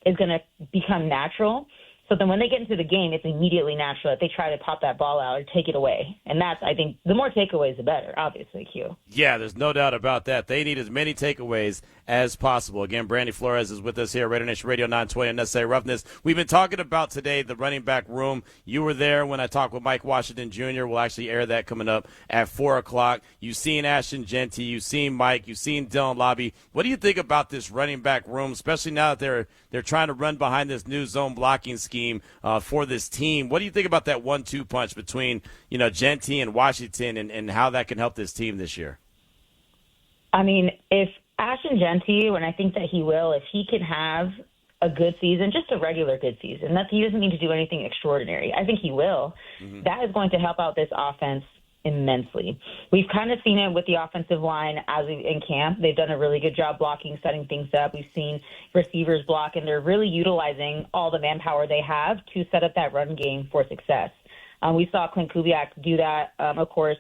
is going to become natural. So then when they get into the game, it's immediately natural that they try to pop that ball out or take it away. And that's, I think, the more takeaways, the better, obviously, Q. Yeah, there's no doubt about that. They need as many takeaways as possible. Again, Brandy Flores is with us here, RaiderNation Radio 920 Unnecessary Roughness. We've been talking about today the running back room. You were there when I talked with Mike Washington Jr. We'll actually air that coming up at 4 o'clock. You've seen Ashton Jeanty. You've seen Mike. You've seen Dylan Lobby. What do you think about this running back room, especially now that they're trying to run behind this new zone blocking scheme for this team? What do you think about that 1-2 punch between, Jeanty and Washington and how that can help this team this year? I mean, if Ashton Jeanty, and I think that he will, if he can have a good season, just a regular good season, that he doesn't need to do anything extraordinary. I think he will. Mm-hmm. That is going to help out this offense immensely. We've kind of seen it with the offensive line in camp. They've done a really good job blocking, setting things up. We've seen receivers block, and they're really utilizing all the manpower they have to set up that run game for success. We saw Clint Kubiak do that, of course,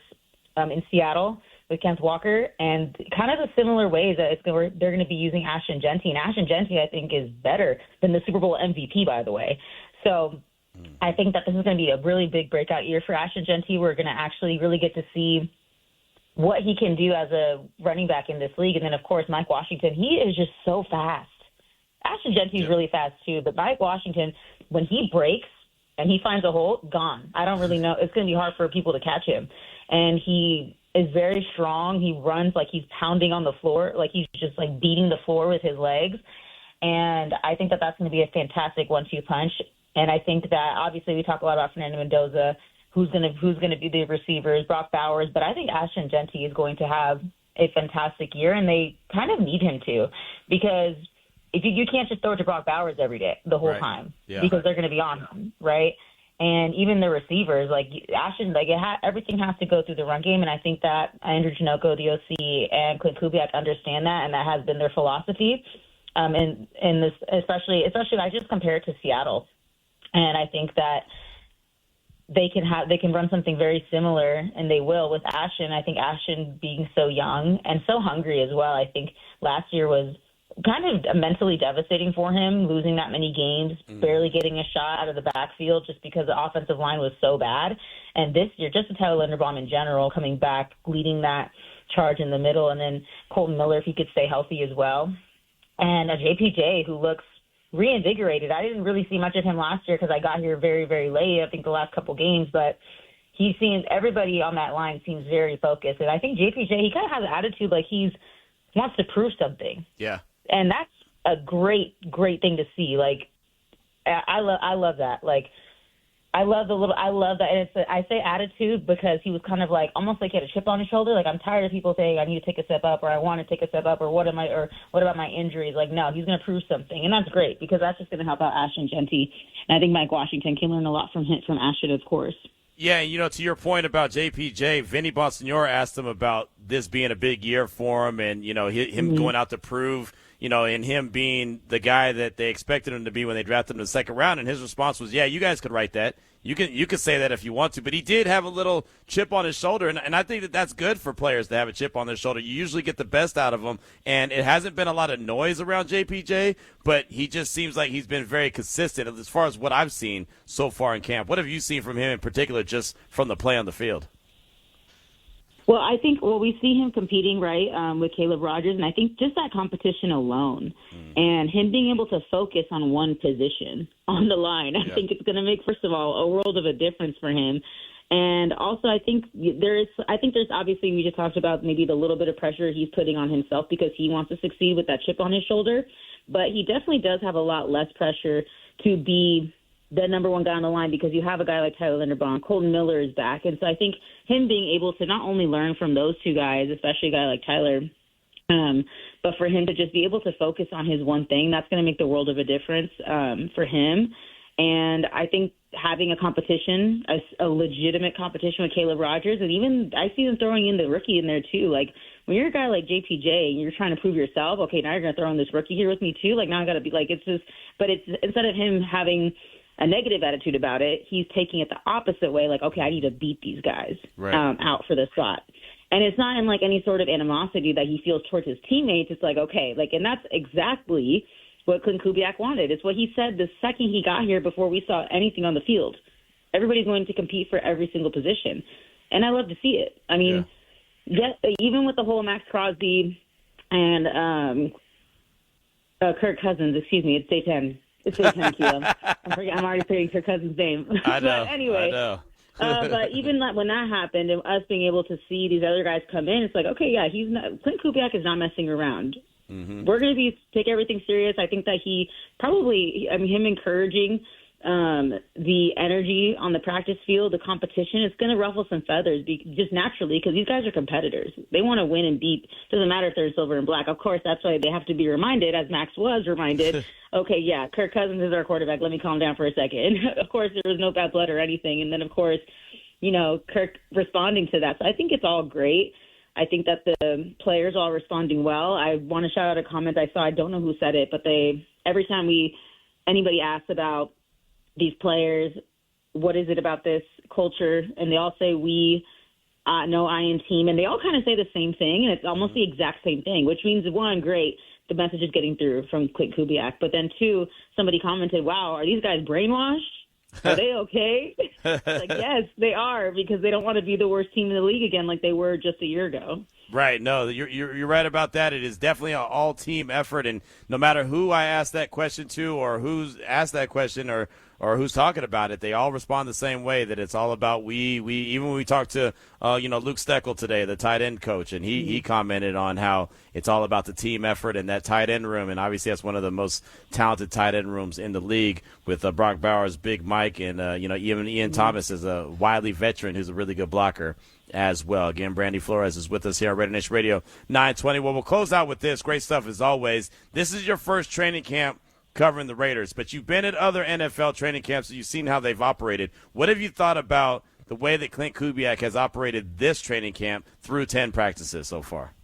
in Seattle with Kenneth Walker, and kind of the similar ways that they're going to be using Ashton Jeanty. And Ashton Jeanty, I think, is better than the Super Bowl MVP, by the way. So I think that this is going to be a really big breakout year for Ashton Jeanty. We're going to actually really get to see what he can do as a running back in this league. And then, of course, Mike Washington, he is just so fast. Ashton Jeanty is really fast, too. But Mike Washington, when he breaks and he finds a hole, gone. I don't really know. It's going to be hard for people to catch him. And he is very strong. He runs like he's pounding on the floor, like he's just like beating the floor with his legs. And I think that that's going to be a fantastic 1-2 punch. And I think that obviously we talk a lot about Fernando Mendoza, who's going to be the receivers, Brock Bowers, but I think Ashton Jeanty is going to have a fantastic year, and they kind of need him to, because if you can't just throw it to Brock Bowers every day, the whole time, because they're going to be on him, right? And even the receivers, like Ashton, everything has to go through the run game, and I think that Andrew Janocko, the OC, and Clint Kubiak understand that, and that has been their philosophy. And this, especially, I just compare it to Seattle, and I think that they can run something very similar, and they will with Ashton. I think Ashton being so young and so hungry as well. I think last year was kind of mentally devastating for him, losing that many games, barely getting a shot out of the backfield just because the offensive line was so bad. And this year, just to Tyler Linderbaum in general, coming back, leading that charge in the middle, and then Colton Miller if he could stay healthy as well. And a JPJ who looks reinvigorated. I didn't really see much of him last year because I got here very, very late, I think the last couple games, but he seems, everybody on that line seems very focused. And I think JPJ, he kind of has an attitude like he wants to prove something. Yeah. And that's a great, great thing to see. Like, I love that. Like, I love that. And I say attitude because he was kind of like, almost like he had a chip on his shoulder. Like, I'm tired of people saying I need to take a step up or I want to take a step up or what about my injuries? Like, no, he's going to prove something. And that's great because that's just going to help out Ashton Jeanty. And I think Mike Washington can learn a lot from Ashton, of course. Yeah, to your point about JPJ, Vinny Bonsignore asked him about this being a big year for him and, him going out to prove, and him being the guy that they expected him to be when they drafted him in the second round. And his response was, yeah, you guys could write that. You can say that if you want to. But he did have a little chip on his shoulder, and I think that's good for players to have a chip on their shoulder. You usually get the best out of them, and it hasn't been a lot of noise around JPJ, but he just seems like he's been very consistent as far as what I've seen so far in camp. What have you seen from him in particular just from the play on the field? Well, I think we see him competing, right, with Caleb Rogers, and I think just that competition alone and him being able to focus on one position on the line, I think it's going to make, first of all, a world of a difference for him. And also, I think there's obviously, we just talked about maybe the little bit of pressure he's putting on himself because he wants to succeed with that chip on his shoulder, but he definitely does have a lot less pressure to be the number one guy on the line because you have a guy like Tyler Linderbaum. Colton Miller is back. And so I think him being able to not only learn from those two guys, especially a guy like Tyler, but for him to just be able to focus on his one thing, that's going to make the world of a difference for him. And I think having a competition, a legitimate competition with Caleb Rogers, and even I see them throwing in the rookie in there too. Like when you're a guy like JPJ and you're trying to prove yourself, okay, now you're going to throw in this rookie here with me too. Like now I got to be like, it's just, but it's instead of him having a negative attitude about it, he's taking it the opposite way. Like, okay, I need to beat these guys out for the spot. And it's not in like any sort of animosity that he feels towards his teammates. It's like, okay, like, and that's exactly what Clint Kubiak wanted. It's what he said the second he got here before we saw anything on the field. Everybody's going to compete for every single position. And I love to see it. I mean, even with the whole Max Crosby and Kirk Cousins, excuse me, it's day 10. It's day 10, Keelan. I'm already saying Kirk Cousins' name. I know. But anyway, I know. but even when that happened and us being able to see these other guys come in, it's like, okay, yeah, Clint Kubiak is not messing around. Mm-hmm. We're going to take everything serious. I think that him encouraging the energy on the practice field, the competition, it's going to ruffle some feathers just naturally because these guys are competitors. They want to win and beat. Doesn't matter if they're silver and black. Of course, that's why they have to be reminded, as Max was reminded, okay, yeah, Kirk Cousins is our quarterback. Let me calm down for a second. Of course, there was no bad blood or anything. And then, of course, Kirk responding to that. So I think it's all great. I think that the players are all responding well. I want to shout out a comment I saw. I don't know who said it, but every time anybody asks about these players, what is it about this culture? And they all say we, no, I and team. And they all kind of say the same thing. And it's almost the exact same thing, which means, one, great, the message is getting through from Clint Kubiak. But then, two, somebody commented, wow, are these guys brainwashed? Are they okay? Like, yes, they are, because they don't want to be the worst team in the league again like they were just a year ago. Right. No, you're right about that. It is definitely an all-team effort, and no matter who I ask that question to or who's asked that question or who's talking about it, they all respond the same way, that it's all about we. Even when we talked to Luke Steckel today, the tight end coach, and he commented on how it's all about the team effort and that tight end room, and obviously that's one of the most talented tight end rooms in the league with Brock Bowers, Big Mike, and even Ian Thomas is a wily veteran who's a really good blocker as well. Again, Brandy Flores is with us here on RaiderNation Radio 920. Well, we'll close out with this. Great stuff as always. This is your first training camp covering the Raiders, but you've been at other NFL training camps, so you've seen how they've operated. What have you thought about the way that Clint Kubiak has operated this training camp through 10 practices so far?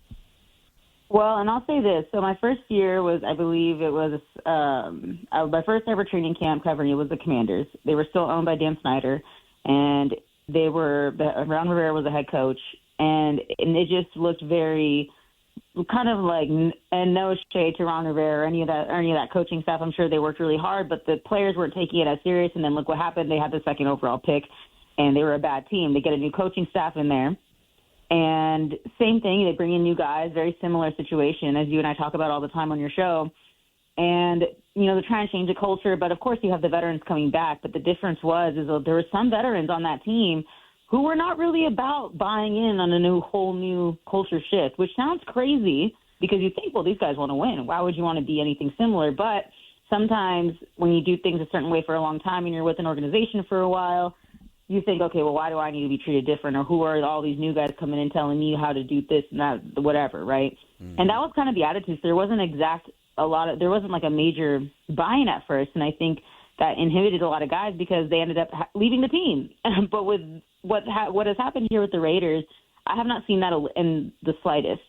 Well, and I'll say this. So my first year was, I believe it was my first ever training camp covering it was the Commanders. They were still owned by Dan Snyder, and Ron Rivera was the head coach, and it just looked very kind of like, and no shade to Ron Rivera or any of that coaching staff. I'm sure they worked really hard, but the players weren't taking it as serious. And then look what happened. They had the second overall pick, and they were a bad team. They get a new coaching staff in there, And same thing, they bring in new guys, very similar situation as you and I talk about all the time on your show. And, they're trying to change the culture, but of course you have the veterans coming back. But the difference is that there were some veterans on that team who were not really about buying in on a whole new culture shift, which sounds crazy because you think, well, these guys want to win. Why would you want to be anything similar? But sometimes when you do things a certain way for a long time and you're with an organization for a while, you think, okay, well, why do I need to be treated different? Or who are all these new guys coming in telling me how to do this and that, whatever, right? Mm-hmm. And that was kind of the attitude. So there wasn't there wasn't like a major buy-in at first. And I think that inhibited a lot of guys because they ended up leaving the team. But with what has happened here with the Raiders, I have not seen that in the slightest.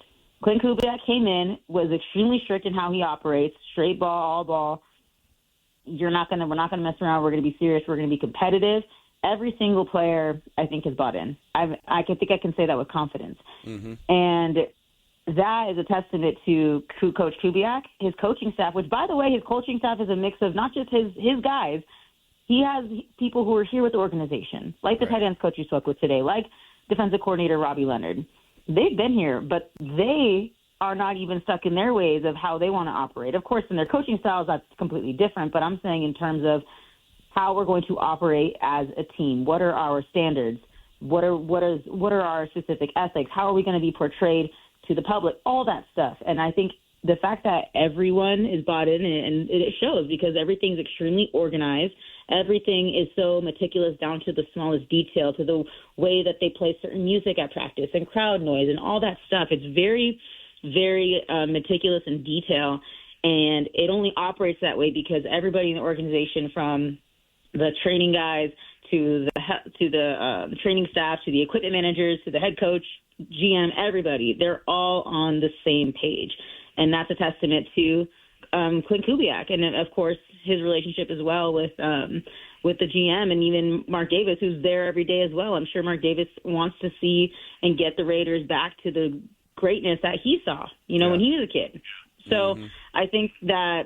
Clint Kubiak came in, was extremely strict in how he operates, straight ball, all ball. We're not going to mess around. We're going to be serious. We're going to be competitive. Every single player, I think, has bought in. I think I can say that with confidence. Mm-hmm. And that is a testament to Coach Kubiak, his coaching staff, which, by the way, his coaching staff is a mix of not just his guys. He has people who are here with the organization, like the tight ends coach you spoke with today, like defensive coordinator Robbie Leonard. They've been here, but they are not even stuck in their ways of how they want to operate. Of course, in their coaching styles, that's completely different, but I'm saying in terms of how we're going to operate as a team. What are our standards? What are our specific ethics? How are we going to be portrayed to the public? All that stuff. And I think the fact that everyone is bought in, and it shows because everything's extremely organized. Everything is so meticulous down to the smallest detail, to the way that they play certain music at practice and crowd noise and all that stuff. It's very, very meticulous in detail, and it only operates that way because everybody in the organization, from the training guys to the training staff, to the equipment managers, to the head coach, GM, everybody, they're all on the same page. And that's a testament to Clint Kubiak. And, of course, his relationship as well with the GM and even Mark Davis, who's there every day as well. I'm sure Mark Davis wants to see and get the Raiders back to the greatness that he saw, when he was a kid. So I think that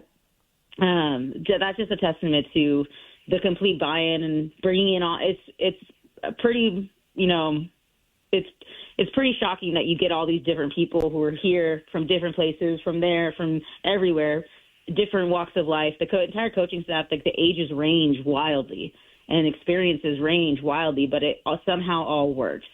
that's just a testament to the complete buy-in and bringing in all. It's pretty, it's pretty shocking that you get all these different people who are here from different places, from everywhere, different walks of life. The entire coaching staff, like the ages range wildly and experiences range wildly, but it somehow all works.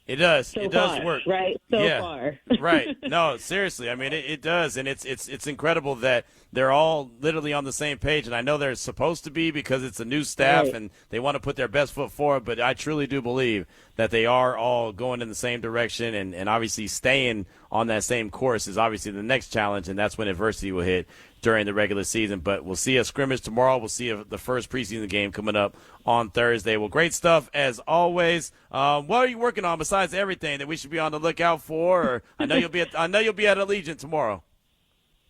It does. So it does far, work. Right? So far. Right. No, seriously. I mean, it does. And it's incredible that they're all literally on the same page. And I know they're supposed to be because it's a new staff and they want to put their best foot forward. But I truly do believe that they are all going in the same direction. And obviously staying on that same course is obviously the next challenge. And that's when adversity will hit during the regular season. But we'll see a scrimmage tomorrow. We'll see the first preseason game coming up on Thursday. Well, great stuff as always. What are you working on besides everything that we should be on the lookout for? Or I know you'll be at Allegiant tomorrow.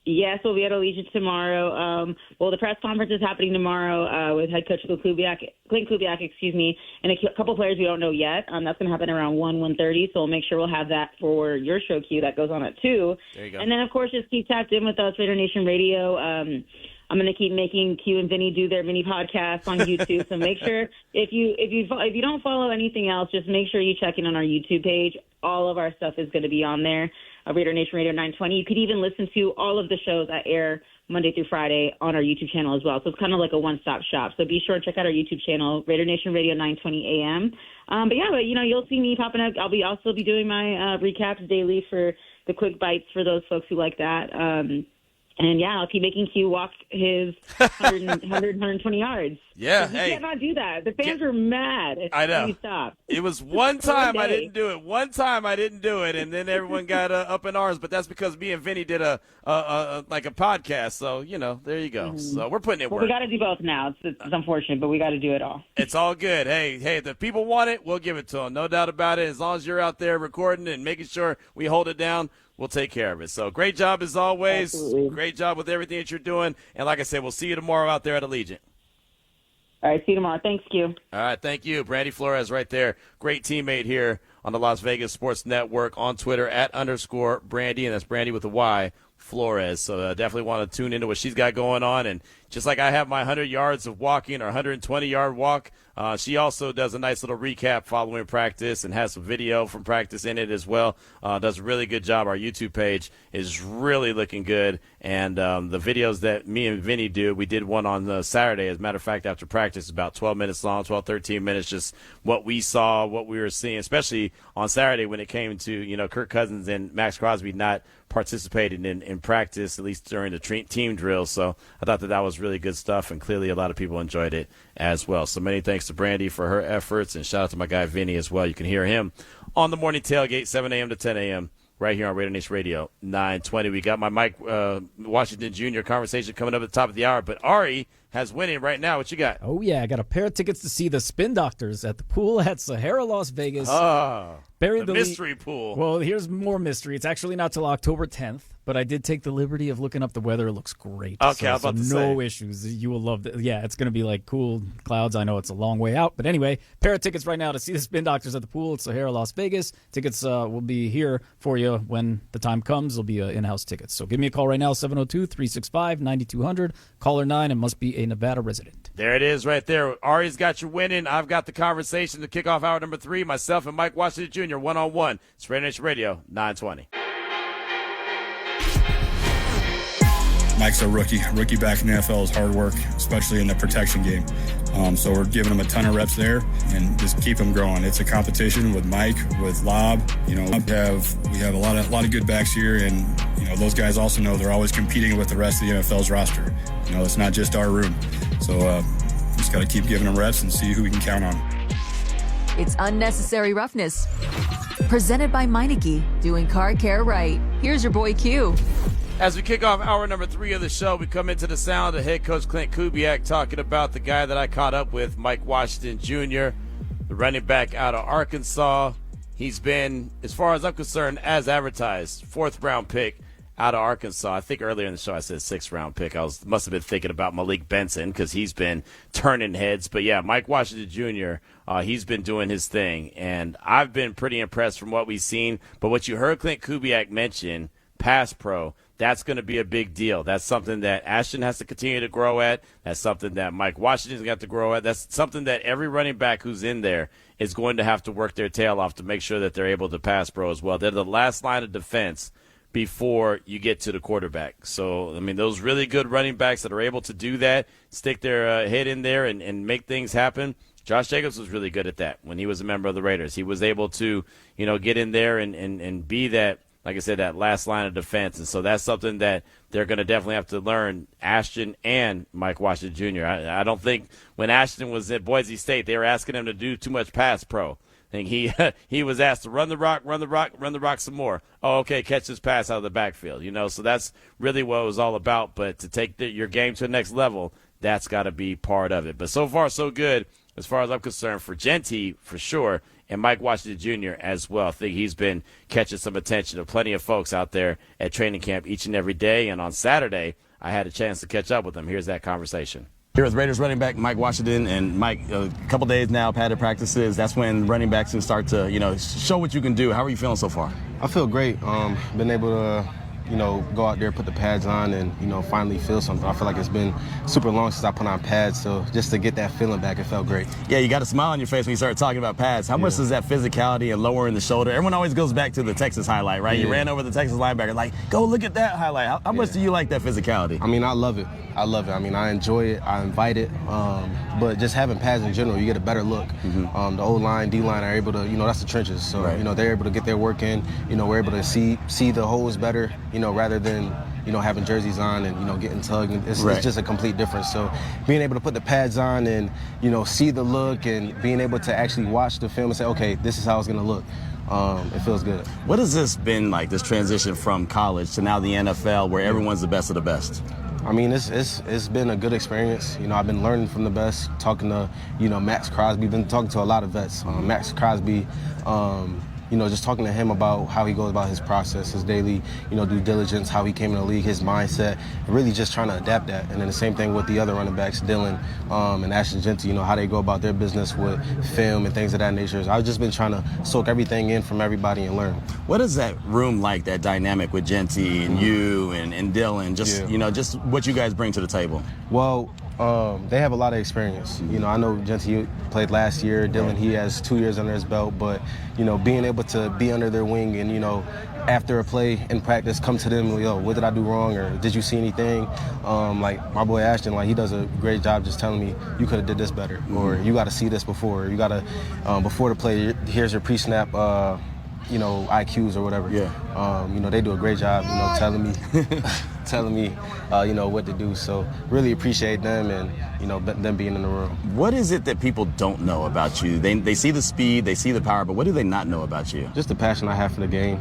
Yes, we'll be at Allegiant tomorrow. Well, the press conference is happening tomorrow with head coach Clint Kubiak, and a couple players we don't know yet. That's going to happen around 1:30, so we'll make sure we'll have that for your show Q that goes on at 2. There you go. And then, of course, just keep tapped in with us, RaiderNation Radio. I'm going to keep making Q and Vinny do their mini podcasts on YouTube. So make sure if you don't follow anything else, just make sure you check in on our YouTube page. All of our stuff is going to be on there. RaiderNation Radio 920. You could even listen to all of the shows that air Monday through Friday on our YouTube channel as well. So it's kind of like a one-stop shop. So be sure and check out our YouTube channel, RaiderNation Radio 920 AM. But you'll see me popping up. I'll also be doing my recaps daily for the quick bites for those folks who like that. And, I'll keep making Q walk his 120 yards. Yeah, You cannot do that. The fans are mad. I know. You stop. It was one time I didn't do it. And then everyone got up in arms. But that's because me and Vinny did a podcast. So, there you go. Mm-hmm. So we're putting it work. We got to do both now. It's unfortunate, but we got to do it all. It's all good. Hey, if the people want it, we'll give it to them. No doubt about it. As long as you're out there recording and making sure we hold it down, we'll take care of it. So great job as always. Absolutely. Great job with everything that you're doing. And like I said, we'll see you tomorrow out there at Allegiant. All right, see you tomorrow. Thanks, Q. All right, thank you. Brandy Flores right there. Great teammate here on the Las Vegas Sports Network, on Twitter @_Brandy, and that's Brandy with a Y, Flores. So definitely want to tune into what she's got going on. And just like I have my 100 yards of walking or 120-yard walk, she also does a nice little recap following practice and has some video from practice in it as well. Does a really good job. Our YouTube page is really looking good. And the videos that me and Vinny do, we did one on Saturday, as a matter of fact, after practice, about 12 minutes long, 12, 13 minutes, just what we saw, what we were seeing, especially on Saturday when it came to, Kirk Cousins and Max Crosby not participating in practice, at least during the team drills. So I thought that was really good stuff, and clearly a lot of people enjoyed it as well. So many thanks to Brandy for her efforts, and shout out to my guy Vinny as well. You can hear him on the morning tailgate, 7 a.m. to 10 a.m. right here on RaiderNation Radio 920. We got my Mike Washington Jr. conversation coming up at the top of the hour, but Ari has winning right now. What you got? Oh, yeah. I got a pair of tickets to see the Spin Doctors at the pool at Sahara, Las Vegas. Oh, Buried the mystery pool. Well, here's more mystery. It's actually not till October 10th, but I did take the liberty of looking up the weather. It looks great. Okay, I was about to say. No issues. You will love it. Yeah, it's going to be like cool clouds. I know it's a long way out, but anyway, pair of tickets right now to see the Spin Doctors at the pool at Sahara, Las Vegas. Tickets will be here for you when the time comes. There'll be in-house tickets. So give me a call right now, 702-365-9200. Caller 9 and must be a Nevada resident. There it is right there. Ari's got you winning. I've got the conversation to kick off hour number 3. Myself and Mike Washington Jr. one-on-one. It's RaiderNation Radio 920. Mike's a rookie. Rookie back in the NFL is hard work, especially in the protection game. So we're giving him a ton of reps there and just keep him growing. It's a competition with Mike, with Lob. We have a lot of good backs here, and those guys also know they're always competing with the rest of the NFL's roster. It's not just our room. So just got to keep giving them reps and see who we can count on. It's Unnecessary Roughness. Presented by Meineke, doing car care right. Here's your boy Q. As we kick off hour number 3 of the show, we come into the sound of head coach Clint Kubiak talking about the guy that I caught up with, Mike Washington Jr., the running back out of Arkansas. He's been, as far as I'm concerned, as advertised, 4th-round pick out of Arkansas. I think earlier in the show I said 6th-round pick. Must have been thinking about Malik Benson because he's been turning heads. But, yeah, Mike Washington Jr., he's been doing his thing. And I've been pretty impressed from what we've seen. But what you heard Clint Kubiak mention, pass pro, that's going to be a big deal. That's something that Ashton has to continue to grow at. That's something that Mike Washington's got to grow at. That's something that every running back who's in there is going to have to work their tail off to make sure that they're able to pass pro as well. They're the last line of defense before you get to the quarterback. So, those really good running backs that are able to do that, stick their head in there and make things happen. Josh Jacobs was really good at that when he was a member of the Raiders. He was able to, get in there and be that, like I said, that last line of defense. And so that's something that they're going to definitely have to learn, Ashton and Mike Washington Jr. I don't think when Ashton was at Boise State, they were asking him to do too much pass pro. I think he was asked to run the rock some more. Oh, okay, catch this pass out of the backfield. So that's really what it was all about. But to take your game to the next level, that's got to be part of it. But so far, so good as far as I'm concerned for Jeanty, for sure, and Mike Washington Jr. as well. I think he's been catching some attention of plenty of folks out there at training camp each and every day. And on Saturday, I had a chance to catch up with him. Here's that conversation. Here with Raiders running back Mike Washington, and Mike, a couple days now, padded practices. That's when running backs can start to, show what you can do. How are you feeling so far? I feel great. Been able to, go out there, put the pads on, and, finally feel something. I feel like it's been super long since I put on pads, so just to get that feeling back, it felt great. Yeah, you got a smile on your face when you started talking about pads. How much does that physicality and lowering the shoulder? Everyone always goes back to the Texas highlight, right? Yeah. You ran over the Texas linebacker. Like, go look at that highlight. How much do you like that physicality? I love it. I enjoy it. I invite it. But just having pads in general, you get a better look. Mm-hmm. The O-line, D-line are able to, that's the trenches. So, right. They're able to get their work in. We're able to see the holes better, rather than, having jerseys on and, getting tugged. It's just a complete difference. So being able to put the pads on and, see the look and being able to actually watch the film and say, okay, this is how it's going to look. It feels good. What has this been like, this transition from college to now the NFL where everyone's the best of the best? It's been a good experience. I've been learning from the best, talking to, Max Crosby, been talking to a lot of vets. Max Crosby, just talking to him about how he goes about his process, his daily, due diligence, how he came in the league, his mindset, really just trying to adapt that. And then the same thing with the other running backs, Dylan and Ashton Jeanty, how they go about their business with film and things of that nature. So I've just been trying to soak everything in from everybody and learn. What is that room like, that dynamic with Jeanty and you and Dylan, just what you guys bring to the table? Well, they have a lot of experience. I know Jeanty played last year. Dylan, he has 2 years under his belt. But, being able to be under their wing and, after a play in practice, come to them, what did I do wrong, or did you see anything? Like my boy Ashton, he does a great job just telling me, you could have did this better, or you got to see this before, or you got to, before the play, here's your pre-snap, IQs or whatever. Yeah. They do a great job, telling me, what to do. So really appreciate them and, them being in the room. What is it that people don't know about you? They see the speed, they see the power, but what do they not know about you? Just the passion I have for the game.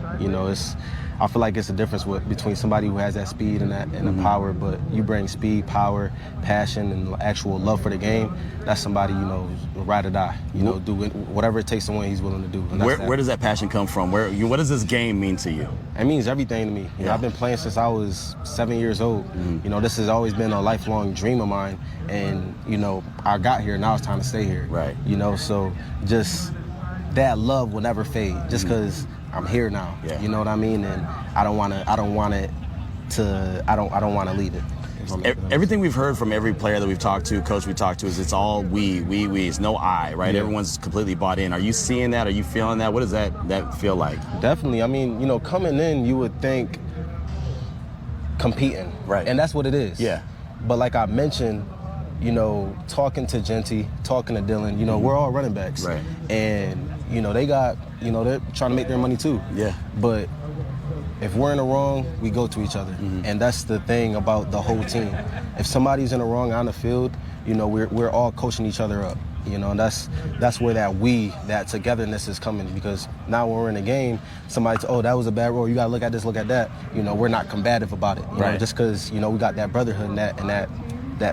I feel like it's a difference between somebody who has that speed and the power, but you bring speed, power, passion, and actual love for the game. That's somebody, ride or die. Do whatever it takes to win, he's willing to do. Where does that passion come from? What does this game mean to you? It means everything to me. I've been playing since I was 7 years old. This has always been a lifelong dream of mine, and I got here. Now it's time to stay here. Right. So just that love will never fade. Just because I'm here now. Yeah. You know what I mean? And I don't want to leave it. Everything we've heard from every player that we've talked to, coach we talked to, is it's all we. It's no I, right? Yeah. Everyone's completely bought in. Are you seeing that? Are you feeling that? What does that feel like? Definitely. I mean, coming in, you would think competing. Right. And that's what it is. Yeah. But like I mentioned, talking to Jeanty, talking to Dylan, we're all running backs. Right. And, they got, they're trying to make their money too. Yeah. But if we're in the wrong, we go to each other. And that's the thing about the whole team. If somebody's in the wrong on the field, we're all coaching each other up. And that's where that togetherness is coming, because now when we're in a game, somebody says, that was a bad roll, you got to look at this, look at that. We're not combative about it. Right. Just because, we got that brotherhood and that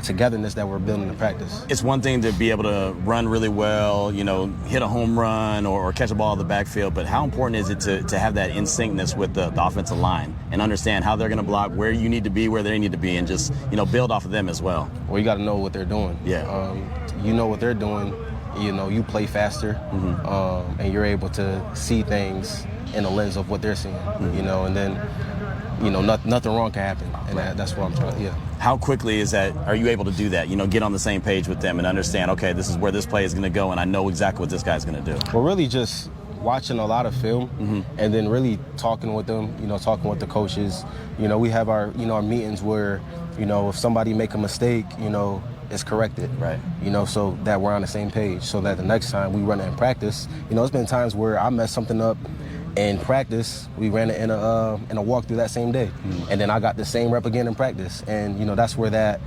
togetherness that we're building in practice. It's one thing to be able to run really well, hit a home run or catch a ball in the backfield, but how important is it to have that in syncness with the offensive line and understand how they're going to block, where you need to be, where they need to be, and just, build off of them as well? Well, you got to know what they're doing. Yeah. You know what they're doing, you play faster, and you're able to see things in the lens of what they're seeing, and then, nothing wrong can happen, and that's what I'm trying. Yeah. How quickly are you able to do that? Get on the same page with them and understand, okay, this is where this play is going to go, and I know exactly what this guy's going to do. Well, really just watching a lot of film, and then really talking with them, talking with the coaches. We have our meetings where, if somebody make a mistake, it's corrected. Right. So that we're on the same page, so that the next time we run it in practice, it's been times where I messed something up in practice, we ran it in a walkthrough that same day, and then I got the same rep again in practice, and that's where the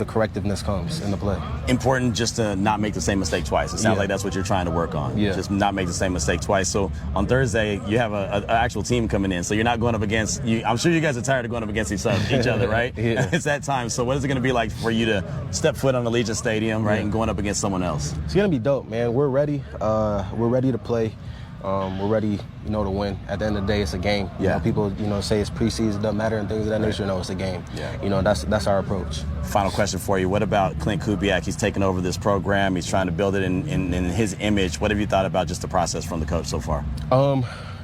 correctiveness comes in the play. Important just to not make the same mistake twice. It sounds like that's what you're trying to work on. Yeah. Just not make the same mistake twice. So on Thursday, you have an actual team coming in, so you're not going up against you. I'm sure you guys are tired of going up against each other, right? Yeah. It's that time. So what is it going to be like for you to step foot on Allegiant Stadium, right, and going up against someone else? It's going to be dope, man. We're ready. We're ready to play. We're ready, to win. At the end of the day, it's a game. Yeah. People, say it's preseason, doesn't matter, and things of that nature. No, it's a game. Yeah. That's our approach. Final question for you. What about Clint Kubiak? He's taken over this program. He's trying to build it in his image. What have you thought about just the process from the coach so far?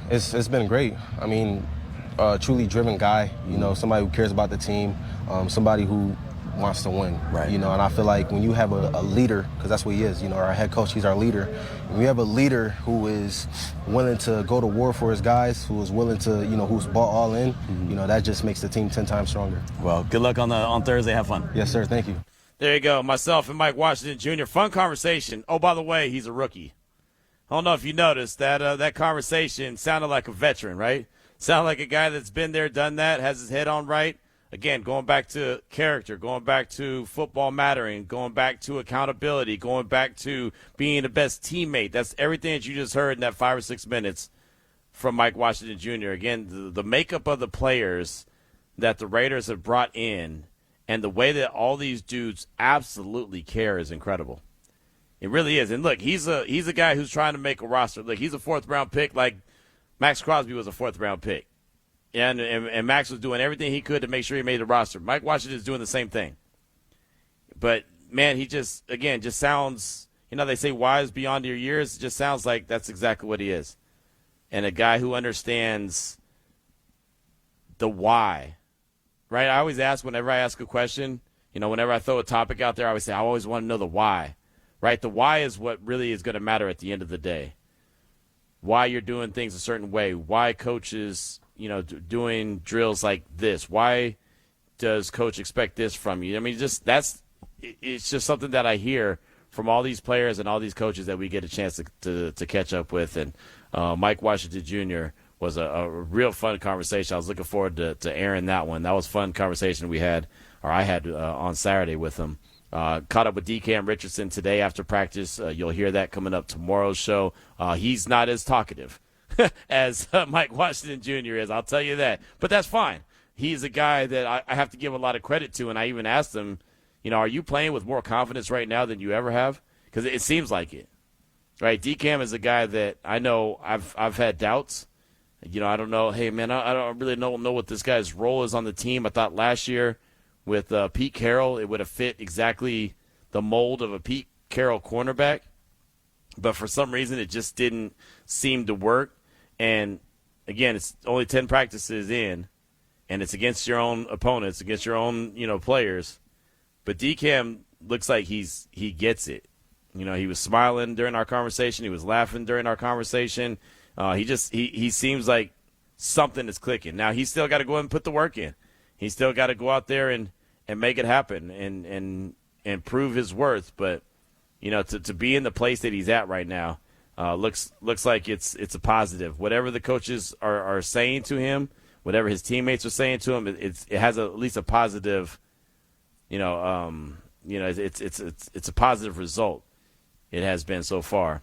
It's been great. I mean, truly driven guy. Somebody who cares about the team. Somebody who wants to win, right? And I feel like when you have a leader, because that's what he is, our head coach, he's our leader. When you have a leader who is willing to go to war for his guys, who is willing to, who's bought all in, that just makes the team 10 times stronger. Well, good luck on Thursday. Have fun. Yes, sir. Thank you. There you go. Myself and Mike Washington Jr. Fun conversation. Oh, by the way, he's a rookie. I don't know if you noticed that conversation sounded like a veteran, right? Sounded like a guy that's been there, done that, has his head on right. Again, going back to character, going back to football mattering, going back to accountability, going back to being the best teammate. That's everything that you just heard in that 5 or 6 minutes from Mike Washington Jr. Again, the makeup of the players that the Raiders have brought in and the way that all these dudes absolutely care is incredible. It really is. And look, he's a guy who's trying to make a roster. Look, he's a 4th-round pick like Max Crosby was a 4th-round pick. And Max was doing everything he could to make sure he made the roster. Mike Washington is doing the same thing. But, man, he just sounds, they say wise beyond your years. It just sounds like that's exactly what he is. And a guy who understands the why, right? I always ask whenever I ask a question, whenever I throw a topic out there, I always say I always want to know the why, right? The why is what really is going to matter at the end of the day. Why you're doing things a certain way. Why coaches, doing drills like this. Why does coach expect this from you? I mean, it's just something that I hear from all these players and all these coaches that we get a chance to catch up with. And Mike Washington Jr. was a real fun conversation. I was looking forward to airing that one. That was a fun conversation I had on Saturday with him. Caught up with DCam Richardson today after practice. You'll hear that coming up tomorrow's show. He's not as talkative as Mike Washington Jr. is, I'll tell you that. But that's fine. He's a guy that I have to give a lot of credit to, and I even asked him, are you playing with more confidence right now than you ever have? Because it seems like it. Right? DCam is a guy that I know I've had doubts. I don't know. Hey, man, I don't really know what this guy's role is on the team. I thought last year with Pete Carroll, it would have fit exactly the mold of a Pete Carroll cornerback. But for some reason, it just didn't seem to work. And, again, it's only 10 practices in, and it's against your own opponents, against your own, players. But DCam looks like he gets it. He was smiling during our conversation. He was laughing during our conversation. He seems like something is clicking. Now, he's still got to go and put the work in. He's still got to go out there and make it happen and prove his worth. But, to be in the place that he's at right now looks like it's a positive. Whatever the coaches are saying to him, whatever his teammates are saying to him, it has at least a positive, it's a positive result. It has been so far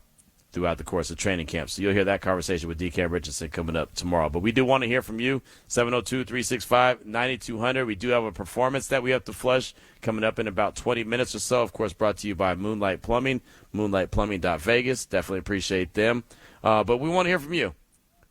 throughout the course of training camp. So you'll hear that conversation with DCam Richardson coming up tomorrow. But we do want to hear from you, 702-365-9200. We do have a performance that we have to flush coming up in about 20 minutes or so. Of course, brought to you by Moonlight Plumbing, moonlightplumbing.vegas. Definitely appreciate them. But we want to hear from you.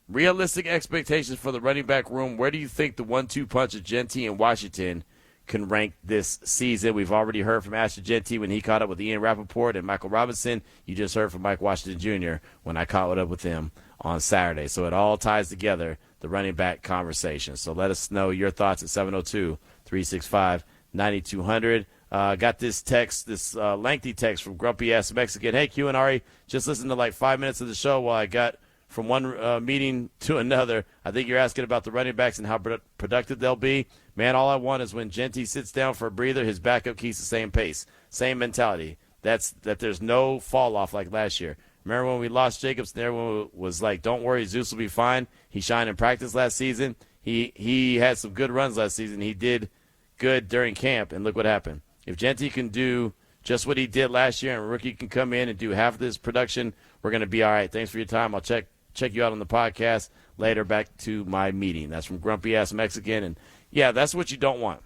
Realistic expectations for the running back room. Where do you think the 1-2 punch of Jeanty and Washington can rank this season? We've already heard from Ashton Jeanty when he caught up with Ian Rappaport and Michael Robinson. You just heard from Mike Washington Jr. when I caught up with him on Saturday. So it all ties together, the running back conversation. So let us know your thoughts at 702-365-9200. Got this text, this lengthy text from Grumpy Ass Mexican. Hey, Q and Ari, just listened to like 5 minutes of the show while I got from one meeting to another. I think you're asking about the running backs and how productive they'll be. Man, all I want is when Jeanty sits down for a breather, his backup keeps the same pace, same mentality. That there's no fall off like last year. Remember when we lost Jacobs and everyone was like, don't worry, Zeus will be fine. He shined in practice last season. He had some good runs last season. He did good during camp, and look what happened. If Jeanty can do just what he did last year and a rookie can come in and do half of this production, we're going to be all right. Thanks for your time. I'll check you out on the podcast later. Back to my meeting. That's from Grumpy Ass Mexican. And, yeah, that's what you don't want.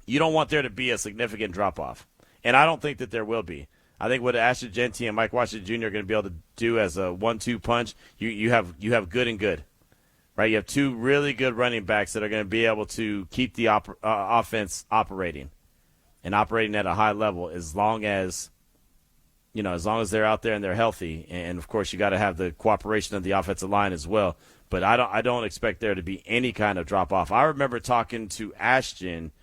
You don't want there to be a significant drop-off. And I don't think that there will be. I think what Ashton Jeanty and Mike Washington Jr. are going to be able to do as a 1-2 punch, you have good and good. Right? You have two really good running backs that are going to be able to keep the offense operating and operating at a high level as long as they're out there and they're healthy. And of course, you got to have the cooperation of the offensive line as well. But I don't expect there to be any kind of drop off. I remember talking to Ashton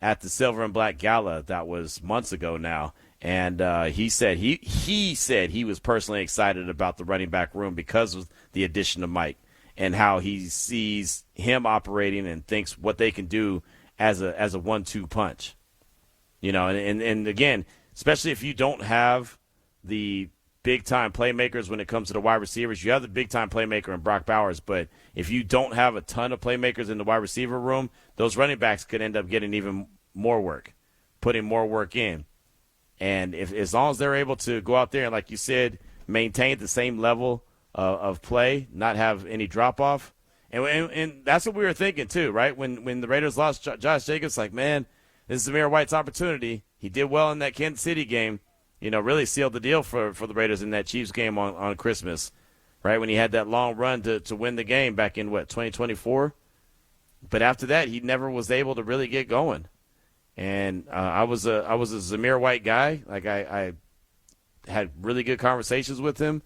at the Silver and Black Gala that was months ago now, and he said he was personally excited about the running back room because of the addition of Mike and how he sees him operating and thinks what they can do as a 1-2 punch. And again, especially if you don't have the big-time playmakers when it comes to the wide receivers. You have the big-time playmaker in Brock Bowers, but if you don't have a ton of playmakers in the wide receiver room, those running backs could end up getting even more work, putting more work in. And as long as they're able to go out there and, like you said, maintain the same level of play, not have any drop-off, and that's what we were thinking too, right? When the Raiders lost Josh Jacobs, like, man, this is Zamir White's opportunity. He did well in that Kansas City game. really sealed the deal for the Raiders in that Chiefs game on Christmas, right, when he had that long run to win the game back in, 2024? But after that, he never was able to really get going. And I was a Zamir White guy. Like, I had really good conversations with him,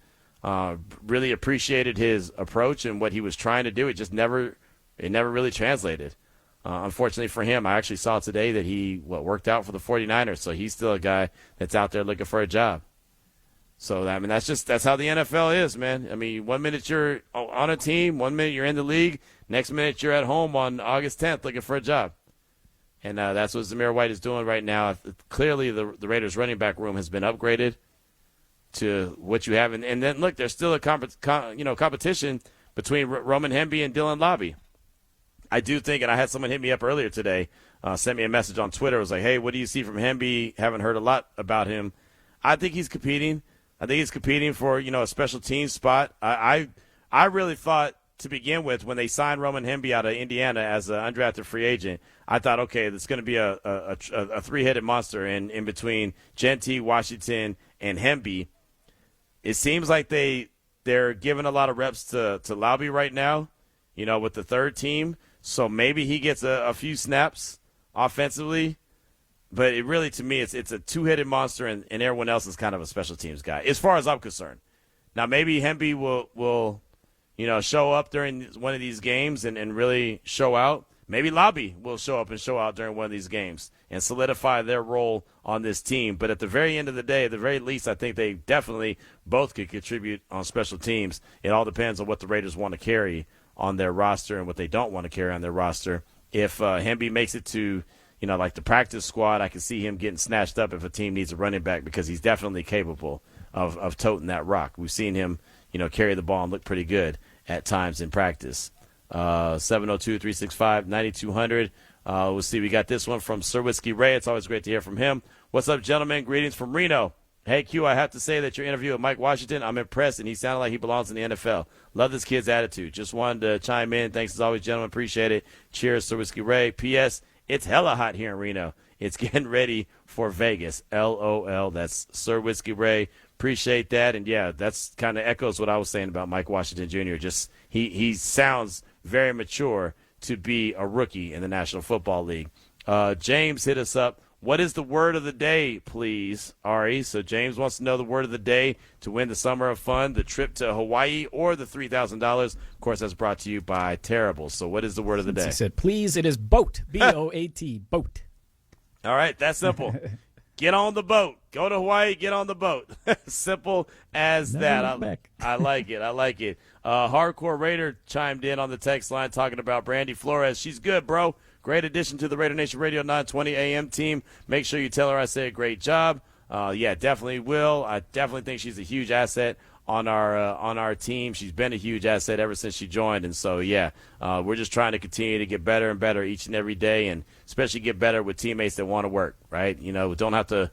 really appreciated his approach and what he was trying to do. It never really translated. Unfortunately for him, I actually saw today that he worked out for the 49ers, so he's still a guy that's out there looking for a job. So, I mean, that's how the NFL is, man. I mean, 1 minute you're on a team, 1 minute you're in the league, next minute you're at home on August 10th looking for a job. And that's what Zamir White is doing right now. Clearly, the Raiders' running back room has been upgraded to what you have. And then, look, there's still a competition between Roman Hemby and Dylan Lobby. I do think, and I had someone hit me up earlier today, sent me a message on Twitter. It was like, hey, what do you see from Hemby? Haven't heard a lot about him. I think he's competing. I think he's competing for, a special team spot. I really thought, to begin with, when they signed Roman Hemby out of Indiana as an undrafted free agent, I thought, okay, it's going to be a three-headed monster in between Jeanty, Washington, and Hemby. It seems like they're giving a lot of reps to Lobby right now, with the third team. So maybe he gets a few snaps offensively. But it really, to me, it's a two-headed monster, and everyone else is kind of a special teams guy, as far as I'm concerned. Now, maybe Hemby will show up during one of these games and really show out. Maybe Lobby will show up and show out during one of these games and solidify their role on this team. But at the very end of the day, at the very least, I think they definitely both could contribute on special teams. It all depends on what the Raiders want to carry on their roster and what they don't want to carry on their roster. If Hemby makes it to like the practice squad, I can see him getting snatched up if a team needs a running back, because he's definitely capable of toting that rock. We've seen him, carry the ball and look pretty good at times in practice. 702-365-9200. We'll see. We got this one from Sir Whiskey Ray. It's always great to hear from him. What's up, gentlemen? Greetings from Reno. Hey, Q, I have to say that your interview with Mike Washington, I'm impressed, and he sounded like he belongs in the NFL. Love this kid's attitude. Just wanted to chime in. Thanks as always, gentlemen. Appreciate it. Cheers, Sir Whiskey Ray. P.S. It's hella hot here in Reno. It's getting ready for Vegas. LOL. That's Sir Whiskey Ray. Appreciate that. And, yeah, that's kind of echoes what I was saying about Mike Washington Jr. Just he sounds very mature to be a rookie in the National Football League. James hit us up. What is the word of the day, please, Ari? So James wants to know the word of the day to win the summer of fun, the trip to Hawaii, or the $3,000. Of course, that's brought to you by Terrible. So what is the word of the day? He said, please, it is boat. B-O-A-T, boat. All right, that's simple. Get on the boat. Go to Hawaii, get on the boat. Simple as that. I like it. I like it. Hardcore Raider chimed in on the text line talking about Brandy Flores. She's good, bro. Great addition to the RaiderNation Radio 920 AM team. Make sure you tell her I said great job. Yeah, definitely will. I definitely think she's a huge asset on our team. She's been a huge asset ever since she joined, and so yeah, we're just trying to continue to get better and better each and every day, and especially get better with teammates that want to work. Right? Don't have to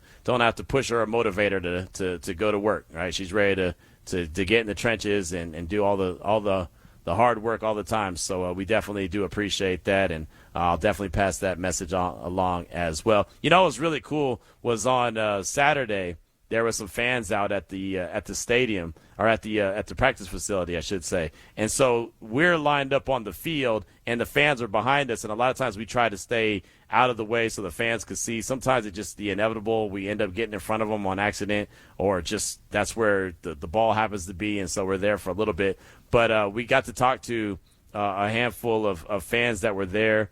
push her or motivate her to go to work. Right? She's ready to get in the trenches and do all the hard work all the time. So we definitely do appreciate that, and I'll definitely pass that message along as well. What was really cool was on Saturday there were some fans out at the stadium, or at the practice facility, I should say. And so we're lined up on the field, and the fans are behind us. And a lot of times we try to stay out of the way so the fans could see. Sometimes it's just the inevitable. We end up getting in front of them on accident, or just that's where the ball happens to be, and so we're there for a little bit. But we got to talk to a handful of fans that were there,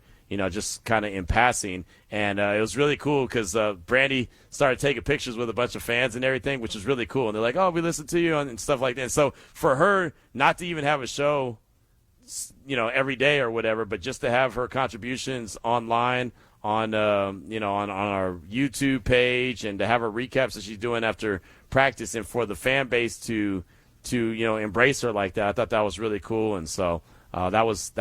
just kind of in passing. And it was really cool because Brandy started taking pictures with a bunch of fans and everything, which was really cool. And they're like, oh, we listen to you and stuff like that. And so for her not to even have a show, every day or whatever, but just to have her contributions online on our YouTube page, and to have her recaps that she's doing after practice, and for the fan base to embrace her like that, I thought that was really cool. And so that was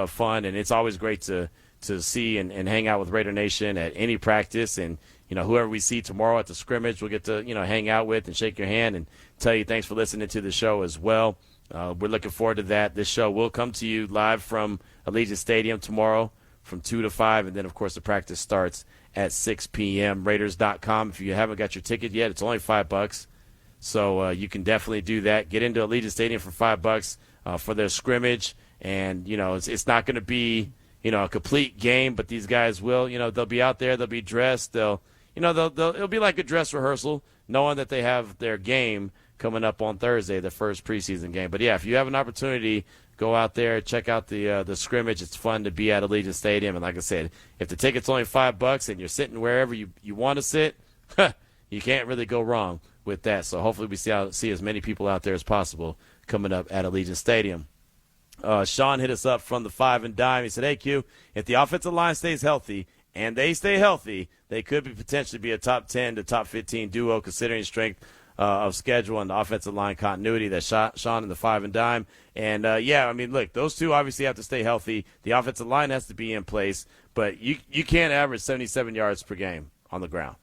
fun. And it's always great to see and hang out with Raider Nation at any practice, and whoever we see tomorrow at the scrimmage, we'll get to hang out with and shake your hand and tell you thanks for listening to the show as well. We're looking forward to that. This show will come to you live from Allegiant Stadium tomorrow from 2 to 5, and then, of course, the practice starts at 6 p.m. Raiders.com. If you haven't got your ticket yet, it's only $5. So you can definitely do that. Get into Allegiant Stadium for $5 for their scrimmage. And, it's not going to be, a complete game, but these guys will, they'll be out there. They'll be dressed. It'll be like a dress rehearsal, knowing that they have their game coming up on Thursday, the first preseason game. But, yeah, if you have an opportunity, go out there, check out the scrimmage. It's fun to be at Allegiant Stadium. And like I said, if the ticket's only $5 and you're sitting wherever you want to sit, you can't really go wrong with that. So hopefully we see as many people out there as possible coming up at Allegiant Stadium. Sean hit us up from the 5 and Dime. He said, hey, Q, if the offensive line stays healthy and they stay healthy, they could potentially be a top 10 to top 15 duo considering strength of schedule and the offensive line continuity. That's Sean in the 5 and Dime. And, look, those two obviously have to stay healthy. The offensive line has to be in place, but you can't average 77 yards per game on the ground.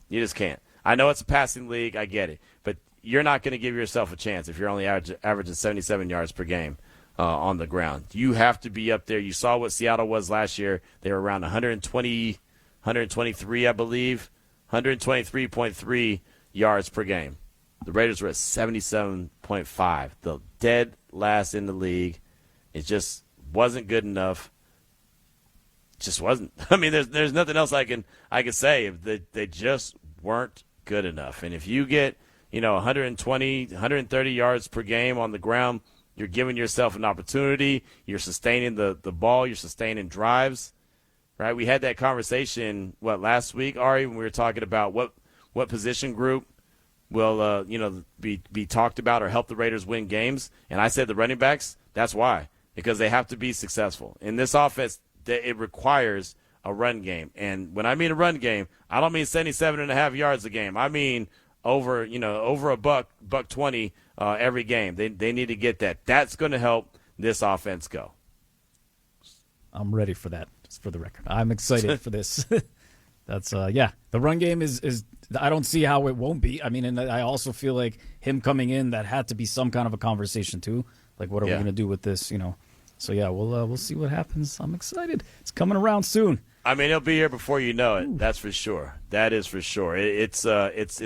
You just can't. I know it's a passing league. I get it. But you're not going to give yourself a chance if you're only averaging 77 yards per game on the ground. You have to be up there. You saw what Seattle was last year. They were around 123, I believe, 123.3 yards per game. The Raiders were at 77.5, the dead last in the league. It just wasn't good enough. Just wasn't. I mean, there's nothing else I can say. They just weren't good enough. And if you get 120, 130 yards per game on the ground, you're giving yourself an opportunity. You're sustaining the ball. You're sustaining drives. Right? We had that conversation last week, Ari, when we were talking about what position group will be talked about or help the Raiders win games. And I said the running backs. That's why, because they have to be successful in this offense. It requires a run game, and when I mean a run game, I don't mean 77.5 yards a game. I mean over a buck 20 every game. They need to get that. That's going to help this offense go. I'm ready for that. Just for the record, I'm excited for this. That's the run game is. I don't see how it won't be. I mean, and I also feel like him coming in, that had to be some kind of a conversation too. Like, what are we going to do with this? So yeah, we'll see what happens. I'm excited. It's coming around soon. I mean, it'll be here before you know it. That's for sure. That is for sure. It's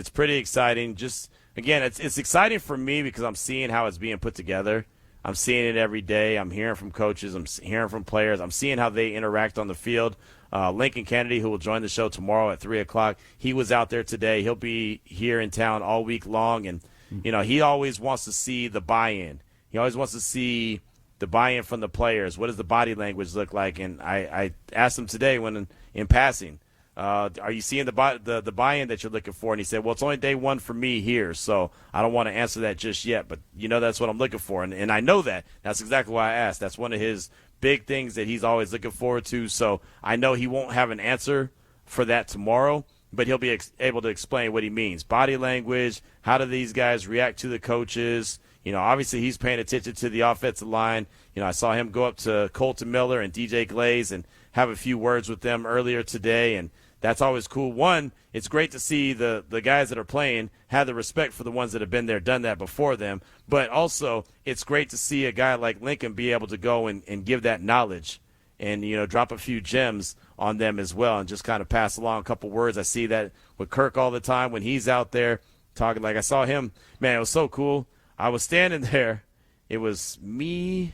pretty exciting. Just again, it's exciting for me because I'm seeing how it's being put together. I'm seeing it every day. I'm hearing from coaches. I'm hearing from players. I'm seeing how they interact on the field. Lincoln Kennedy, who will join the show tomorrow at 3:00, he was out there today. He'll be here in town all week long, and he always wants to see the buy-in. He always wants to see the buy-in from the players. What does the body language look like? And I asked him today when in passing, are you seeing the buy-in that you're looking for? And he said, well, it's only day one for me here, so I don't want to answer that just yet. But, that's what I'm looking for. And I know that. That's exactly why I asked. That's one of his big things that he's always looking forward to. So I know he won't have an answer for that tomorrow, but he'll be able to explain what he means. Body language, how do these guys react to the coaches? Obviously he's paying attention to the offensive line. I saw him go up to Colton Miller and DJ Glaze and have a few words with them earlier today, and that's always cool. One, it's great to see the guys that are playing have the respect for the ones that have been there, done that before them, but also it's great to see a guy like Lincoln be able to go and give that knowledge and, drop a few gems on them as well and just kind of pass along a couple words. I see that with Kirk all the time when he's out there talking. Like I saw him, man, it was so cool. I was standing there. It was me,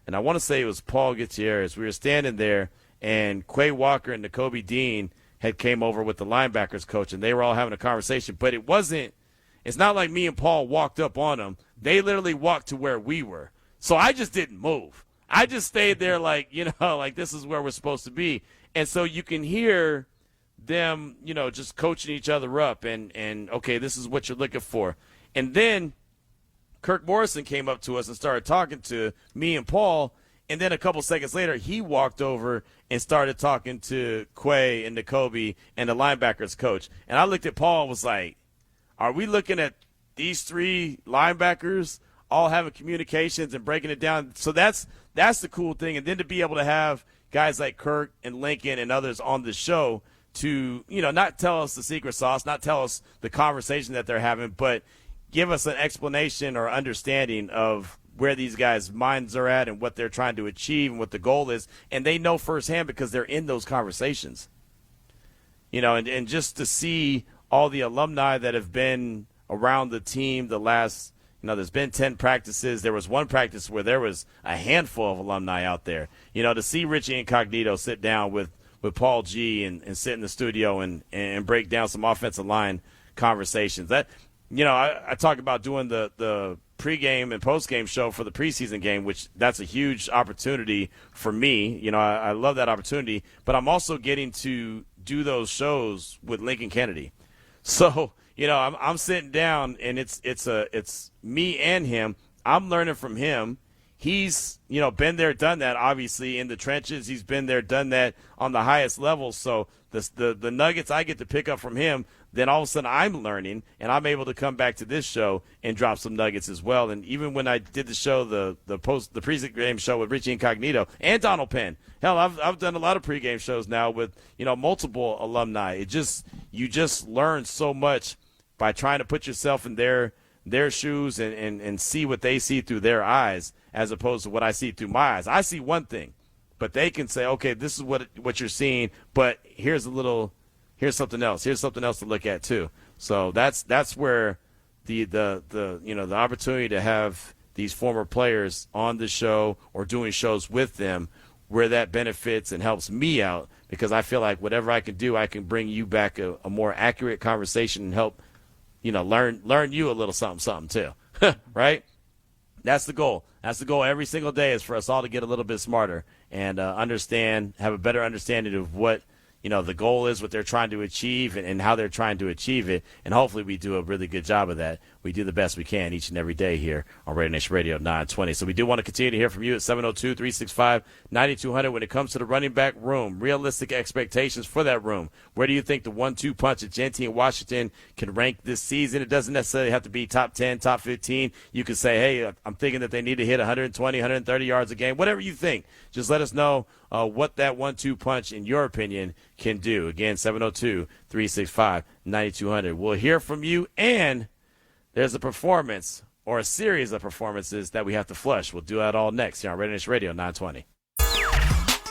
and I want to say it was Paul Gutierrez. We were standing there, and Quay Walker and Nakobe Dean had came over with the linebackers coach, and they were all having a conversation. But it's not like me and Paul walked up on them. They literally walked to where we were. So I just didn't move. I just stayed there like this is where we're supposed to be. And so you can hear them, just coaching each other up and okay, this is what you're looking for. And then Kirk Morrison came up to us and started talking to me and Paul, and then a couple seconds later, he walked over and started talking to Quay and Nakobe and the linebackers coach. And I looked at Paul and was like, are we looking at these three linebackers all having communications and breaking it down? So that's the cool thing. And then to be able to have guys like Kirk and Lincoln and others on the show to, not tell us the secret sauce, not tell us the conversation that they're having, but give us an explanation or understanding of where these guys' minds are at and what they're trying to achieve and what the goal is. And they know firsthand because they're in those conversations. And just to see all the alumni that have been around the team the last, there's been 10 practices. There was one practice where there was a handful of alumni out there. To see Richie Incognito sit down with Paul G and sit in the studio and break down some offensive line conversations. That, I talk about doing the pregame and postgame show for the preseason game, which that's a huge opportunity for me. I love that opportunity, but I'm also getting to do those shows with Lincoln Kennedy. So, I'm sitting down and it's me and him. I'm learning from him. He's, been there, done that, obviously, in the trenches. He's been there, done that on the highest level. So the nuggets I get to pick up from him, then all of a sudden I'm learning, and I'm able to come back to this show and drop some nuggets as well. And even when I did the show, the pregame show with Richie Incognito and Donald Penn, hell, I've done a lot of pregame shows now with, multiple alumni. You just learn so much by trying to put yourself in their shoes and see what they see through their eyes as opposed to what I see through my eyes. I see one thing, but they can say, okay, this is what you're seeing, but here's something else. Here's something else to look at too. So that's where the opportunity to have these former players on the show or doing shows with them, where that benefits and helps me out, because I feel like whatever I can do, I can bring you back a more accurate conversation and help learn you a little something too, right? That's the goal. That's the goal every single day, is for us all to get a little bit smarter and have a better understanding of what the goal is, what they're trying to achieve, and how they're trying to achieve it. And hopefully we do a really good job of that. We do the best we can each and every day here on RaiderNation Radio 920. So we do want to continue to hear from you at 702-365-9200 when it comes to the running back room. Realistic expectations for that room. Where do you think the 1-2 punch of Jeanty and Washington can rank this season? It doesn't necessarily have to be top 10, top 15. You could say, hey, I'm thinking that they need to hit 120, 130 yards a game. Whatever you think. Just let us know what that 1-2 punch, in your opinion, can do. Again, 702-365-9200. We'll hear from you, and there's a performance or a series of performances that we have to flush. We'll do that all next here on RaiderNation Radio 920.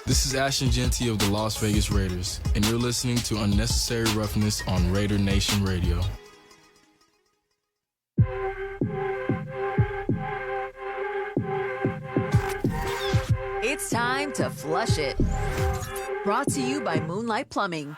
This is Ashton Jeanty of the Las Vegas Raiders, and you're listening to Unnecessary Roughness on RaiderNation Radio. It's time to flush it. Brought to you by Moonlight Plumbing.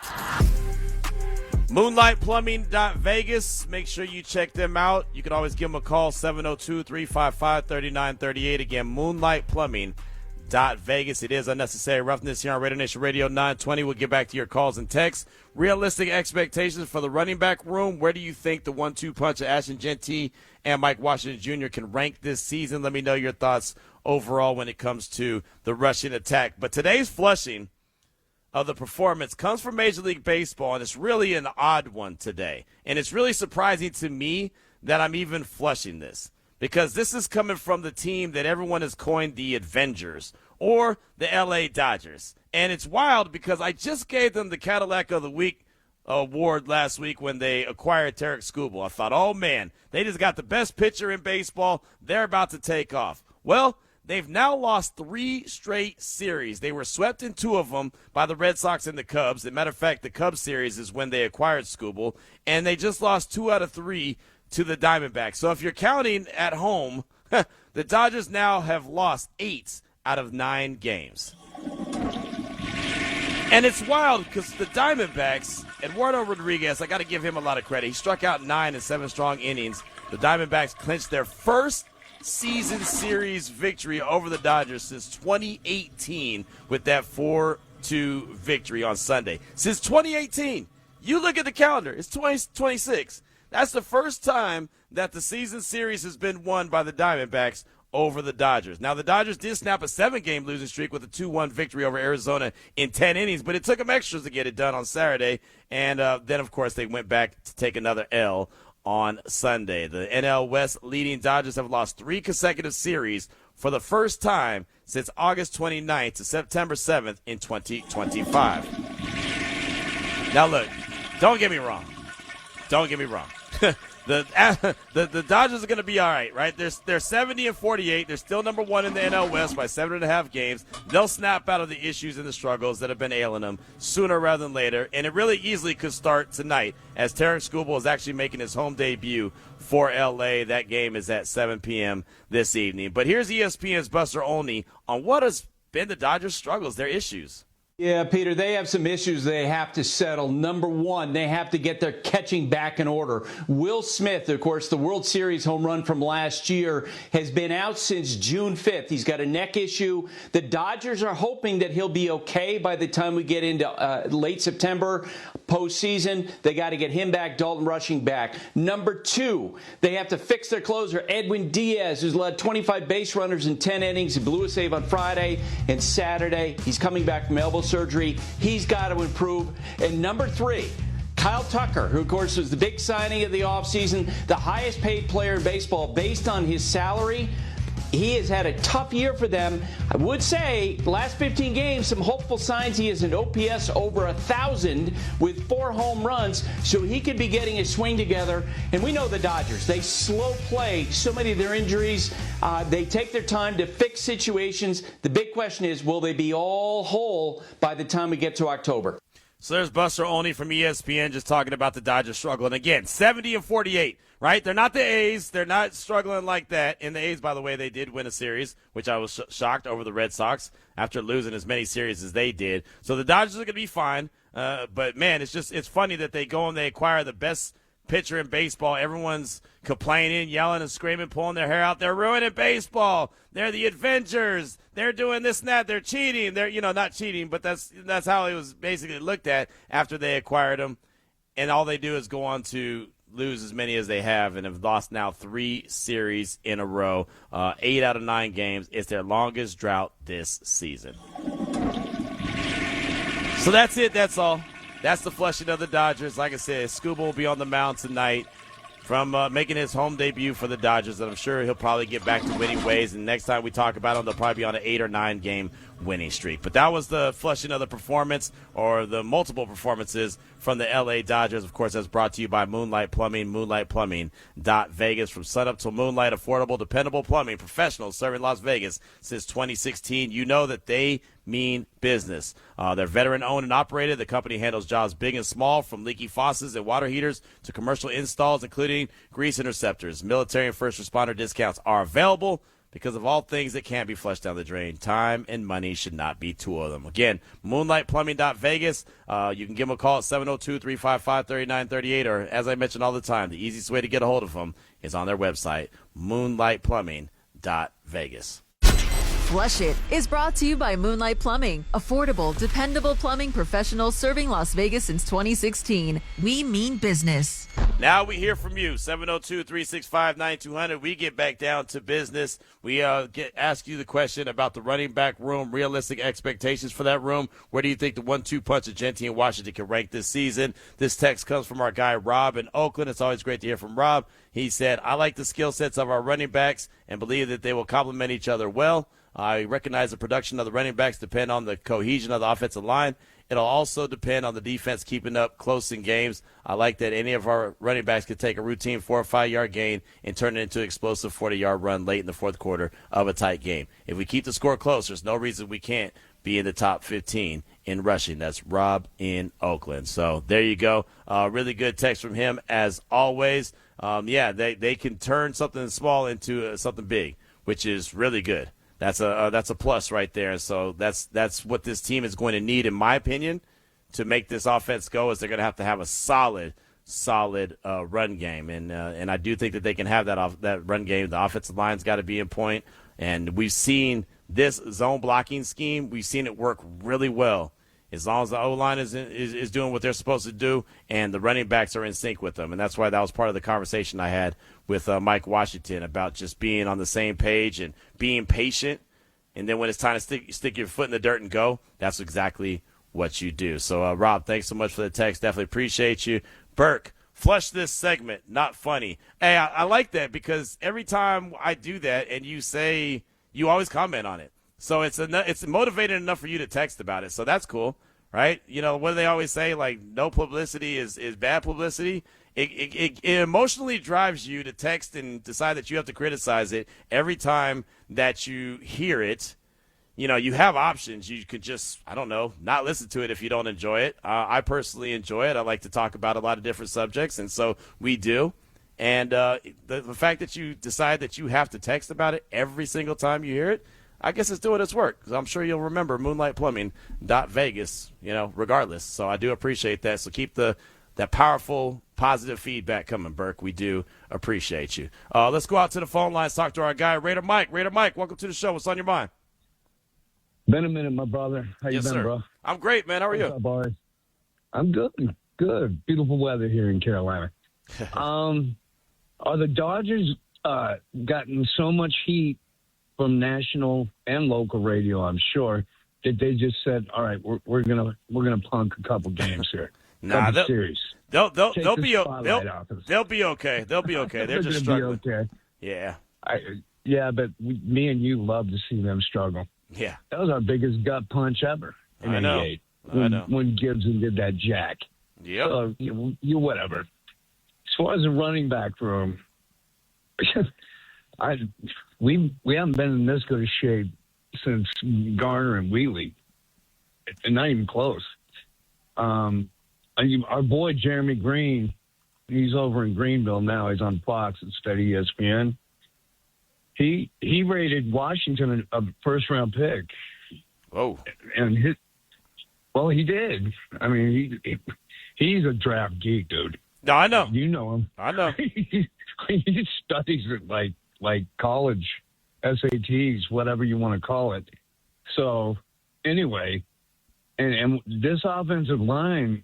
MoonlightPlumbing.Vegas. Make sure you check them out. You can always give them a call, 702-355-3938. Again, MoonlightPlumbing.Vegas. It is Unnecessary Roughness here on RaiderNation Radio 920. We'll get back to your calls and texts. Realistic expectations for the running back room. Where do you think the 1-2 punch of Ashton Jeanty and Mike Washington Jr. can rank this season? Let me know your thoughts overall when it comes to the rushing attack. But today's flushing of the performance comes from Major League Baseball, and it's really an odd one today. And it's really surprising to me that I'm even flushing this, because this is coming from the team that everyone has coined the Avengers, or the LA Dodgers. And it's wild because I just gave them the Cadillac of the Week award last week when they acquired Tarek Skubal. I thought, oh man, they just got the best pitcher in baseball. They're about to take off. Well, they've now lost 3 straight series. They were swept in 2 of them by the Red Sox and the Cubs. As a matter of fact, the Cubs series is when they acquired Skubal, and they just lost 2 out of 3 to the Diamondbacks. So if you're counting at home, the Dodgers now have lost 8 out of 9 games. And it's wild because the Diamondbacks, Eduardo Rodriguez, I got to give him a lot of credit. He struck out 9 in 7 strong innings. The Diamondbacks clinched their first season series victory over the Dodgers since 2018 with that 4-2 victory on Sunday. Since 2018, you look at the calendar, it's 2026. That's the first time that the season series has been won by the Diamondbacks over the Dodgers. Now, the Dodgers did snap a 7-game losing streak with a 2-1 victory over Arizona in 10 innings, but it took them extras to get it done on Saturday. And then, of course, they went back to take another L on Sunday. The NL West leading Dodgers have lost 3 consecutive series for the first time since August 29th to September 7th in 2025. Now, look, don't get me wrong. Don't get me wrong. the Dodgers are going to be all right, right? They're 70-48. They're still number one in the NL West by 7.5 games. They'll snap out of the issues and the struggles that have been ailing them sooner rather than later, and it really easily could start tonight as Tarek Skubal is actually making his home debut for L.A. That game is at 7 p.m. this evening. But here's ESPN's Buster Olney on what has been the Dodgers' struggles, their issues. Yeah, Peter, they have some issues they have to settle. Number one, they have to get their catching back in order. Will Smith, of course, the World Series home run from last year, has been out since June 5th. He's got a neck issue. The Dodgers are hoping that he'll be okay by the time we get into late September, postseason. They got to get him back, Dalton Rushing back. Number two, they have to fix their closer, Edwin Diaz, who's led 25 base runners in 10 innings. He blew a save on Friday and Saturday. He's coming back from elbow surgery. He's got to improve. And number three, Kyle Tucker, who, of course, was the big signing of the offseason, the highest paid player in baseball based on his salary. He has had a tough year for them. I would say, the last 15 games, some hopeful signs. He has an OPS over 1,000 with 4 home runs, so he could be getting his swing together. And we know the Dodgers. They slow play so many of their injuries. They take their time to fix situations. The big question is, will they be all whole by the time we get to October? So there's Buster Olney from ESPN just talking about the Dodgers struggle. And again, 70-48, right? They're not the A's. They're not struggling like that. In the A's, by the way, they did win a series, which I was shocked over the Red Sox after losing as many series as they did. So the Dodgers are going to be fine. But, man, it's funny that they go and they acquire the best pitcher in baseball. Everyone's complaining, yelling and screaming, pulling their hair out. They're ruining baseball. They're the Avengers. They're doing this and that. They're cheating. They're, not cheating, but that's how it was basically looked at after they acquired him. And all they do is go on to lose as many as they have and have lost now 3 series in a row, 8 out of 9 games. It's their longest drought this season. So that's it. That's all. That's the flushing of the Dodgers. Like I said, Scuba will be on the mound tonight from making his home debut for the Dodgers, and I'm sure he'll probably get back to winning ways. And next time we talk about him, they'll probably be on an 8 or 9 game winning streak. But that was the flushing of the performance, or the multiple performances from the L.A. Dodgers. Of course, that's brought to you by Moonlight Plumbing, moonlightplumbing.vegas. From sunup till moonlight, affordable, dependable plumbing, professionals serving Las Vegas since 2016. You know that they mean business. They're veteran-owned and operated. The company handles jobs big and small, from leaky faucets and water heaters to commercial installs, including grease interceptors. Military and first responder discounts are available because of all things that can't be flushed down the drain. Time and money should not be two of them. Again, moonlightplumbing.vegas. You can give them a call at 702-355-3938, or, as I mention all the time, the easiest way to get a hold of them is on their website, moonlightplumbing.vegas. Flush It is brought to you by Moonlight Plumbing. Affordable, dependable plumbing professionals serving Las Vegas since 2016. We mean business. Now we hear from you, 702-365-9200. We get back down to business. We ask you the question about the running back room, realistic expectations for that room. Where do you think the 1-2 punch of Jeanty and Washington can rank this season? This text comes from our guy Rob in Oakland. It's always great to hear from Rob. He said, I like the skill sets of our running backs and believe that they will complement each other well. I recognize the production of the running backs depend on the cohesion of the offensive line. It'll also depend on the defense keeping up close in games. I like that any of our running backs could take a routine 4 or 5 yard gain and turn it into an explosive 40-yard run late in the fourth quarter of a tight game. If we keep the score close, there's no reason we can't be in the top 15 in rushing. That's Rob in Oakland. So there you go. Really good text from him as always. They can turn something small into something big, which is really good. That's a plus right there. So that's what this team is going to need, in my opinion, to make this offense go. Is they're going to have a solid run game, and I do think that they can have that run game. The offensive line's got to be in point, and we've seen this zone blocking scheme. We've seen it work really well. As long as the O-line is doing what they're supposed to do and the running backs are in sync with them. And that's why that was part of the conversation I had with Mike Washington about just being on the same page and being patient. And then when it's time to stick your foot in the dirt and go, that's exactly what you do. So, Rob, thanks so much for the text. Definitely appreciate you. Burke, flush this segment, not funny. Hey, I like that because every time I do that and you say – you always comment on it. So it's motivated enough for you to text about it. So that's cool, right? You know, what do they always say? Like, no publicity is bad publicity. it emotionally drives you to text and decide that you have to criticize it every time that you hear it. You know, you have options. You could just, I don't know, not listen to it if you don't enjoy it. I personally enjoy it. I like to talk about a lot of different subjects, and so we do. And the fact that you decide that you have to text about it every single time you hear it, I guess it's doing its work. Because I'm sure you'll remember moonlightplumbing.vegas, regardless. So I do appreciate that. So keep that powerful, positive feedback coming, Burke. We do appreciate you. Let's go out to the phone lines, talk to our guy, Raider Mike. Raider Mike, welcome to the show. What's on your mind? Been a minute, my brother. How you been, sir. bro? I'm great, man. How are you? What's up, boys? I'm good. Good. Beautiful weather here in Carolina. Are the Dodgers gotten so much heat from national and local radio, I'm sure, that they just said, all right, we're gonna punk a couple games here. Nah, series. They'll be okay. They'll be okay. They're just struggling. Be okay. Yeah. But me and you love to see them struggle. Yeah. That was our biggest gut punch ever in I know. 88. I know. When Gibson did that jack. Yeah. So, you whatever. As far as the running back room, we haven't been in this good a shape since Garner and Wheatley. And not even close. Our boy Jeremy Green, he's over in Greenville now. He's on Fox instead of ESPN. He rated Washington a first-round pick. Oh. And he did. I mean, he's a draft geek, dude. No, I know. You know him. I know. He studies it like college SATs, whatever you want to call it. So, anyway, and this offensive line,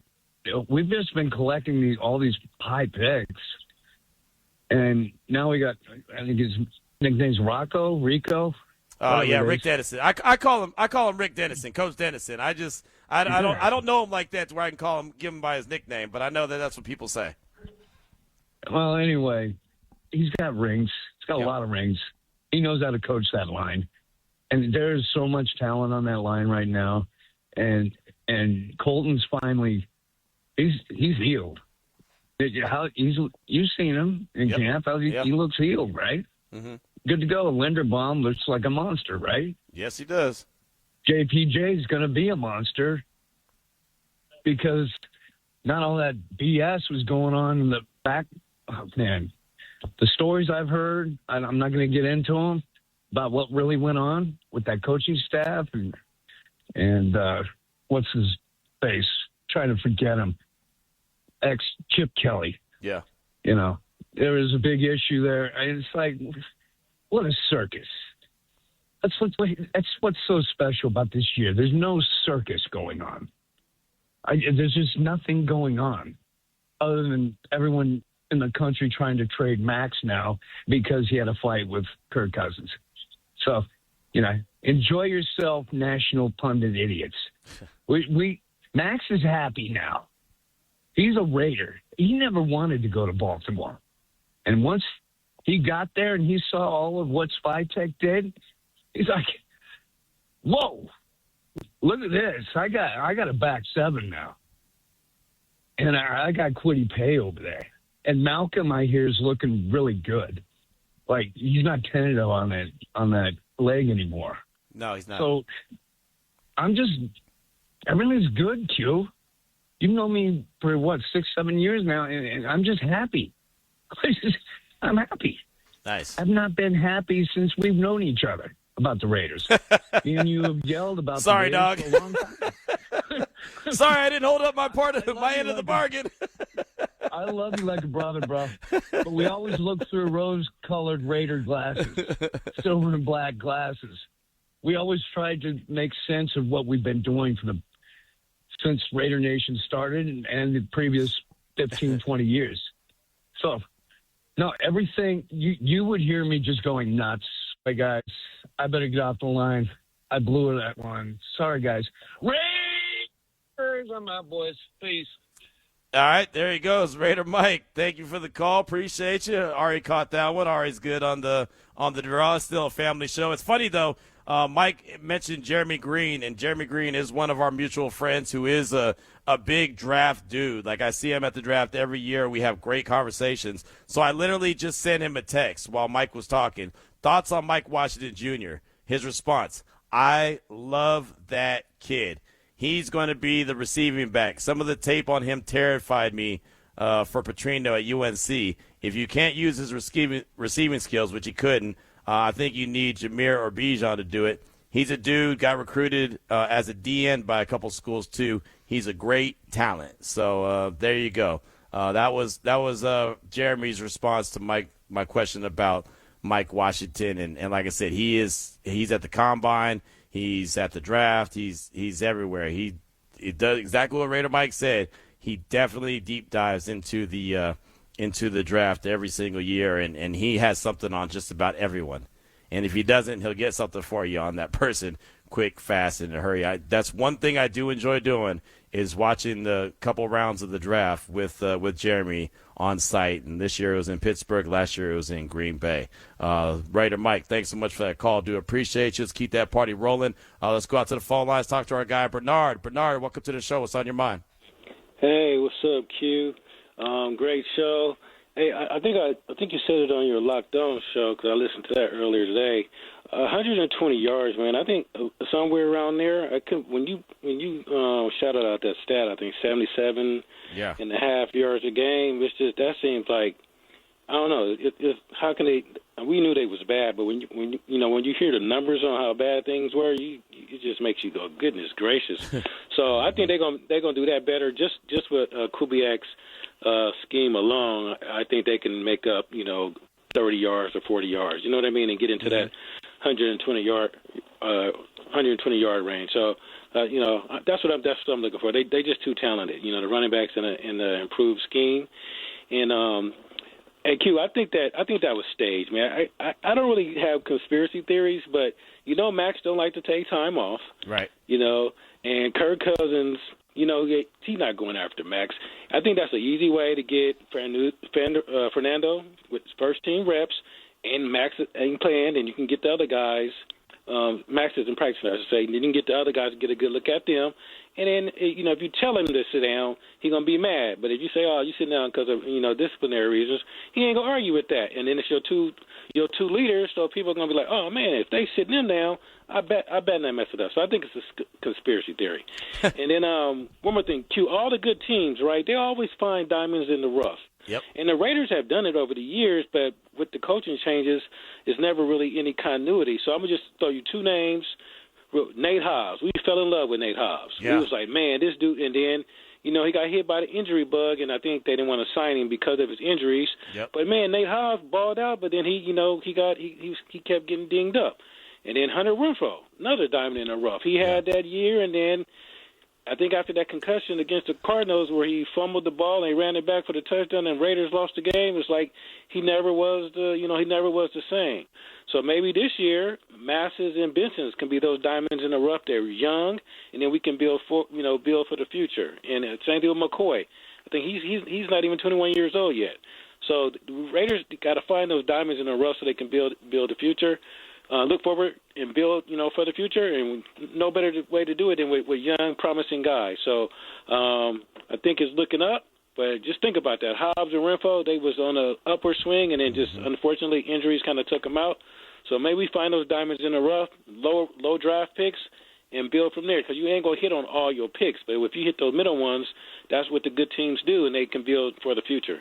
we've just been collecting all these high picks. And now we got, I think his nickname's Rico. Oh yeah, Rick Dennison. I call him Rick Dennison, Coach Dennison. I don't know him like that to where I can give him by his nickname, but I know that's what people say. Well, anyway, he's got rings. He's got a lot of rings. He knows how to coach that line, and there's so much talent on that line right now. And Colton's finally, he's healed. You've seen him in camp. He looks healed, right? Mm-hmm. Good to go. Linderbaum looks like a monster, right? Yes, he does. JPJ is going to be a monster because not all that BS was going on in the back. Oh, man, the stories I've heard, I'm not going to get into them, about what really went on with that coaching staff and what's his face? Trying to forget him. Chip Kelly. Yeah. There was a big issue there. It's like, what a circus. That's what's so special about this year. There's no circus going on. There's just nothing going on other than everyone in the country trying to trade Max now because he had a fight with Kirk Cousins. So, enjoy yourself, national pundit idiots. Max is happy now. He's a Raider. He never wanted to go to Baltimore. And once he got there and he saw all of what SpyTech did, he's like, whoa, look at this. I got a back seven now. And I got Kwity Paye over there. And Malcolm, I hear, is looking really good. Like, he's not tentative on that leg anymore. No, he's not. So, everything's good, Q. You've known me for, 6-7 years now, and I'm just happy. I'm happy. Nice. I've not been happy since we've known each other about the Raiders. Me and you have yelled about Sorry, the Raiders for a long time. Sorry, I didn't hold up my my end of the bargain. I love you like a brother, bro. But we always look through rose-colored Raider glasses, silver and black glasses. We always tried to make sense of what we've been doing since RaiderNation started and the previous 15, 20 years. So, no, everything, you would hear me just going nuts. Hey, guys, I better get off the line. I blew that one. Sorry, guys. Raiders, I'm out, boys. Peace. All right, there he goes, Raider Mike. Thank you for the call. Appreciate you. Ari caught that one. Ari's good on the draw. Still a family show. It's funny though. Mike mentioned Jeremy Green, and Jeremy Green is one of our mutual friends who is a big draft dude. Like, I see him at the draft every year. We have great conversations. So I literally just sent him a text while Mike was talking. Thoughts on Mike Washington Jr.? His response, I love that kid. He's going to be the receiving back. Some of the tape on him terrified me for Petrino at UNC. If you can't use his receiving skills, which he couldn't, I think you need Jameer or Bijan to do it. He's a dude, got recruited as a DN by a couple schools too. He's a great talent. So there you go. That was Jeremy's response to my question about Mike Washington. And like I said, he's at the combine. He's at the draft. He's everywhere. He does exactly what Raider Mike said. He definitely deep dives into the draft every single year, and he has something on just about everyone. And if he doesn't, he'll get something for you on that person quick, fast, and in a hurry. That's one thing I do enjoy doing is watching the couple rounds of the draft with Jeremy on site. And this year it was in Pittsburgh. Last year it was in Green Bay. Raider Mike, thanks so much for that call. Do appreciate you. Let's keep that party rolling. Let's go out to the phone lines, talk to our guy Bernard. Bernard, welcome to the show. What's on your mind? Hey, what's up, Q? Great show. Hey, I think you said it on your Locked On show because I listened to that earlier today. 120 yards, man. I think somewhere around there. When you shouted out that stat, I think 77 and a half yards a game. It's just that seems like I don't know. How can they? We knew they was bad, but when you hear the numbers on how bad things were, it just makes you go, goodness gracious. So I think they're gonna do that better. Just with Kubiak's scheme alone, I think they can make up 30 yards or 40 yards. You know what I mean, and get into that 120 yard range. So that's what I'm looking for. They just too talented. The running backs in the improved scheme. And Q, I think that was staged, man. I don't really have conspiracy theories, but Max don't like to take time off, right? And Kirk Cousins, he's not going after Max. I think that's an easy way to get Fernando with first team reps, and Max ain't playing, and you can get the other guys. Max isn't practicing, I should say. And you can get the other guys and get a good look at them. And then, if you tell him to sit down, he's going to be mad. But if you say, you sit down because of, disciplinary reasons, he ain't going to argue with that. And then it's your two leaders, so people are going to be like, oh, man, if they sitting them down, I bet not mess it up. So I think it's a conspiracy theory. And then one more thing, Q, all the good teams, right, they always find diamonds in the rough. Yep. And the Raiders have done it over the years, but with the coaching changes, there's never really any continuity. So I'm going to just throw you two names. Nate Hobbs. We fell in love with Nate Hobbs. Yeah. We was like, man, this dude. And then, he got hit by the injury bug, and I think they didn't want to sign him because of his injuries. Yep. But man, Nate Hobbs balled out, but then he kept getting dinged up. And then Hunter Renfrow, another diamond in the rough. He had that year, and then I think after that concussion against the Cardinals where he fumbled the ball and he ran it back for the touchdown and Raiders lost the game, it's like he never was the same. So maybe this year, Masses and Benson's can be those diamonds in the rough. They're young, and then we can build for the future. And same thing with McCoy. I think he's not even 21 years old yet. So the Raiders got to find those diamonds in the rough so they can build the future. Look forward and build, for the future, and no better way to do it than with young, promising guys. So I think it's looking up, but just think about that. Hobbs and Renfrow, they was on an upward swing, and then just unfortunately injuries kind of took them out. So maybe we find those diamonds in the rough, low draft picks, and build from there, because you ain't going to hit on all your picks. But if you hit those middle ones, that's what the good teams do, and they can build for the future.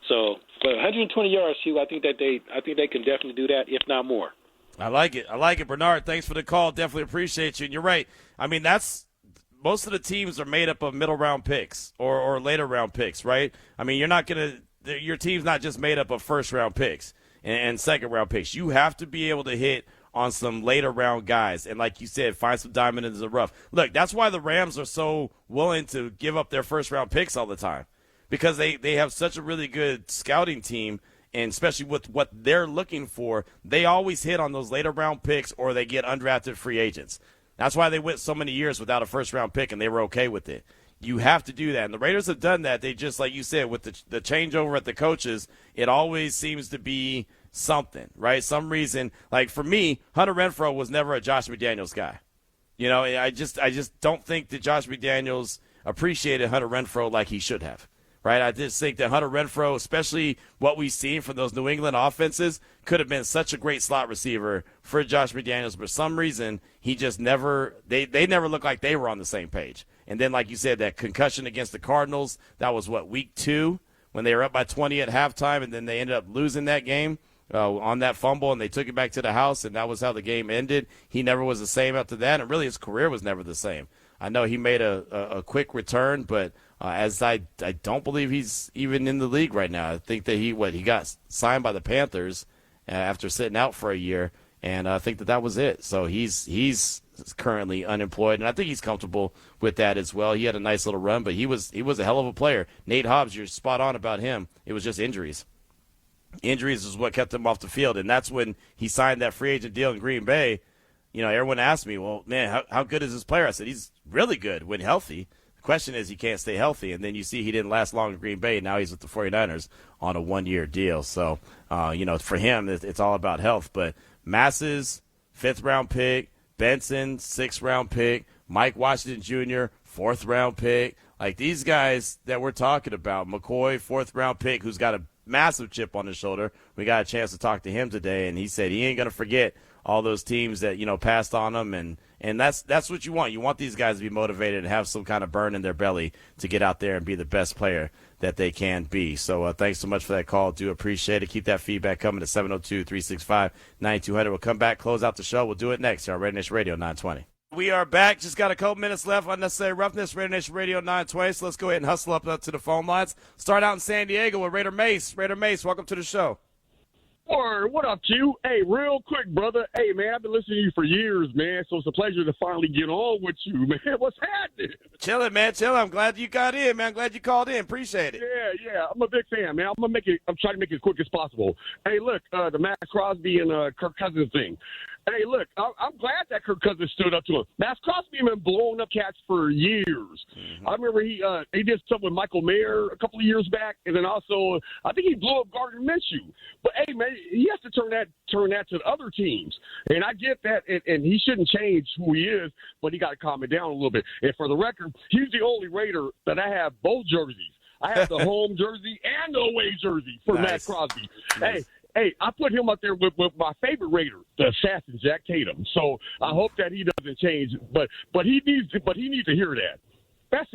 So, but 120 yards, Hugh, I think they can definitely do that, if not more. I like it, Bernard. Thanks for the call. Definitely appreciate you. And you're right. I mean, most of the teams are made up of middle round picks or later round picks, right? I mean, your team's not just made up of first round picks and second round picks. You have to be able to hit on some later round guys. And like you said, find some diamond in the rough. Look, that's why the Rams are so willing to give up their first round picks all the time, because they have such a really good scouting team. And especially with what they're looking for, they always hit on those later round picks or they get undrafted free agents. That's why they went so many years without a first-round pick, and they were okay with it. You have to do that. And the Raiders have done that. They just, like you said, with the changeover at the coaches, it always seems to be something, right? Some reason, like for me, Hunter Renfrow was never a Josh McDaniels guy. You know, I just don't think that Josh McDaniels appreciated Hunter Renfrow like he should have, right? I just think that Hunter Renfrow, especially what we've seen from those New England offenses, could have been such a great slot receiver for Josh McDaniels. But for some reason, he just never – they never looked like they were on the same page. And then, like you said, that concussion against the Cardinals, that was, week 2 when they were up by 20 at halftime, and then they ended up losing that game on that fumble, and they took it back to the house, and that was how the game ended. He never was the same after that, and really his career was never the same. I know he made a quick return, but as I don't believe he's even in the league right now. I think that he got signed by the Panthers after sitting out for a year, and I think that was it. So he's currently unemployed, and I think he's comfortable with that as well. He had a nice little run, but he was a hell of a player. Nate Hobbs, you're spot on about him. It was just injuries. Injuries is what kept him off the field, and that's when he signed that free agent deal in Green Bay. You know, everyone asked me, well, man, how good is this player? I said, he's really good when healthy. The question is he can't stay healthy, and then you see he didn't last long in Green Bay, and now he's with the 49ers on a 1-year deal. So, for him, it's all about health. But Masses, 5th-round pick, Benson, 6th-round pick, Mike Washington Jr., 4th-round pick. Like these guys that we're talking about, McCoy, 4th-round pick, who's got a massive chip on his shoulder. We got a chance to talk to him today, and he said he ain't going to forget all those teams that, passed on him. And that's what you want. You want these guys to be motivated and have some kind of burn in their belly to get out there and be the best player that they can be. So thanks so much for that call. Do appreciate it. Keep that feedback coming at 702-365-9200. We'll come back, close out the show. We'll do it next here on RaiderNation Radio 920. We are back. Just got a couple minutes left. Unnecessary Roughness, RaiderNation Radio 920. So let's go ahead and hustle up to the phone lines. Start out in San Diego with Raider Mace. Raider Mace, welcome to the show. What up, Q? Hey, real quick, brother. Hey, man, I've been listening to you for years, man, so it's a pleasure to finally get on with you, man. What's happening? Chilling, man, chilling. I'm glad you got in, man. I'm glad you called in. Appreciate it. Yeah. I'm a big fan, man. I'm trying to make it as quick as possible. Hey, look, the Max Crosby and Kirk Cousins thing. Hey, look, I'm glad that Kirk Cousins stood up to him. Max Crosby has been blowing up cats for years. Mm-hmm. I remember he did something with Michael Mayer a couple of years back, and then also I think he blew up Gardner Minshew. But hey, man, he has to turn that to the other teams. And I get that, and he shouldn't change who he is, but he got to calm it down a little bit. And for the record, he's the only Raider that I have both jerseys. I have the home jersey and the away jersey for Max Crosby. Nice. Hey, I put him up there with my favorite Raider, the assassin, Jack Tatum. So I hope that he doesn't change, but he needs to hear that. That's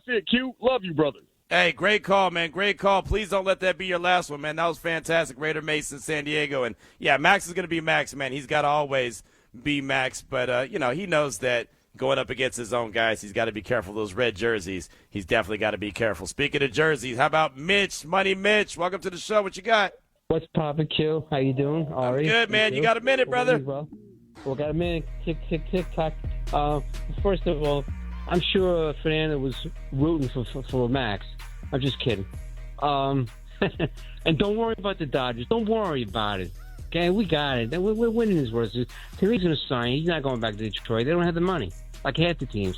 it, Q. Love you, brother. Hey, great call, man. Great call. Please don't let that be your last one, man. That was fantastic. Raider Mason, San Diego. And, yeah, Max is going to be Max, man. He's got to always be Max. But, he knows that going up against his own guys, he's got to be careful. Those red jerseys, he's definitely got to be careful. Speaking of jerseys, how about Mitch, Money Mitch? Welcome to the show. What you got? What's poppin', Q? How you doing, Ari? I'm good, man. You got a minute, brother? Well, got a minute. Tick, tick, tick, tock. First of all, I'm sure Fernando was rooting for Max. I'm just kidding. And don't worry about the Dodgers. Don't worry about it. Okay, we got it. We're winning his words. He's going to sign. He's not going back to Detroit. They don't have the money, like half the teams.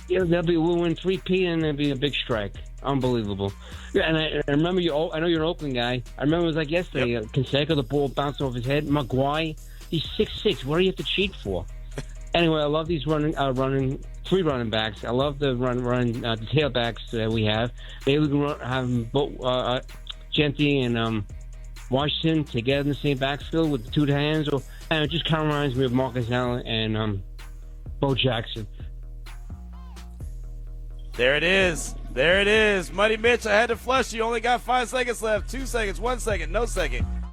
We'll win 3P and there'll be a big strike. Unbelievable. Yeah, and I remember I know you're an Oakland guy. I remember it was like yesterday. Yep. Conseco, the ball bounced off his head. Maguire, he's 6'6". What do you have to cheat for? Anyway, I love these three running backs. I love the the tailbacks that we have. Maybe we can have both Jeanty and Washington together in the same backfield with the two hands. And it just kind of reminds me of Marcus Allen and Bo Jackson. There it is. There it is. Money Mitch, I had to flush you. Only got 5 seconds left. 2 seconds. 1 second. No second.